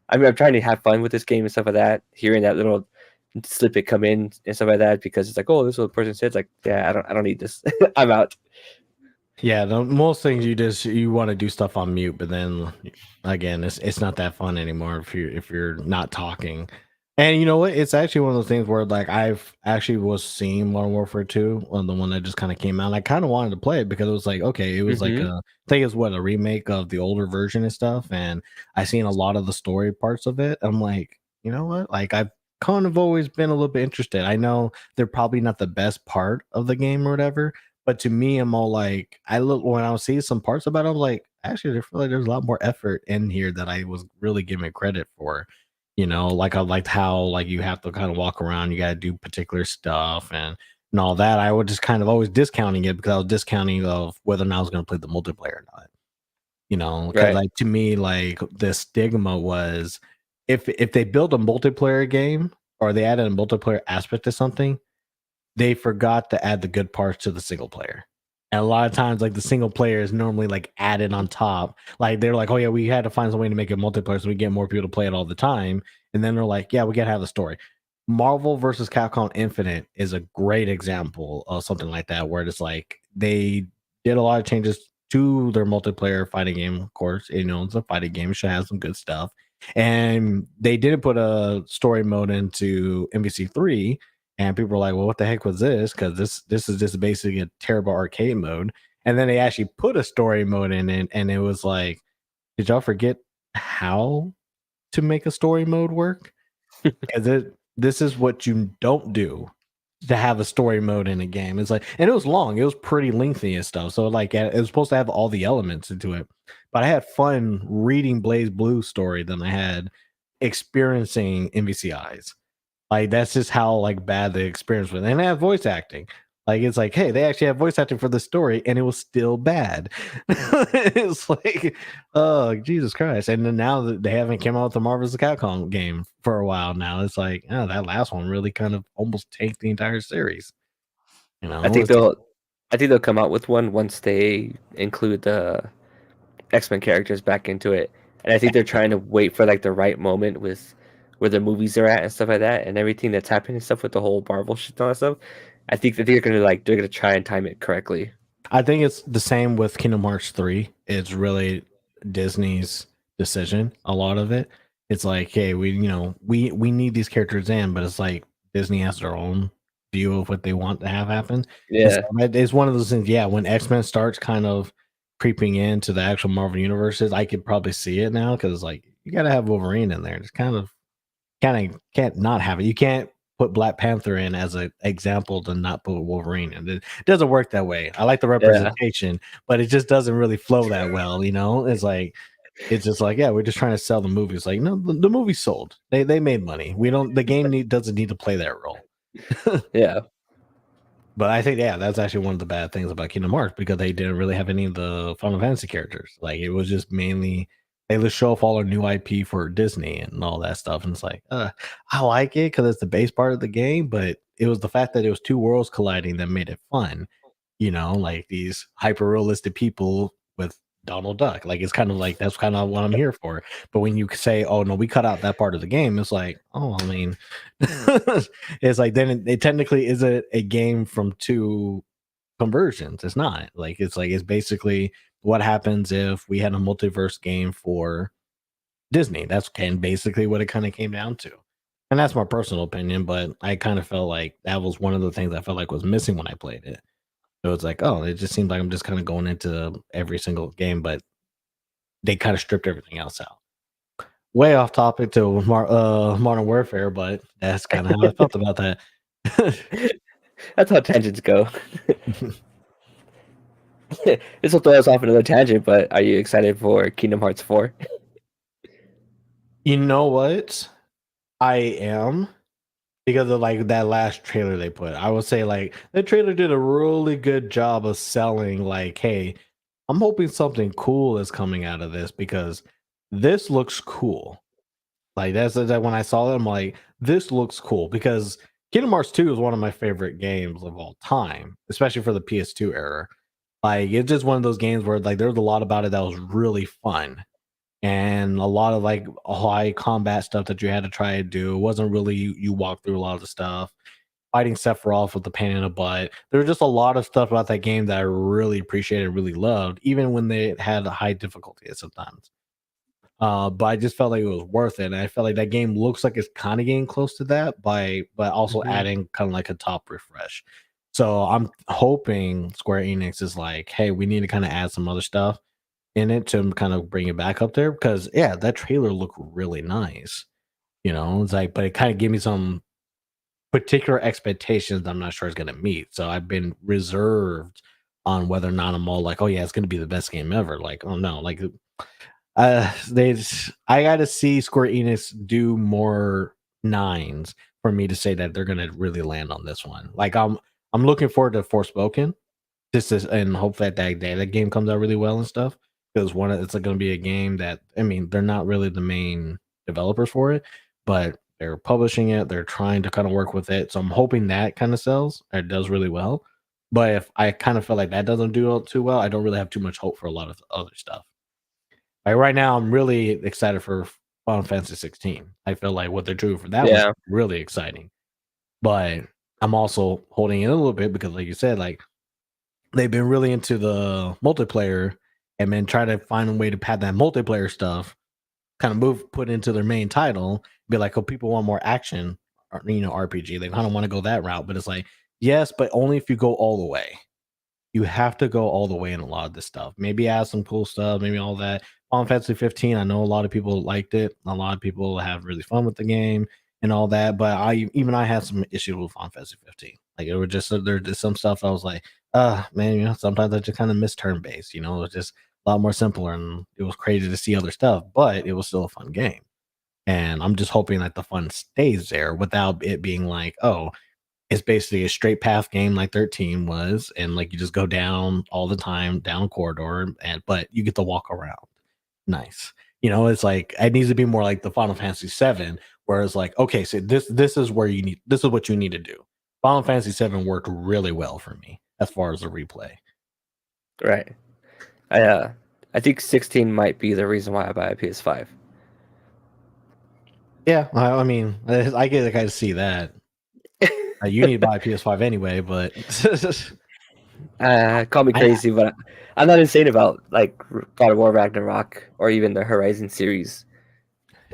I mean, I'm trying to have fun with this game and stuff like that. Hearing that little snippet come in and stuff like that because it's like, oh, this is what the person said. It's like, yeah, I don't need this. I'm out. Yeah, most things you want to do stuff on mute, but then again, it's not that fun anymore if you're not talking. And you know what? It's actually one of those things where like I've actually was seeing Modern Warfare 2, on the one that just kind of came out. And I kind of wanted to play it because it was like, okay, it was like Hmm. I think it was what, a remake of the older version and stuff. And I seen a lot of the story parts of it. I'm like, you know what? Like I've kind of always been a little bit interested. I know they're probably not the best part of the game or whatever, but to me, I'm all like, I look when I was seeing some parts about it, I'm like, actually, I feel like there's a lot more effort in here that I was really giving credit for. Like I liked how like you have to kind of walk around, you got to do particular stuff and all that. I would just kind of always discounting it because I was discounting of whether or not I was going to play the multiplayer or not. Because Right. like to me, like the stigma was if they build a multiplayer game or they added a multiplayer aspect to something, they forgot to add the good parts to the single player. And a lot of times, like the single player is normally like added on top. Like they're like, oh yeah, we had to find some way to make it multiplayer so we get more people to play it all the time. And then they're like, yeah, we gotta have the story. Marvel versus Capcom Infinite is a great example of something like that, where it's like they did a lot of changes to their multiplayer fighting game. Of course, it's a fighting game, it should have some good stuff. And they didn't put a story mode into MVC3, and people were like, "Well, what the heck was this?" Because this is just basically a terrible arcade mode. And then they actually put a story mode in it, and it was like, did y'all forget how to make a story mode work? Because this is what you don't do to have a story mode in a game. It's like, and it was long, it was pretty lengthy and stuff. So like, it was supposed to have all the elements into it. But I had fun reading Blaze Blue story than I had experiencing MVCIs. Like that's just how like bad the experience was. And they have voice acting. Like it's like, hey, they actually have voice acting for the story, and it was still bad. It's like, oh Jesus Christ! And then now that they haven't come out with the Marvel's Capcom game for a while now, it's like, oh, that last one really kind of almost tanked the entire series. I think It's they'll I think they'll come out with one once they include the X-Men characters back into it. And I think they're trying to wait for like the right moment with where the movies are at and stuff like that and everything that's happening and stuff with the whole Marvel shit and all that stuff. I think they're gonna try and time it correctly. I think it's the same with Kingdom Hearts 3. It's really Disney's decision, a lot of it. It's like, hey, we need these characters in, but it's like Disney has their own view of what they want to have happen. And so Yeah. it's one of those things, yeah, when X-Men starts kind of creeping into the actual Marvel universes, I could probably see it now because like you gotta have Wolverine in there. It's kind of can't not have it. You can't put Black Panther in as an example to not put Wolverine in. It doesn't work that way. I like the Yeah. representation, but it just doesn't really flow that well. It's just like, yeah, we're just trying to sell the movie. It's like, no, the movie sold. They made money. We don't the game doesn't need to play that role. Yeah. But I think, yeah, that's actually one of the bad things about Kingdom Hearts because they didn't really have any of the Final Fantasy characters. Like it was just mainly they just show off all our new IP for Disney and all that stuff. And it's like, I like it because it's the base part of the game, but it was the fact that it was two worlds colliding that made it fun. Like these hyper realistic people with Donald Duck. Like it's kind of like that's kind of what I'm here for. But when you say, "Oh no, we cut out that part of the game," it's like, oh, I mean, it's like then it technically is a game from two conversions. It's not like it's basically what happens if we had a multiverse game for Disney. That's kind of basically what it kind of came down to. And that's my personal opinion, but I kind of felt like that was one of the things I felt like was missing when I played it. So it's like, oh, it just seems like I'm just kind of going into every single game, but they kind of stripped everything else out. Way off topic to Modern Warfare, but that's kind of how I felt about that. That's how tangents go. This will throw us off another tangent, but are you excited for Kingdom Hearts 4? You know what? I am because of like that last trailer they put. I would say like that trailer did a really good job of selling like, hey, I'm hoping something cool is coming out of this because this looks cool. Like that's that when I saw it, I'm like, this looks cool because Kingdom Hearts 2 is one of my favorite games of all time, especially for the PS2 era. Like it's just one of those games where like there's a lot about it that was really fun. And a lot of like high combat stuff that you had to try to do. It wasn't really you walk through a lot of the stuff. Fighting Sephiroth with the pain in the butt. There was just a lot of stuff about that game that I really appreciated, really loved, even when they had a high difficulty at sometimes. But I just felt like it was worth it. And I felt like that game looks like it's kind of getting close to that but also Mhm. adding kind of like a top refresh. So I'm hoping Square Enix is like, hey, we need to kind of add some other stuff in it to kind of bring it back up there because yeah, that trailer looked really nice. You know, it's like, but it kind of gave me some particular expectations I'm not sure it's gonna meet. So I've been reserved on whether or not I'm all like, oh yeah, it's gonna be the best game ever. Like, oh no, like I gotta see Square Enix do more nines for me to say that they're gonna really land on this one. Like I'm looking forward to Forspoken. This is and hope that that game comes out really well and stuff. Because one of it's gonna be a game that I mean, they're not really the main developers for it, but they're publishing it, they're trying to kind of work with it. So I'm hoping that kind of sells or does really well. But if I kind of feel like that doesn't do too well, I don't really have too much hope for a lot of other stuff. Like right now, I'm really excited for Final Fantasy 16. I feel like what they're doing for that was Yeah. really exciting. But I'm also holding it a little bit because, like you said, like they've been really into the multiplayer and then try to find a way to pad that multiplayer stuff, kind of put into their main title, be like, oh, people want more action, or, RPG. They kind of want to go that route, but it's like, yes, but only if you go all the way. You have to go all the way in a lot of this stuff. Maybe add some cool stuff, maybe all that. Final Fantasy 15, I know a lot of people liked it. A lot of people have really fun with the game and all that. But I had some issues with Final Fantasy 15. Like it was just there's some stuff I was like, man, sometimes I just kind of miss turn based. It was just a lot more simpler and it was crazy to see other stuff, but it was still a fun game. And I'm just hoping that the fun stays there without it being like, oh, it's basically a straight path game like 13 was, and like you just go down all the time, down a corridor, and but you get to walk around. Nice. It's like it needs to be more like the Final Fantasy 7, where it's like, okay, so this is where you need this is what you need to do. Final Fantasy 7 worked really well for me as far as the replay. Right. I think 16 might be the reason why I buy a PS5. Yeah, I mean, I get to kind of see that. You need to buy a PS5 anyway, but Call me I crazy, but I'm not insane about like God of War Ragnarok or even the Horizon series.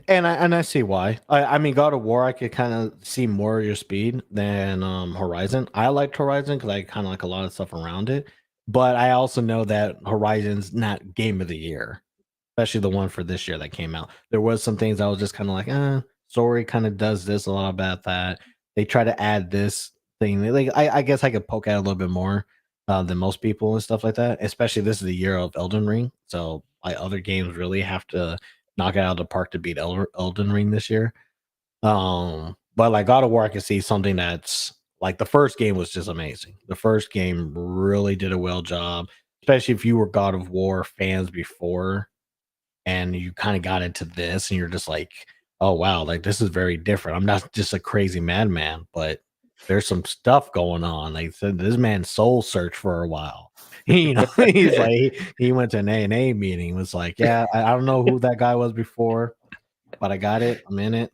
And I see why. I mean, God of War, I could kind of see more of your speed than Horizon. I liked Horizon because I kind of like a lot of stuff around it. But I also know that Horizon's not game of the year, especially the one for this year that came out. There was some things I was just kind of like, story kind of does this a lot about that. They try to add this thing. Like I guess I could poke at it a little bit more than most people and stuff like that. Especially this is the year of Elden Ring, so like other games really have to knock it out of the park to beat Elden Ring this year. But like God of War, I can see something that's like the first game was just amazing. The first game really did a well job, especially if you were God of War fans before and you kind of got into this and you're just like, oh wow, like this is very different. I'm not just a crazy madman, but there's some stuff going on. Like this man soul searched for a while. He's like he went to an A&A meeting, was like, yeah, I don't know who that guy was before, but I got it. I'm in it.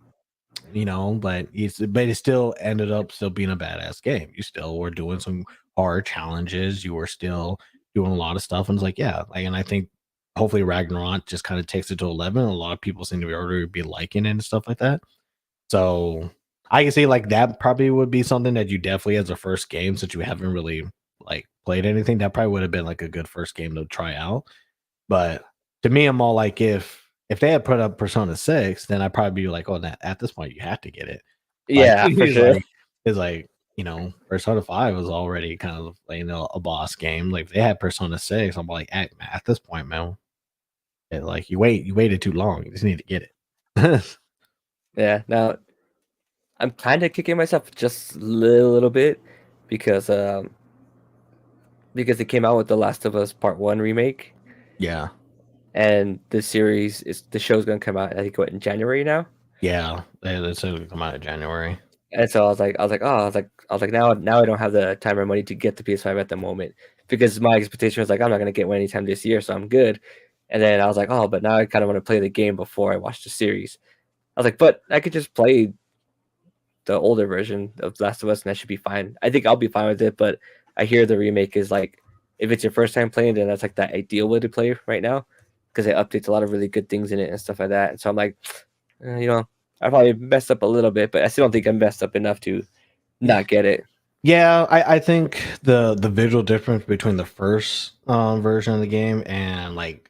But it still ended up still being a badass game. You still were doing some hard challenges. You were still doing a lot of stuff, and it's like, yeah, like, and I think hopefully Ragnarok just kind of takes it to 11. A lot of people seem to be already be liking it and stuff like that. So I can see like that probably would be something that you definitely as a first game since you haven't really like played anything. That probably would have been like a good first game to try out. But to me, I'm all like if they had put up Persona 6, then I'd probably be like, oh, that at this point you have to get it. Like Yeah, for he's sure. like it's like Persona 5 was already kind of like, a boss game. Like if they had Persona 6, I'm like, at this point, man, like you waited too long. You just need to get it. Yeah. Now I'm kind of kicking myself just a little bit because because it came out with The Last of Us Part One remake, Yeah. and the show's gonna come out. I think what in January now. Yeah, they said it would come out in January. And so I was like, now I don't have the time or money to get the PS5 at the moment because my expectation was like, I'm not gonna get one anytime this year, so I'm good. And then I was like, oh, but now I kind of want to play the game before I watch the series. I was like, but I could just play the older version of Last of Us and that should be fine. I think I'll be fine with it, but I hear the remake is like, if it's your first time playing, then that's like that ideal way to play right now because it updates a lot of really good things in it and stuff like that. And so I'm like, I probably messed up a little bit, but I still don't think I messed up enough to not get it. Yeah, I think the visual difference between the first version of the game and like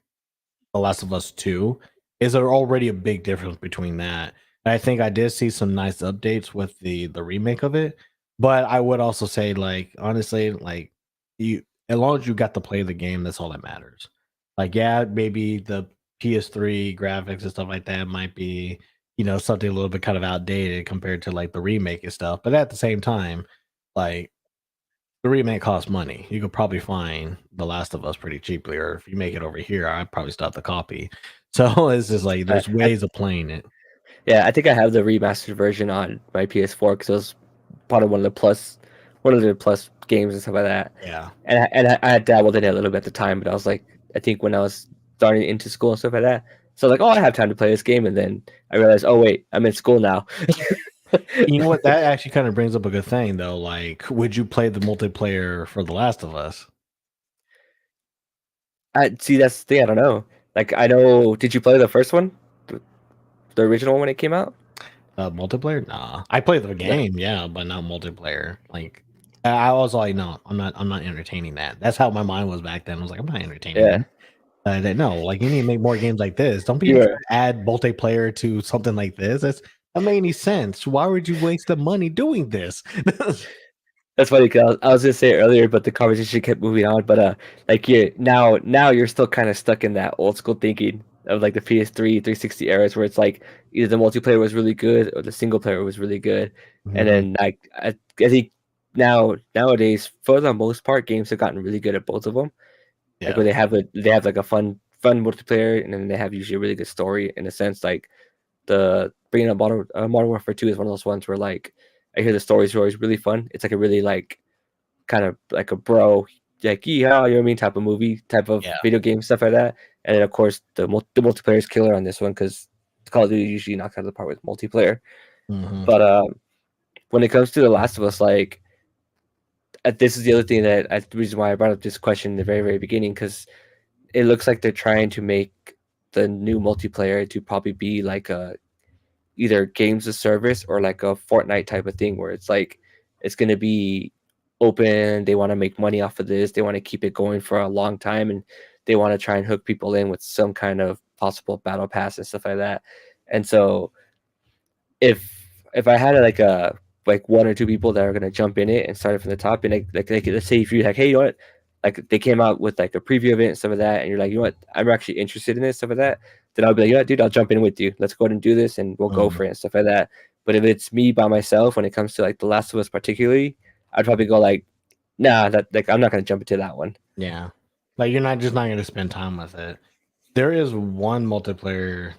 The Last of Us 2 is there already a big difference between that. And I think I did see some nice updates with the remake of it, but I would also say like honestly, like you as long as you got to play the game, that's all that matters. Like yeah, maybe the PS3 graphics and stuff like that might be, something a little bit kind of outdated compared to like the remake and stuff, but at the same time, like the remake costs money. You could probably find The Last of Us pretty cheaply, or if you make it over here, I'd probably stop the copy. So it's just like I, there's I, ways of playing it. yeah, I think I have the remastered version on my PS4 because it was part of one of the plus games and stuff like that. Yeah. And I had dabbled in it a little bit at the time, but I was like, I think when I was starting into school and stuff like that, so I was like, oh, I have time to play this game, and then I realized, oh wait, I'm in school now. You know what? That actually kind of brings up a good thing though. Like, would you play the multiplayer for The Last of Us? I see. That's the thing. I don't know. Like, I know. Did you play the first one, the, the original one when it came out? Multiplayer? Nah. I play the No. game, yeah, but not multiplayer. Like I was like, no, I'm not entertaining that. That's how my mind was back then. I was like, I'm not entertaining Yeah, that. No, like you need to make more games like this. Don't be you trying were. to add multiplayer to something like this. That doesn't make any sense. Why would you waste the money doing this? That's funny because I was gonna say it earlier, but the conversation kept moving on. But like you now you're still kind of stuck in that old school thinking of like the PS3, 360 eras, where it's like either the multiplayer was really good or the single player was really good, and Mhm. then like I think nowadays for the most part games have gotten really good at both of them. Like Yeah, where they have like a fun multiplayer, and then they have usually a really good story in a sense. Like the bringing up Modern Warfare 2 is one of those ones where like I hear the stories are always really fun. It's like a really like kind of like a bro, like yeehaw, you know what I mean, type of movie, type of yeah. video game stuff like that. And then of course the multiplayer is killer on this one because Call of Duty usually knocks out of the part with multiplayer. Mhm. But when it comes to The Last of Us, like this is the other thing the reason why I brought up this question in the very beginning because it looks like they're trying to make the new multiplayer to probably be like a either games of service or like a Fortnite type of thing where it's like it's going to be open. They want to make money off of this. They want to keep it going for a long time, and they want to try and hook people in with some kind of possible battle pass and stuff like that. And so if I had like one or two people that are gonna jump in it and start it from the top, and like let's say if you're like, hey, you know what, like they came out with like a preview of it and stuff of that, and you're like, you know what, I'm actually interested in this stuff of that, then I'll be like, you know what, dude, I'll jump in with you. Let's go ahead and do this, and we'll go Mhm. for it and stuff like that. But if it's me by myself when it comes to like The Last of Us particularly, I'd probably go like, nah, that like I'm not gonna jump into that one. Yeah. Like you're not going to spend time with it. There is one multiplayer,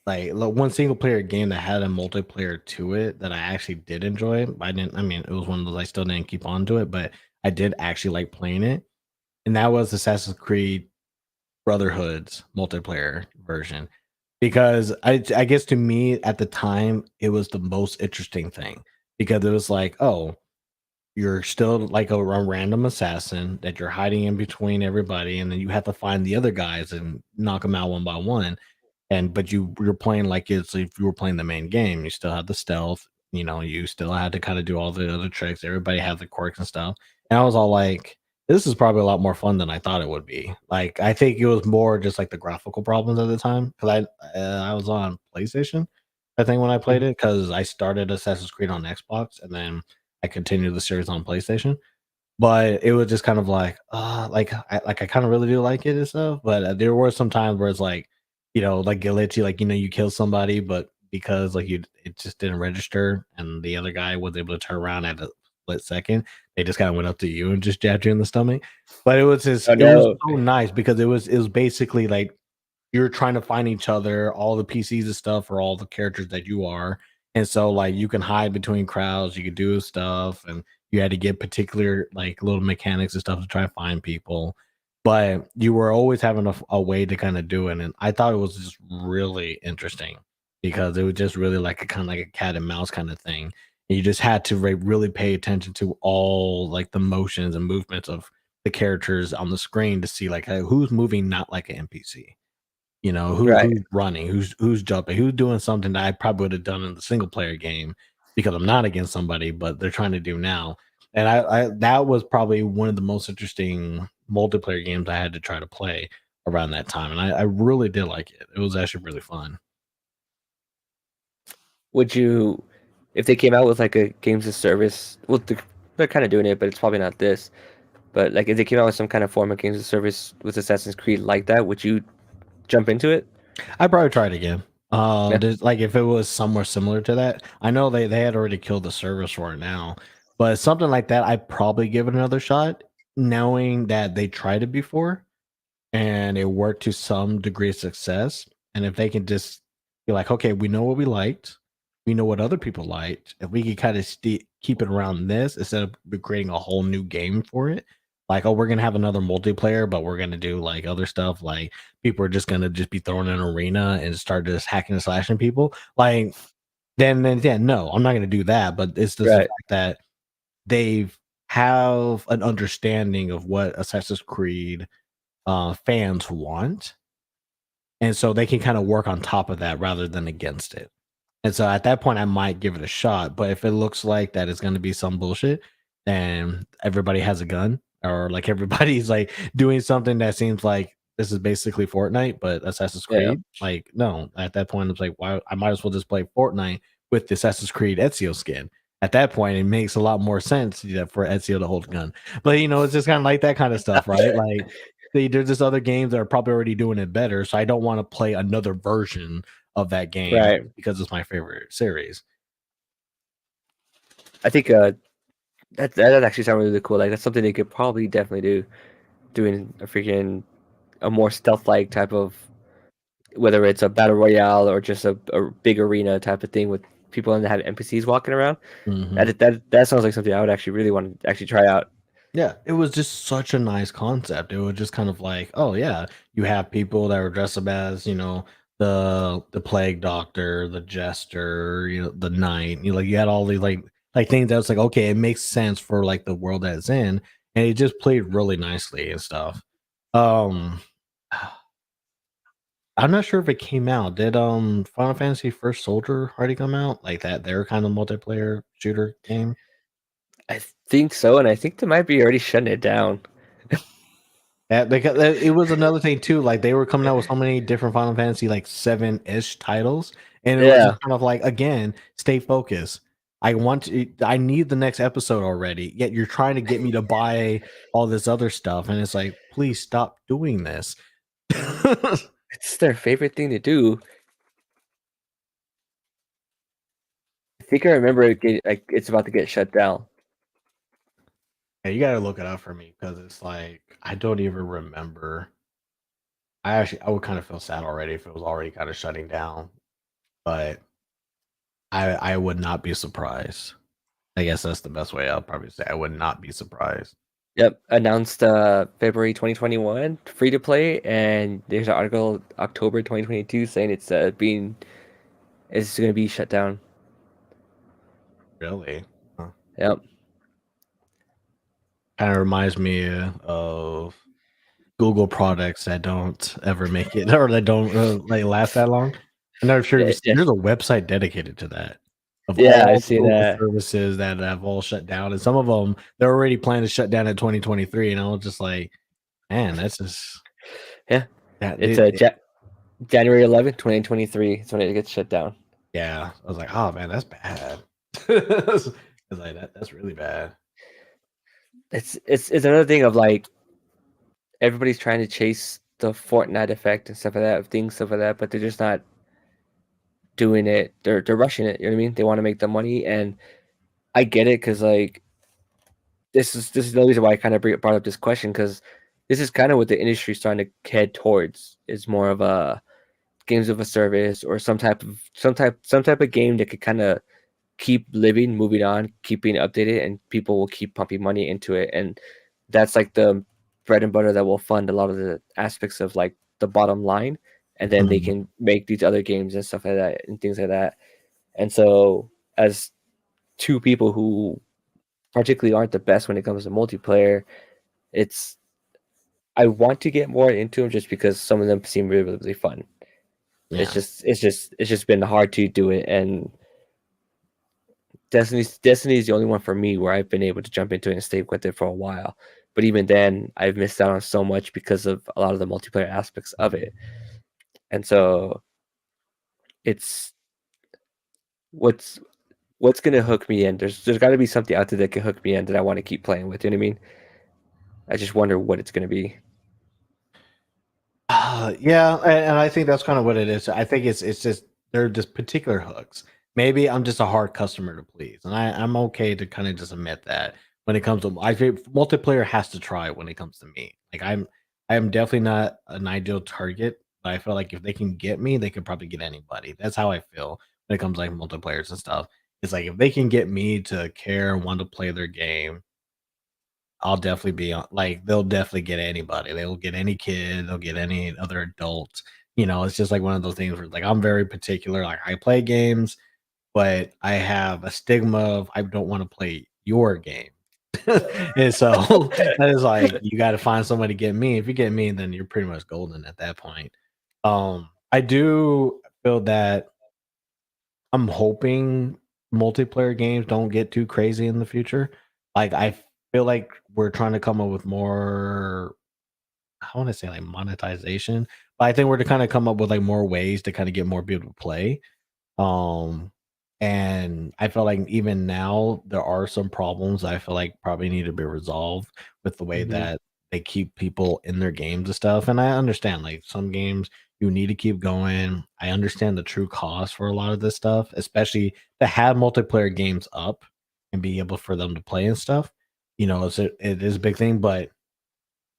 like one single player game that had a multiplayer to it that I actually did enjoy. I didn't. I mean, it was one of those I still didn't keep on to it, but I did actually like playing it, and that was Assassin's Creed Brotherhood's multiplayer version because I guess to me at the time it was the most interesting thing because it was like, oh, you're still like a random assassin that you're hiding in between everybody, and then you have to find the other guys and knock them out one by one. and but you're playing like it's if you were playing the main game. You still had the stealth. You still had to kind of do all the other tricks. Everybody had the quirks and stuff. And I was all like, this is probably a lot more fun than I thought it would be. Like, I think it was more just like the graphical problems at the time because I was on PlayStation, I think, when I played Mhm. it because I started Assassin's Creed on Xbox and then I continued the series on PlayStation. But it was just kind of like I kind of really do like it and stuff. But there were some times where it's like, like glitchy, like you kill somebody, but because like it just didn't register, and the other guy was able to turn around at a split second. They just kind of went up to you and just jabbed you in the stomach. But Oh it was no! so nice because it was basically like you're trying to find each other, all the PCs and stuff, or all the characters that you are. And so like you can hide between crowds, you could do stuff, and you had to get particular like little mechanics and stuff to try to find people. But you were always having a way to kind of do it. And I thought it was just really interesting because it was just really like a kind of like a cat and mouse kind of thing. And you just had to really pay attention to all like the motions and movements of the characters on the screen to see like, hey, who's moving not like an NPC, Right. who's running, who's jumping, who's doing something that I probably would have done in the single player game because I'm not against somebody, but they're trying to do now. And I that was probably one of the most interesting multiplayer games I had to try to play around that time. And I really did like it. It was actually really fun. Would you, if they came out with like a games of service? Well, they're kind of doing it, but it's probably not this. But like, if they came out with some kind of form of games of service with Assassin's Creed like that, would you jump into it? I'd probably try it again. Yeah. Like if it was somewhere similar to that. I know they had already killed the service for it now, but something like that, I'd probably give it another shot, knowing that they tried it before and it worked to some degree of success. And if they can just be like, okay, we know what we liked, we know what other people liked, if we can kind of keep it around this instead of creating a whole new game for it, like, oh, we're gonna have another multiplayer, but we're gonna do like other stuff, like people are just gonna just be thrown in an arena and start just hacking and slashing people, like then yeah, no, I'm not gonna do that. But it's just the Right. fact that they've have an understanding of what Assassin's Creed fans want, and so they can kind of work on top of that rather than against it. And so at that point, I might give it a shot. But if it looks like that it's going to be some bullshit and everybody has a gun, or like everybody's like doing something that seems like this is basically Fortnite, but Assassin's Yeah. Creed, like, no, at that point, it's like, why? I might as well just play Fortnite with the Assassin's Creed Ezio skin. At that point, it makes a lot more sense, yeah, for Ezio to hold a gun. But, it's just kind of like that kind of stuff, right? Like, there's just other games that are probably already doing it better. So I don't want to play another version of that game Right. because it's my favorite series. I think that actually sounds really cool. Like that's something they could probably definitely do, doing a more stealth like type of, whether it's a battle royale or just a big arena type of thing with people and have NPCs walking around. Mhm. That sounds like something I would actually really want to actually try out. Yeah, it was just such a nice concept. It was just kind of like, oh yeah, you have people that were dressed up as, the plague doctor, the jester, the knight. You had all these like things that was like, okay, it makes sense for like the world that it's in, and it just played really nicely and stuff. Um, I'm not sure if it came out. Did Final Fantasy First Soldier already come out? Like that, their kind of multiplayer shooter game? I think so, and I think they might be already shutting it down. Because it was another thing too. Like they were coming out with so many different Final Fantasy like 7-ish titles, and it was just Yeah, kind of like, again, stay focused. I need the next episode already. Yet you're trying to get me to buy all this other stuff, and it's like, please stop doing this. it's their favorite thing to do. I think I remember like it's about to get shut down. Yeah, you gotta look it up for me because it's like I don't even remember. I would kind of feel sad already if it was already kind of shutting down, but I would not be surprised. I guess that's the best way I'll probably say. I would not be surprised. Yep, announced February 2021, free to play, and there's an article October 2022 saying it's going to be shut down. Really? Huh. Yep. Kind of reminds me of Google products that don't ever make it or that don't like last that long. I'm not sure if you see, Yeah, there's a website dedicated to that of yeah, I all the see Google that. services that have all shut down, and some of them they're already planning to shut down in 2023. And I was just like, man, that's just Yeah, that. it's January 11th, 2023. It's when it gets shut down. Yeah, I was like, oh man, that's bad. It's like that's really bad. It's another thing of like everybody's trying to chase the Fortnite effect and stuff like that, things stuff like that, but they're just not doing it. They're rushing it. You know what I mean? They want to make the money, and I get it because like this is the reason why I kind of brought up this question because this is kind of what the industry is starting to head towards. Is more of a games of a service or some type of game that could kind of keep living, moving on, keeping updated, and people will keep pumping money into it, and that's like the bread and butter that will fund a lot of the aspects of like the bottom line, and then they Mhm. can make these other games and stuff like that and things like that. And so, as two people who particularly aren't the best when it comes to multiplayer, it's I want to get more into them just because some of them seem really, really fun. Yeah. It's just been hard to do it, and Destiny is the only one for me where I've been able to jump into it and stay with it for a while. But even then, I've missed out on so much because of a lot of the multiplayer aspects of it. And so it's what's what's gonna hook me in. There's got to be something out there that can hook me in that I want to keep playing with. You know what I mean? I just wonder what it's gonna be. Yeah, and I think that's kind of what it is. I think it's just they're just particular hooks. Maybe I'm just a hard customer to please, and I'm okay to kind of just admit that when it comes to I think multiplayer has to try when it comes to me. Like I am definitely not an ideal target, but I feel like if they can get me, they could probably get anybody. That's how I feel when it comes to, like multiplayers and stuff. It's like if they can get me to care and want to play their game, I'll definitely be on like, they'll definitely get anybody. They'll get any kid, they'll get any other adult. It's just like one of those things where like I'm very particular. Like I play games, but I have a stigma of I don't want to play your game. And so that is like you got to find somebody to get me. If you get me, then you're pretty much golden at that point. I do feel that I'm hoping multiplayer games don't get too crazy in the future. Like I feel like we're trying to come up with more I want to say like monetization, but I think we're to kind of come up with like more ways to kind of get more people to play. Um, and I feel like even now there are some problems I feel like probably need to be resolved with the way Hmm. that they keep people in their games and stuff. And I understand like some games you need to keep going. I understand the true cost for a lot of this stuff, especially to have multiplayer games up and be able for them to play and stuff. It is a big thing, but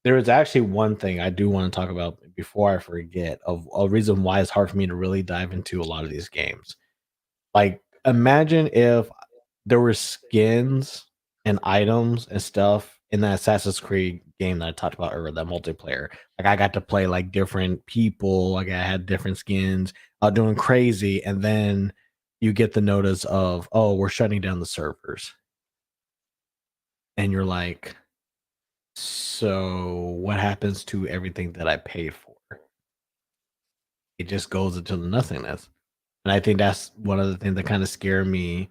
there is actually one thing I do want to talk about before I forget of a reason why it's hard for me to really dive into a lot of these games. Like, imagine if there were skins and items and stuff in that Assassin's Creed game that I talked about earlier, that multiplayer. Like, I got to play like different people, like I had different skins, doing crazy, and then you get the notice of, oh, we're shutting down the servers, and you're like, so what happens to everything that I paid for? It just goes into the nothingness. And I think that's one of the things that kind of scare me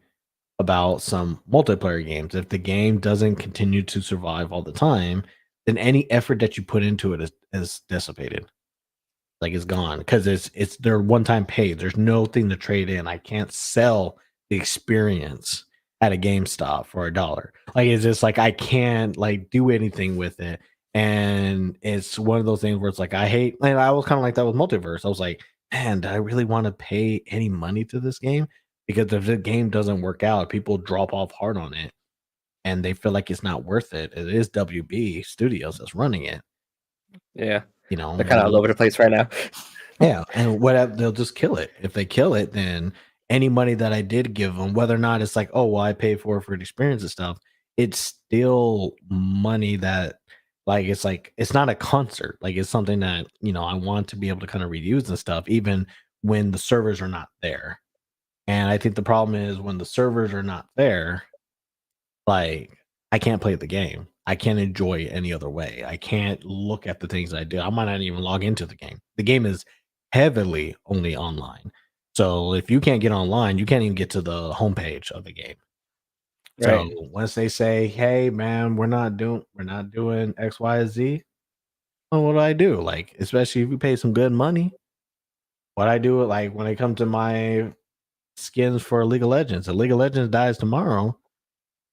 about some multiplayer games. If the game doesn't continue to survive all the time, then any effort that you put into it is dissipated. Like it's gone because it's their one time paid. There's no thing to trade in. I can't sell the experience at a GameStop for $1. Like it's just like I can't like do anything with it. And it's one of those things where it's like I hate and I was kind of like that with multiverse. I was like, man, do I really want to pay any money to this game? Because if the game doesn't work out, people drop off hard on it and they feel like it's not worth it. It is WB Studios that's running it, Yeah, they're kind and of all over the place right now. yeah, and what they'll just kill it. If they kill it, then any money that I did give them, whether or not it's like, oh, well, I paid for the experience and stuff, it's still money that, like it's not a concert. Like it's something that I want to be able to kind of reuse and stuff, even when the servers are not there. And I think the problem is when the servers are not there, like I can't play the game. I can't enjoy it any other way. I can't look at the things I do. I might not even log into the game. The game is heavily only online. So if you can't get online, you can't even get to the homepage of the game. So Right. once they say, "Hey, man, we're not doing X, Y, Z," well, what do I do? Like, especially if you pay some good money, what I do, like when it comes to my skins for League of Legends, if League of Legends dies tomorrow,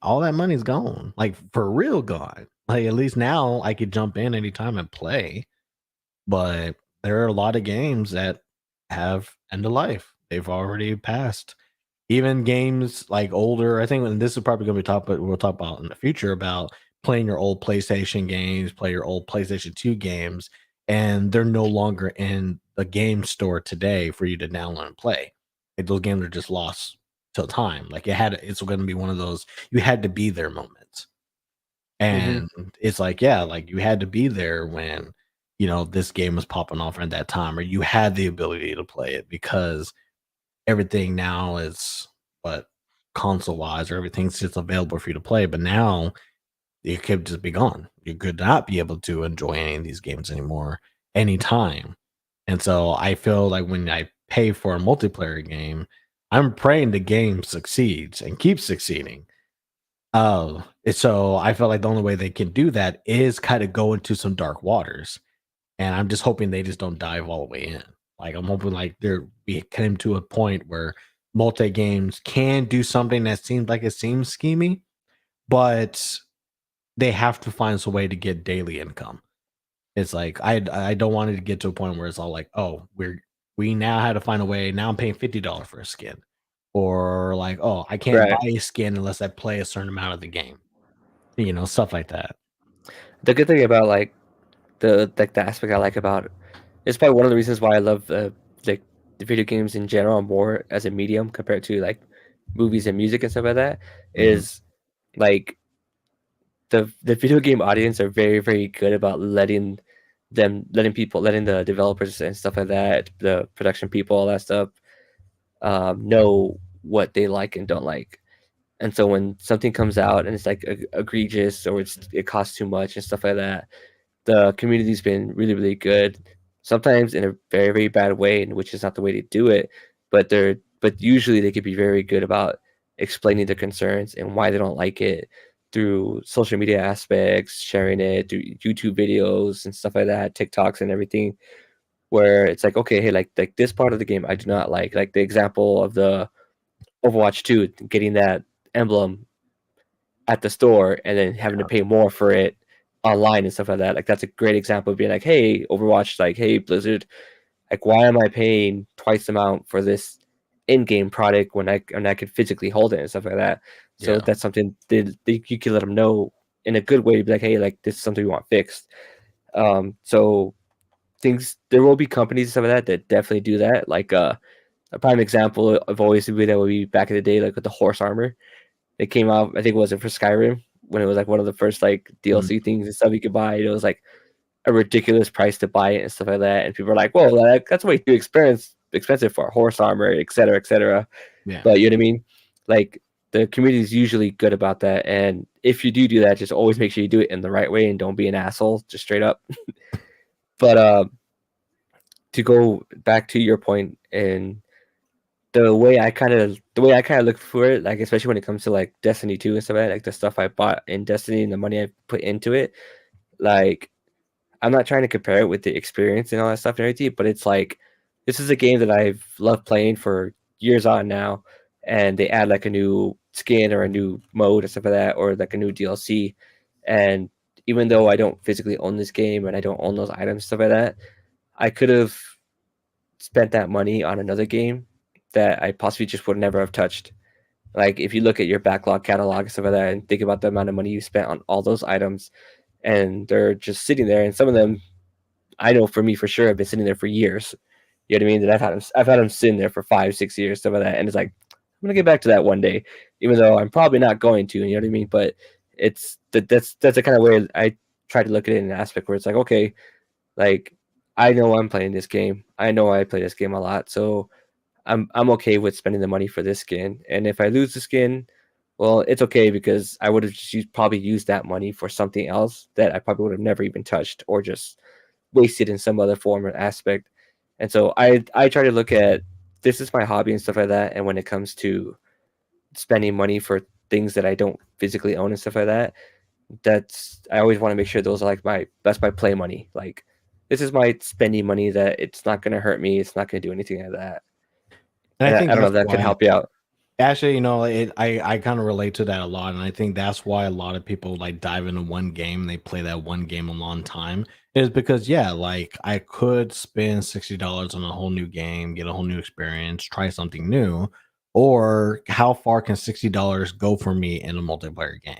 all that money's gone, like for real gone. Like at least now I could jump in anytime and play, but there are a lot of games that have end of life. They've already passed. Even games like older, I think, and this is probably going to be but we'll talk about in the future about playing your old PlayStation games, play your old PlayStation 2 games, and they're no longer in the game store today for you to download and play. Like, those games are just lost to time. Like it's going to be one of those you had to be there moments. Hmm. And it's like, yeah, like you had to be there when, this game was popping off at that time, or you had the ability to play it because everything now is what console wise or everything's just available for you to play. But now it could just be gone. You could not be able to enjoy any of these games anymore anytime. And so I feel like when I pay for a multiplayer game, I'm praying the game succeeds and keeps succeeding. So I feel like the only way they can do that is kind of go into some dark waters. And I'm just hoping they just don't dive all the way in. Like I'm hoping like we came to a point where multi games can do something that seems like it seems schemy, but they have to find some way to get daily income. It's like I don't want it to get to a point where it's all like, oh, we now had to find a way. Now I'm paying $50 for a skin, or like, oh, I can't buy Right. a skin unless I play a certain amount of the game. Stuff like that. The good thing about the aspect I like about it, it's probably one of the reasons why I love like the video games in general more as a medium compared to like movies and music and stuff like that Hmm. is like the video game audience are very very good about letting the developers and stuff like that, the production people, all that stuff, know what they like and don't like. And so when something comes out and it's like egregious or it costs too much and stuff like that, the community's been really really good. Sometimes in a very very bad way, and which is not the way to do it, but usually they could be very good about explaining their concerns and why they don't like it through social media aspects, sharing it through YouTube videos and stuff like that, TikToks and everything. Where it's like, okay, hey, like this part of the game I do not like the example of the Overwatch 2 getting that emblem at the store and then having to pay more for it online and stuff like that. Like that's a great example of being like, hey, Overwatch, like, hey, Blizzard, like why am I paying twice the amount for this in-game product when I could physically hold it and stuff like that. So Yeah. that's something that you can let them know in a good way to be like, hey, like this is something we want fixed. So things there will be companies and stuff like that that definitely do that. Like a prime example of always that would be back in the day, like with the horse armor. It came out, I think, was it for Skyrim when it was like one of the first like Mm, DLC things and stuff you could buy. It was like a ridiculous price to buy it and stuff like that. And people are like, "Well, that's way too expensive for horse armor, et cetera, et cetera." yeah. But you know what I mean? Like the community is usually good about that. And if you do that, just always make sure you do it in the right way and don't be an asshole, just straight up. But to go back to your point and the way I kind of look for it, like especially when it comes to like Destiny 2 and stuff like that, like the stuff I bought in Destiny and the money I put into it, like I'm not trying to compare it with the experience and all that stuff and everything, but it's like this is a game that I've loved playing for years on now, and they add like a new skin or a new mode or stuff like that, or like a new DLC, and even though I don't physically own this game and I don't own those items stuff like that, I could have spent that money on another game that I possibly just would never have touched. Like if you look at your backlog catalog and stuff like that, and think about the amount of money you spent on all those items, and they're just sitting there, and some of them, I know for me for sure, have been sitting there for years. You know what I mean? That I've had them sitting there for 5, 6 years, stuff like that, and it's like I'm gonna get back to that one day, even though I'm probably not going to. You know what I mean? But that's the kind of way I try to look at it in an aspect where it's like, okay, like I know I'm playing this game. I know I play this game a lot, so I'm okay with spending the money for this skin. And if I lose the skin, well, it's okay because I would have probably used that money for something else that I probably would have never even touched or just wasted in some other form or aspect. And so I try to look at this is my hobby and stuff like that. And when it comes to spending money for things that I don't physically own and stuff like that, that's I always want to make sure those are like that's my play money. Like this is my spending money that it's not going to hurt me. It's not going to do anything like that. And I And think I don't know that's if that could why. help you out. Actually, I kind of relate to that a lot, and I think that's why a lot of people like dive into one game. They play that one game a long time, is because yeah, like I could spend $60 on a whole new game, get a whole new experience, try something new, or how far can $60 go for me in a multiplayer game?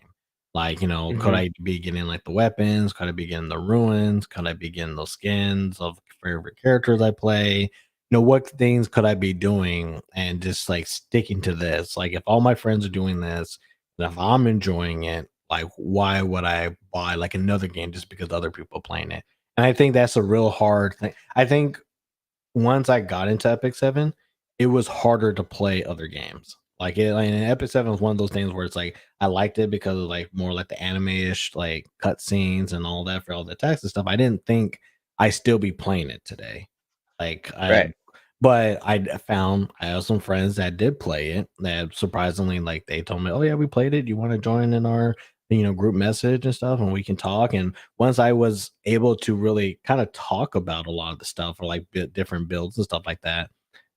Like, could Hmm. I be getting like the weapons? Could I be getting the ruins? Could I be getting those skins of favorite characters I play? What things could I be doing and just like sticking to this? Like, if all my friends are doing this, and if I'm enjoying it, like, why would I buy like another game just because other people are playing it? And I think that's a real hard thing. I think once I got into Epic 7, it was harder to play other games. And Epic 7 was one of those things where it's like I liked it because of like more like the anime-ish like cutscenes and all that for all the text and stuff. I didn't think I still be playing it today. Like Right. but found I have some friends that did play it that surprisingly like they told me, "Oh yeah, we played it. You want to join in our group message and stuff and we can talk." And once I was able to really kind of talk about a lot of the stuff or like different builds and stuff like that,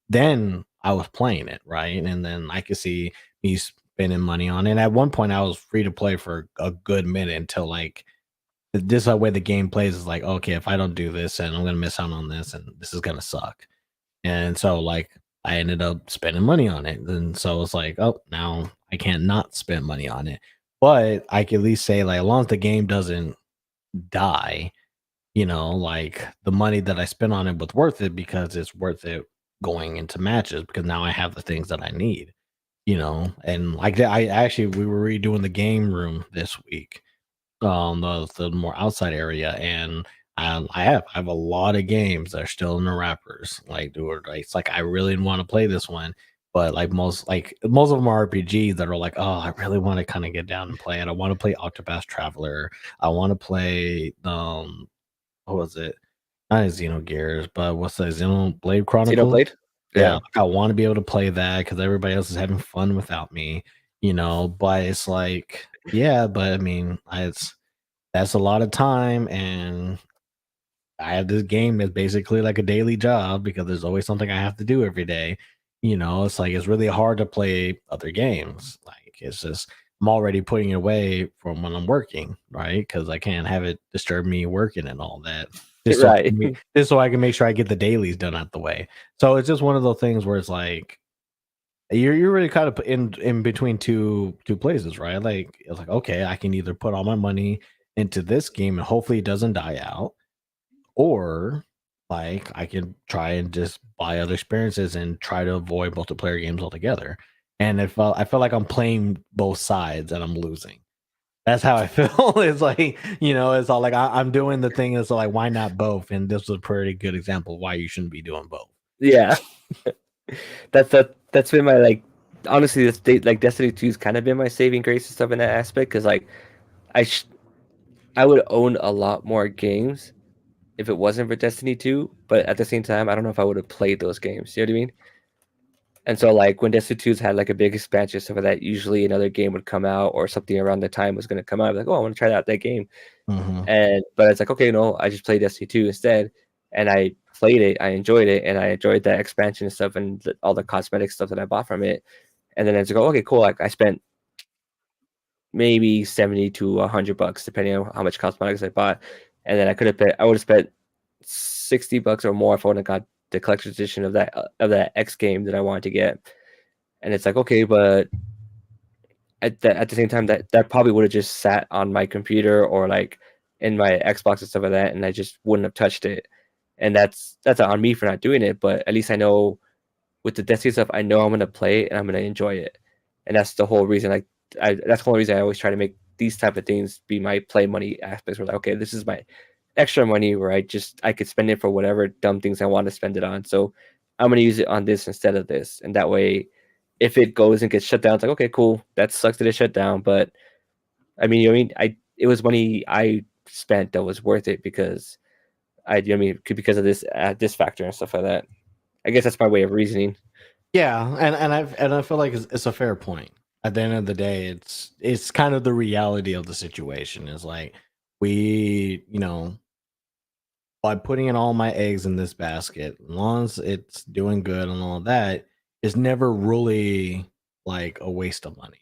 then I was playing it, right? And then I could see me spending money on it. And at one point I was free to play for a good minute until like this way the game plays is like, okay, if I don't do this and I'm gonna miss out on this and this is gonna suck. And so like I ended up spending money on it. And so it's like, oh, now I can't not spend money on it. But I can at least say like as long as the game doesn't die, like the money that I spent on it was worth it because it's worth it going into matches because now I have the things that I need, and like I actually we were redoing the game room this week, the more outside area, and I have a lot of games that are still in the wrappers. Like, dude, like, it's like I really want to play this one, but like most of them are RPGs that are like, oh, I really want to kind of get down and play it. I want to play Octopath Traveler. I want to play what was it? Not Xenogears, but what's that? Xenoblade Chronicles. Xenoblade? Yeah, Yeah. like I want to be able to play that because everybody else is having fun without me, But it's like, yeah, but I mean, that's a lot of time, and I have this game that's basically like a daily job because there's always something I have to do every day. It's like it's really hard to play other games. Like it's just I'm already putting it away from when I'm working, right? Because I can't have it disturb me working and all that. Right. Just so I can make sure I get the dailies done out the way. So it's just one of those things where it's like you're really kind of in between two places, right? Like it's like okay, I can either put all my money into this game and hopefully it doesn't die out, or like I can try and just buy other experiences and try to avoid multiplayer games altogether. And I feel like I'm playing both sides and I'm losing. That's how I feel. It's like, it's all like I'm doing the thing. It's like, why not both? And this was a pretty good example of why you shouldn't be doing both. Yeah. That's been my like honestly this like Destiny 2's kind of been my saving grace and stuff in that aspect because like I sh- I would own a lot more games if it wasn't for Destiny 2, but at the same time I don't know if I would have played those games. You know what I mean? And so like when Destiny 2's had like a big expansion stuff like that, usually another game would come out or something around the time was going to come out. I'd be like, oh, I want to try out that game. Hmm. And but it's like, okay, no, I just played Destiny 2 instead. And I played it, I enjoyed it, and I enjoyed that expansion and stuff and all the cosmetic stuff that I bought from it. And then it's like, okay, cool. Like I spent maybe 70 to $100 depending on how much cosmetics I bought. And then I would have spent $60 or more if I would have got the collector's edition of that X game that I wanted to get. And it's like, okay, but at the same time that probably would have just sat on my computer or like in my Xbox and stuff like that, and I just wouldn't have touched it. And that's on me for not doing it. But at least I know with the Destiny stuff, I know I'm gonna play it and I'm gonna enjoy it. And that's the whole reason. That's the whole reason I always try to make these type of things be my play money aspects. Where like, okay, this is my extra money where I could spend it for whatever dumb things I want to spend it on. So I'm gonna use it on this instead of this, and that way if it goes and gets shut down, it's like, okay, cool, that sucks that it shut down. But I mean, it was money I spent that was worth it because because of this factor and stuff like that. I guess that's my way of reasoning. Yeah, and I feel like it's a fair point. At the end of the day, it's kind of the reality of the situation. Is like we, by putting in all my eggs in this basket, as long as it's doing good and all that, it's never really like a waste of money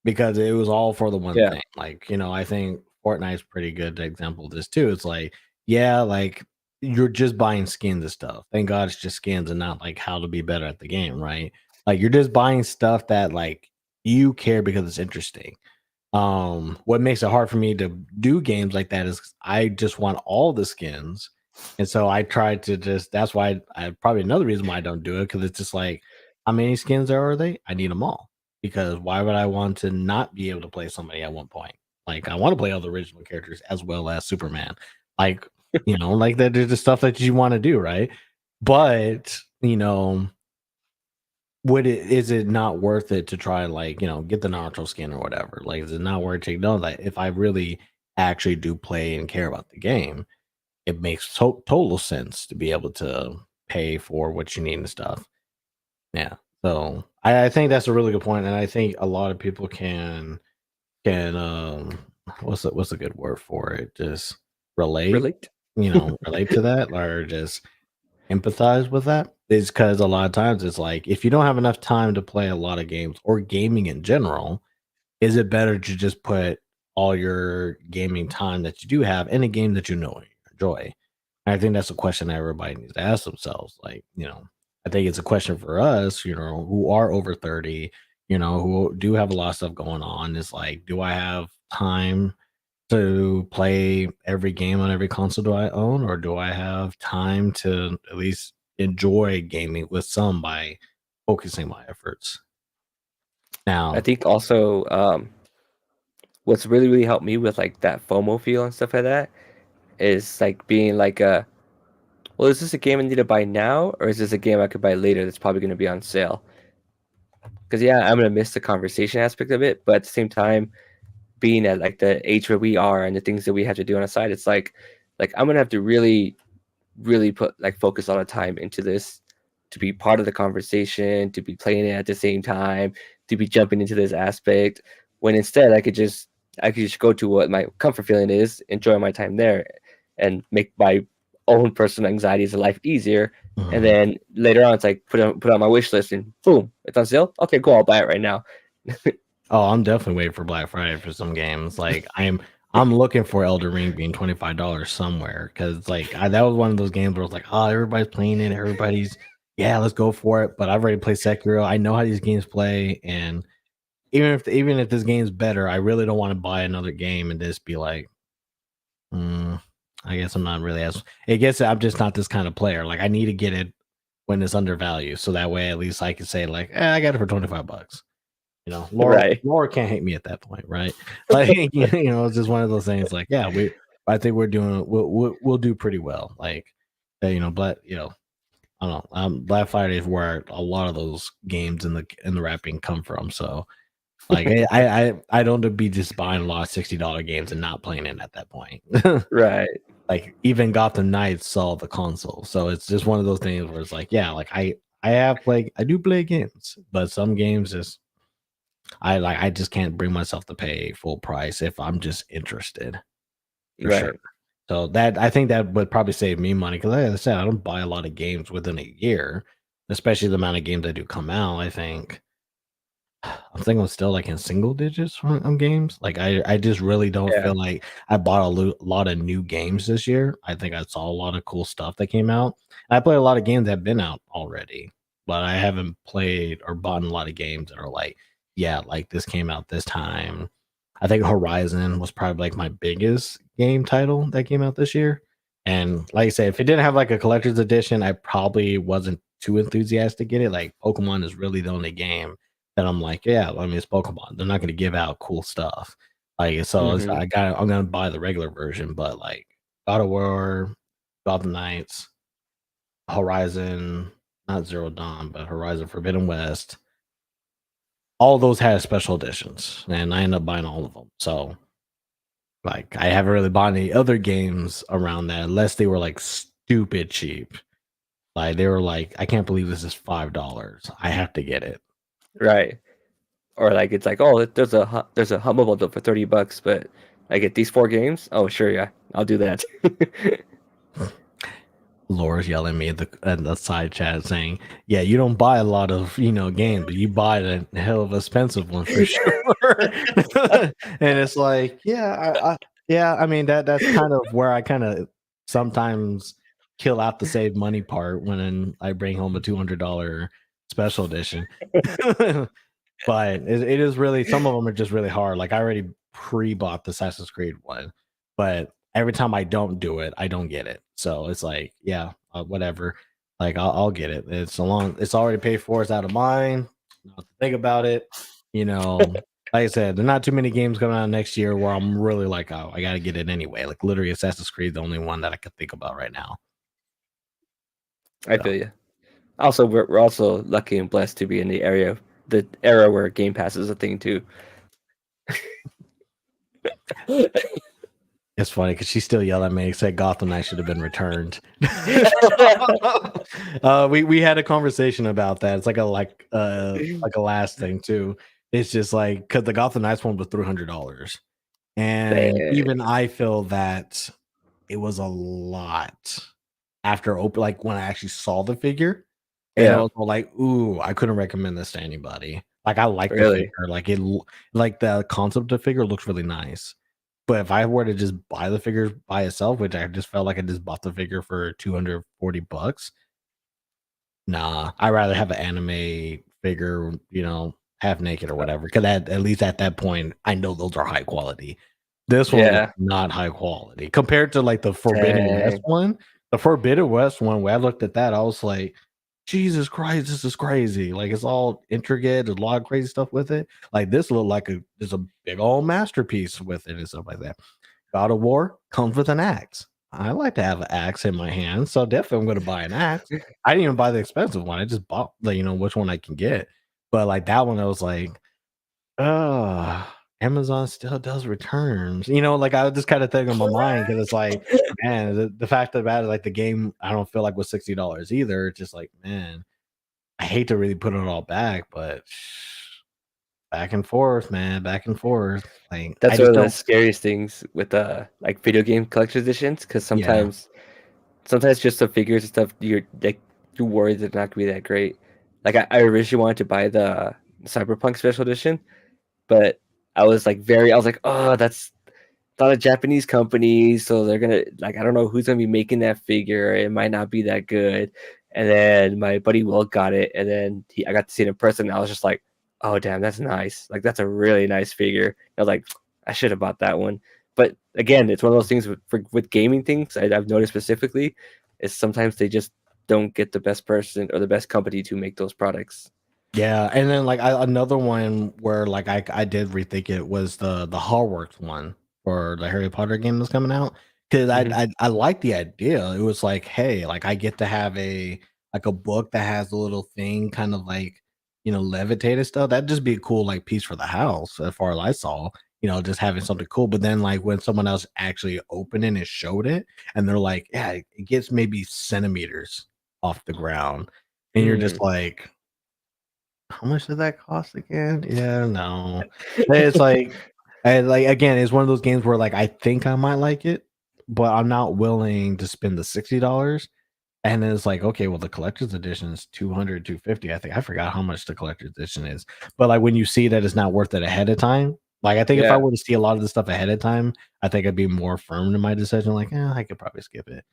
because it was all for the one Yeah, thing. Like, I think Fortnite's pretty good example of this too. It's like, yeah, like you're just buying skins and stuff. Thank God it's just skins and not like how to be better at the game, right? Like you're just buying stuff that like you care because it's interesting. What makes it hard for me to do games like that is I just want all the skins. And so I try to just that's why I probably another reason why I don't do it because it's just like how many skins are they? I need them all. Because why would I want to not be able to play somebody at one point? Like I want to play all the original characters as well as Superman. Like, like that is the stuff that you want to do, right? But, would it is it not worth it to try like get the Naruto skin or whatever? Like, is it not worth it? No, that if I really actually do play and care about the game, it makes total sense to be able to pay for what you need and stuff. Yeah, so I think that's a really good point, and I think a lot of people can what's a good word for it? Just relate, relate. relate to that, or just empathize with that is because a lot of times it's like if you don't have enough time to play a lot of games or gaming in general, is it better to just put all your gaming time that you do have in a game that you know and enjoy? And I think that's a question that everybody needs to ask themselves. Like, I think it's a question for us, who are over 30, who do have a lot of stuff going on. Is like, do I have time to play every game on every console do I own, or do I have time to at least enjoy gaming with some by focusing my efforts? I Now, think also what's really helped me with like that FOMO feel and stuff like that is like being like well, is this a game I need to buy now, or is this a game I could buy later that's probably going to be on sale? Because yeah, I'm gonna miss the conversation aspect of it, but at the same time, being at like the age where we are and the things that we have to do on the side, it's like I'm gonna have to really put like focus all the time into this to be part of the conversation, to be playing it at the same time, to be jumping into this aspect. When instead I could just go to what my comfort feeling is, enjoy my time there, and make my own personal anxieties of life easier. And mhm. then later on, it's like put on my wish list and boom, it's on sale. Okay, cool, I'll buy it right now. Oh, I'm definitely waiting for Black Friday for some games. Like I'm looking for Elder Ring being $25 somewhere because like that was one of those games where I was like, oh, everybody's playing it, everybody's yeah, let's go for it. But I've already played Sekiro. I know how these games play, and even if this game's better, I really don't want to buy another game and just be like, mm, I guess I'm not really as. I guess I'm just not this kind of player. Like I need to get it when it's undervalued, so that way at least I can say like, I got it for $25. Right, Laura can't hate me at that point, right? Like, it's just one of those things. Like, yeah, I think we'll do pretty well. Like, but I don't know. Black Friday is where a lot of those games in the wrapping come from. So, like, I don't be just buying a lot of $60 games and not playing it at that point. right, Like, even Gotham Knights saw the console, so it's just one of those things where it's like, yeah, like I do play games, but some games just I just can't bring myself to pay full price if I'm just interested for sure. right. So that I think that would probably save me money because like I said, I don't buy a lot of games within a year, especially the amount of games that do come out. I'm thinking I'm still like in single digits on games. Like I just really don't Yeah, feel like I bought lot of new games this year. I think I saw a lot of cool stuff that came out. I played a lot of games that have been out already, but I haven't played or bought a lot of games that are like, yeah, like this came out this time. I think Horizon was probably like my biggest game title that came out this year. And like I said, if it didn't have like a collector's edition, I probably wasn't too enthusiastic to get it. Like Pokemon is really the only game that I'm like, yeah, I mean, it's Pokemon. They're not going to give out cool stuff. Like, so hmm I'm going to buy the regular version, but like God of War, Gotham Knights, Horizon, not Zero Dawn, but Horizon Forbidden West, all those had special editions, and I ended up buying all of them. So like I haven't really bought any other games around that unless they were like stupid cheap. Like they were like, I can't believe this is $5. I have to get it. Right. Or like it's like, oh, there's a Humble Bundle for $30, but I get these 4 games. Oh, sure, yeah, I'll do that. Laura's yelling at me at the side chat saying, "Yeah, you don't buy a lot of games, but you buy the hell of expensive ones for sure." And it's like, yeah, I mean that's kind of where I kind of sometimes kill out the save money part when I bring home a $200 special edition. But it is really, some of them are just really hard. Like I already pre-bought the Assassin's Creed one, but every time I don't do it, I don't get it. So it's like, yeah, whatever. Like I'll get it. It's already paid for. It's out of mine. Not to think about it. Like I said, there are not too many games coming out next year where I'm really like, oh, I got to get it anyway. Like literally, Assassin's Creed, the only one that I could think about right now. I So. feel you. Also, we're also lucky and blessed to be in the era where Game Pass is a thing too. It's funny because she still yelled at me and said Gotham Knight should have been returned. We had a conversation about that. It's like a last thing too. It's just like because the Gotham Knights one was $300, and Dang. even I feel that it was a lot after open. Like when I actually saw the figure, and I Yeah, was all like, "Ooh, I couldn't recommend this to anybody." Like I like the really. figure, like the concept of the figure looks really nice. But if I were to just buy the figure by itself, which I just felt like I just bought the figure for $240, nah, I'd rather have an anime figure, half naked or whatever. Because at least at that point, I know those are high quality. This one was Yeah. not high quality compared to like the Forbidden West Dang. one. The Forbidden West one, when I looked at that, I was like, Jesus Christ, this is crazy. Like it's all intricate, there's a lot of crazy stuff with it. Like this looked like there's a big old masterpiece with it and stuff like that. God of War comes with an axe. I like to have an axe in my hand, so definitely I'm going to buy an axe. I didn't even buy the expensive one. I just bought which one I can get. But like that one, I was like, uh Amazon still does returns. Like I was just kind of thinking in my mind because it's like, man, the fact of the matter, like the game, I don't feel like was $60 either. It's just like, man, I hate to really put it all back, but back and forth, man, back and forth. Like I That's one just of the don't. scariest things with like video game collector's editions, because Yeah, sometimes just the figures and stuff you're worried they're not gonna be that great. Like I originally wanted to buy the Cyberpunk special edition, but I was like, oh, that's not a Japanese company, so they're gonna like I don't know who's gonna be making that figure. It might not be that good. And then my buddy Will got it, and then I got to see it in person. And I was just like, oh damn, that's nice. Like that's a really nice figure. I was like, I should have bought that one. But again, it's one of those things with gaming things I've noticed specifically is sometimes they just don't get the best person or the best company to make those products. yeah, and then like another one where like I did rethink it was the Hogwarts one for the Harry Potter game that's coming out because Hmm. I like the idea. It was like, hey, like I get to have a book that has a little thing kind of like levitated stuff. That'd just be a cool like piece for the house as far as I saw. Just having something cool. But then like when someone else actually opened it and showed it, and they're like, yeah, it gets maybe centimeters off the ground, and you're just Mm. like, how much did that cost again? Yeah, no. It's like and like again, it's one of those games where like I think I might like it, but I'm not willing to spend the $60. And then it's like, okay, well, the collector's edition is 200, 250. I think I forgot how much the collector's edition is. But like when you see that it's not worth it ahead of time, like I think if I Yeah. were to see a lot of the stuff ahead of time, I think I'd be more firm in my decision. Like, I could probably skip it.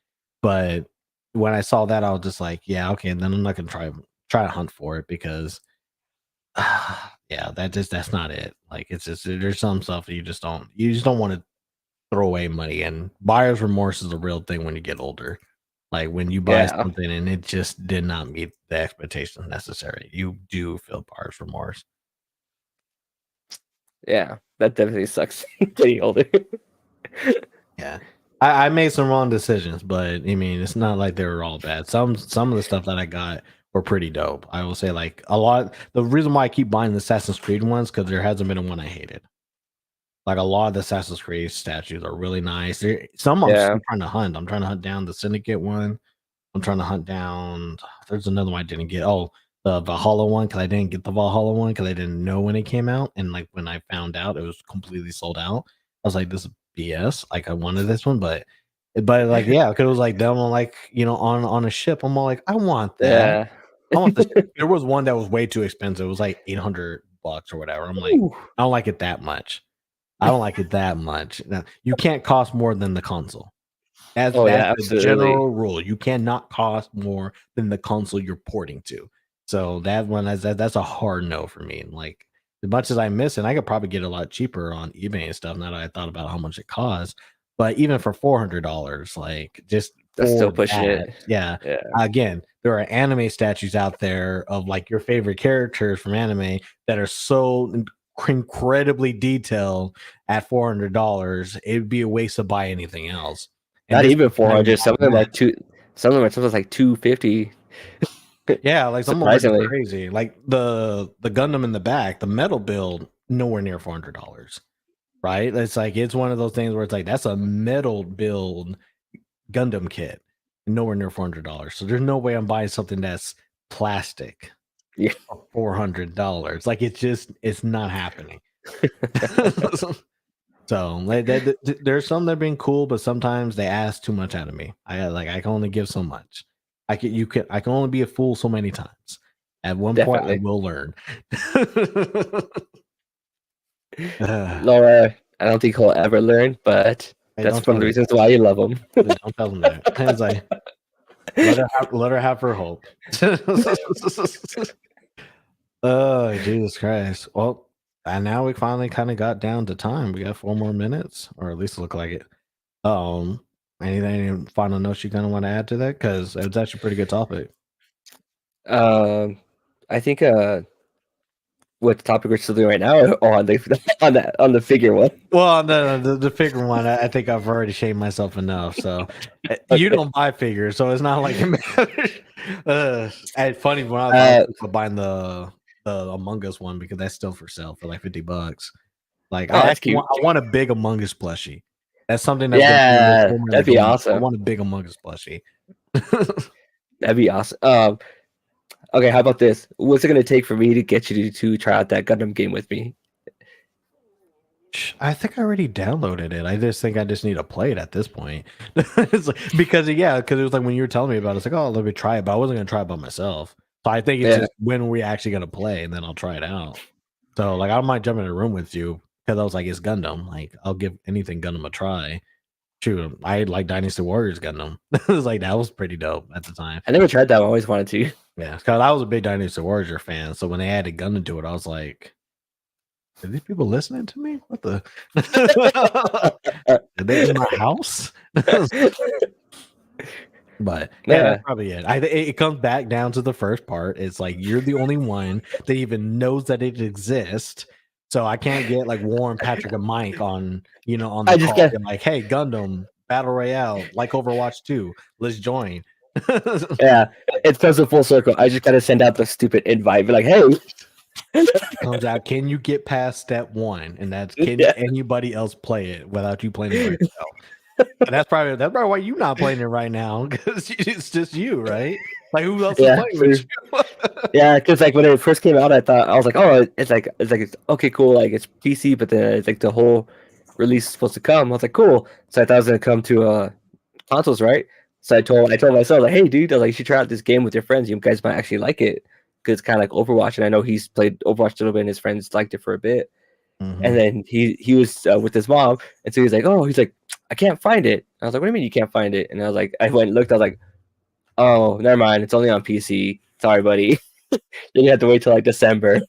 But when I saw that, I was just like, yeah, okay, and then I'm not gonna try to hunt for it because yeah, that's not it. Like it's just there's some stuff that you just don't want to throw away money, and buyer's remorse is a real thing when you get older. Like when you buy Yeah. something and it just did not meet the expectations necessary, you do feel buyer's remorse. Yeah. That definitely sucks getting older. Yeah. I made some wrong decisions, but I mean it's not like they were all bad. Some of the stuff that I got were pretty dope. I will say like a lot. The reason why I keep buying the Assassin's Creed ones because there hasn't been a one I hated. Like a lot of the Assassin's Creed statues are really nice. Some I'm Yeah. still trying to hunt. I'm trying to hunt down the Syndicate one. I'm trying to hunt down. There's another one I didn't get. Oh, the Valhalla one because I didn't get the Valhalla one because I didn't know when it came out, and like when I found out, it was completely sold out. I was like, "This is BS." Like I wanted this one, but like yeah, because it was like them on like on a ship. I'm all like, I want that. Yeah. I want this. There was one that was way too expensive. It was like $800 or whatever. I'm like, Ooh. I don't like it that much. I don't like it that much. Now, you can't cost more than the console. Oh That's yeah, the absolutely. general rule. You cannot cost more than the console you're porting to. So that one that's a hard no for me. Like as much as I miss it, I could probably get it a lot cheaper on eBay and stuff. Now that I thought about how much it costs, but even for $400, like just That's still for pushing that, it. yeah. Yeah. Again, there are anime statues out there of like your favorite characters from anime that are so incredibly detailed at $400. It'd be a waste to buy anything else. And Not this even one's not even 400. Some of them that. like two. Some of them are sometimes like 250. Yeah, like some of them are just Surprisingly. crazy. Like the Gundam in the back, the metal build, nowhere near $400. Right? It's like it's one of those things where it's like that's a metal build Gundam kit, nowhere near $400. So there's no way I'm buying something that's plastic Yeah. for $400. Like it's not happening. So like there's some that have been cool, but sometimes they ask too much out of me. I can only give so much. I can only be a fool so many times. At one point, I Definitely. will learn. Laura, I don't think he'll ever learn, but Hey, that's don't one tell of the me. reasons why you love him. Yeah, don't tell them that. It's like let her have her hope. Oh, Jesus Christ. Well, and now we finally kind of got down to time. We got 4 more minutes, or at least look like it. Um, any final notes you kind of want to add to that? Because it's actually a pretty good topic. I think what topic we're still doing right now or on the figure one. Well, the figure one, I think I've already shamed myself enough. So you Okay. don't buy figures, so it's not like it matters. It's funny when I was buying the Among Us one because that's still for sale for like $50. Like Oh, that's cute. I want a big Among Us plushie. That's something I've been doing Yeah, for my that'd like a be month. I awesome. want a big Among Us plushie. That'd be awesome. Okay, how about this? What's it gonna take for me to get you to try out that Gundam game with me? I think I already downloaded it. I just think I just need to play it at this point. It's like, because it was like when you were telling me about it, it's like, oh, let me try it, but I wasn't gonna try it by myself. So I think it's Yeah, just when we actually gonna play, and then I'll try it out. So like I might jump in a room with you because I was like, it's Gundam. Like I'll give anything Gundam a try. True, I like Dynasty Warriors Gundam. It was like that was pretty dope at the time. I never tried that. I always wanted to. Yeah, because I was a big Dynasty Warriors fan. So when they added Gundam to it, I was like, are these people listening to me? What the? Are they in my house? But yeah, that's Yeah, probably it. It comes back down to the first part. It's like you're the only one that even knows that it exists. So I can't get like Warren, Patrick, and Mike on on the I just call, got. being like, "Hey, Gundam Battle Royale, like Overwatch 2, let's join." Yeah, it comes a full circle. I just gotta send out the stupid invite. Be like, hey. Comes out, can you get past step one? And that's can Yeah, anybody else play it without you playing it by yourself? And that's probably why you're not playing it right now because it's just you, right? Like who else is yeah, playing with true. you? Yeah, because like when it first came out, I was like, oh, it's okay, cool, like it's PC, but then it's like the whole release is supposed to come. I was like, cool. So I thought it was gonna come to consoles, right? So I told myself like, hey, dude, I was like, you should try out this game with your friends. You guys might actually like it because it's kind of like Overwatch, and I know he's played Overwatch a little bit, and his friends liked it for a bit. And Mhm. then he was with his mom, and so he's like, I can't find it. I was like, what do you mean you can't find it? And I was like, I went and looked. I was like, oh, never mind. It's only on PC. Sorry, buddy. Then you have to wait till like December.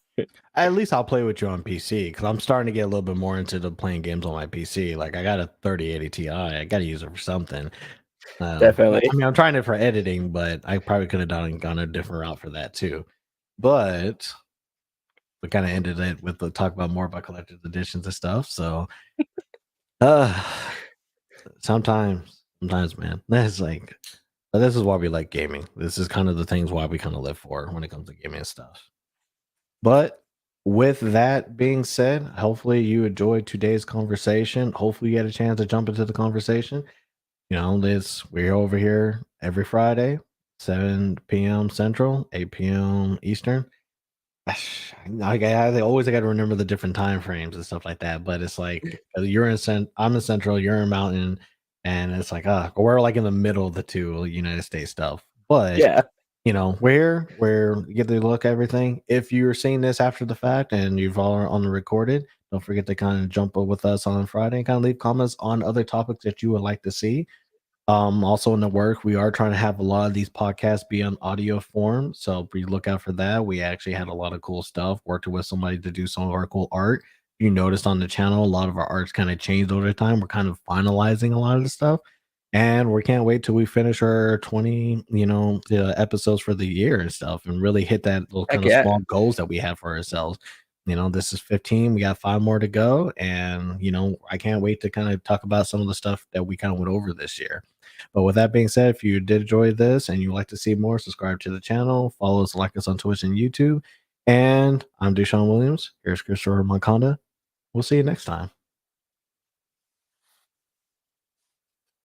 At least I'll play with you on PC because I'm starting to get a little bit more into the playing games on my PC. Like I got a 3080 Ti. I got to use it for something. Definitely. I mean, I'm trying it for editing, but I probably could have gone a different route for that too. But we kind of ended it with the talk about more about collector's editions and stuff. So, uh, sometimes, man, that's like But this is why we like gaming. This is kind of the things why we kind of live for when it comes to gaming and stuff. But with that being said, hopefully you enjoyed today's conversation. Hopefully you had a chance to jump into the conversation. You know, we're over here every Friday, 7 p.m. Central, 8 p.m. Eastern. I always got to remember the different time frames and stuff like that. But it's like you're I'm in Central, you're in Mountain, and it's like we're like in the middle of the two United States stuff. But Yeah. you know, where you get to look at everything. If you're seeing this after the fact and you've all on the recorded, don't forget to kind of jump up with us on Friday and kind of leave comments on other topics that you would like to see. Also in the work, we are trying to have a lot of these podcasts be on audio form. So be look out for that. We actually had a lot of cool stuff, working with somebody to do some of our cool art. You noticed on the channel, a lot of our art's kind of changed over time. We're kind of finalizing a lot of the stuff. And we can't wait till we finish our 20, episodes for the year and stuff and really hit that little Heck kind of yeah. small goals that we have for ourselves. This is 15. We got 5 more to go. And, I can't wait to kind of talk about some of the stuff that we kind of went over this year. But with that being said, if you did enjoy this and you'd like to see more, subscribe to the channel, follow us, like us on Twitch and YouTube. And I'm DuShaun Williams. Here's Christopher Monconda. We'll see you next time.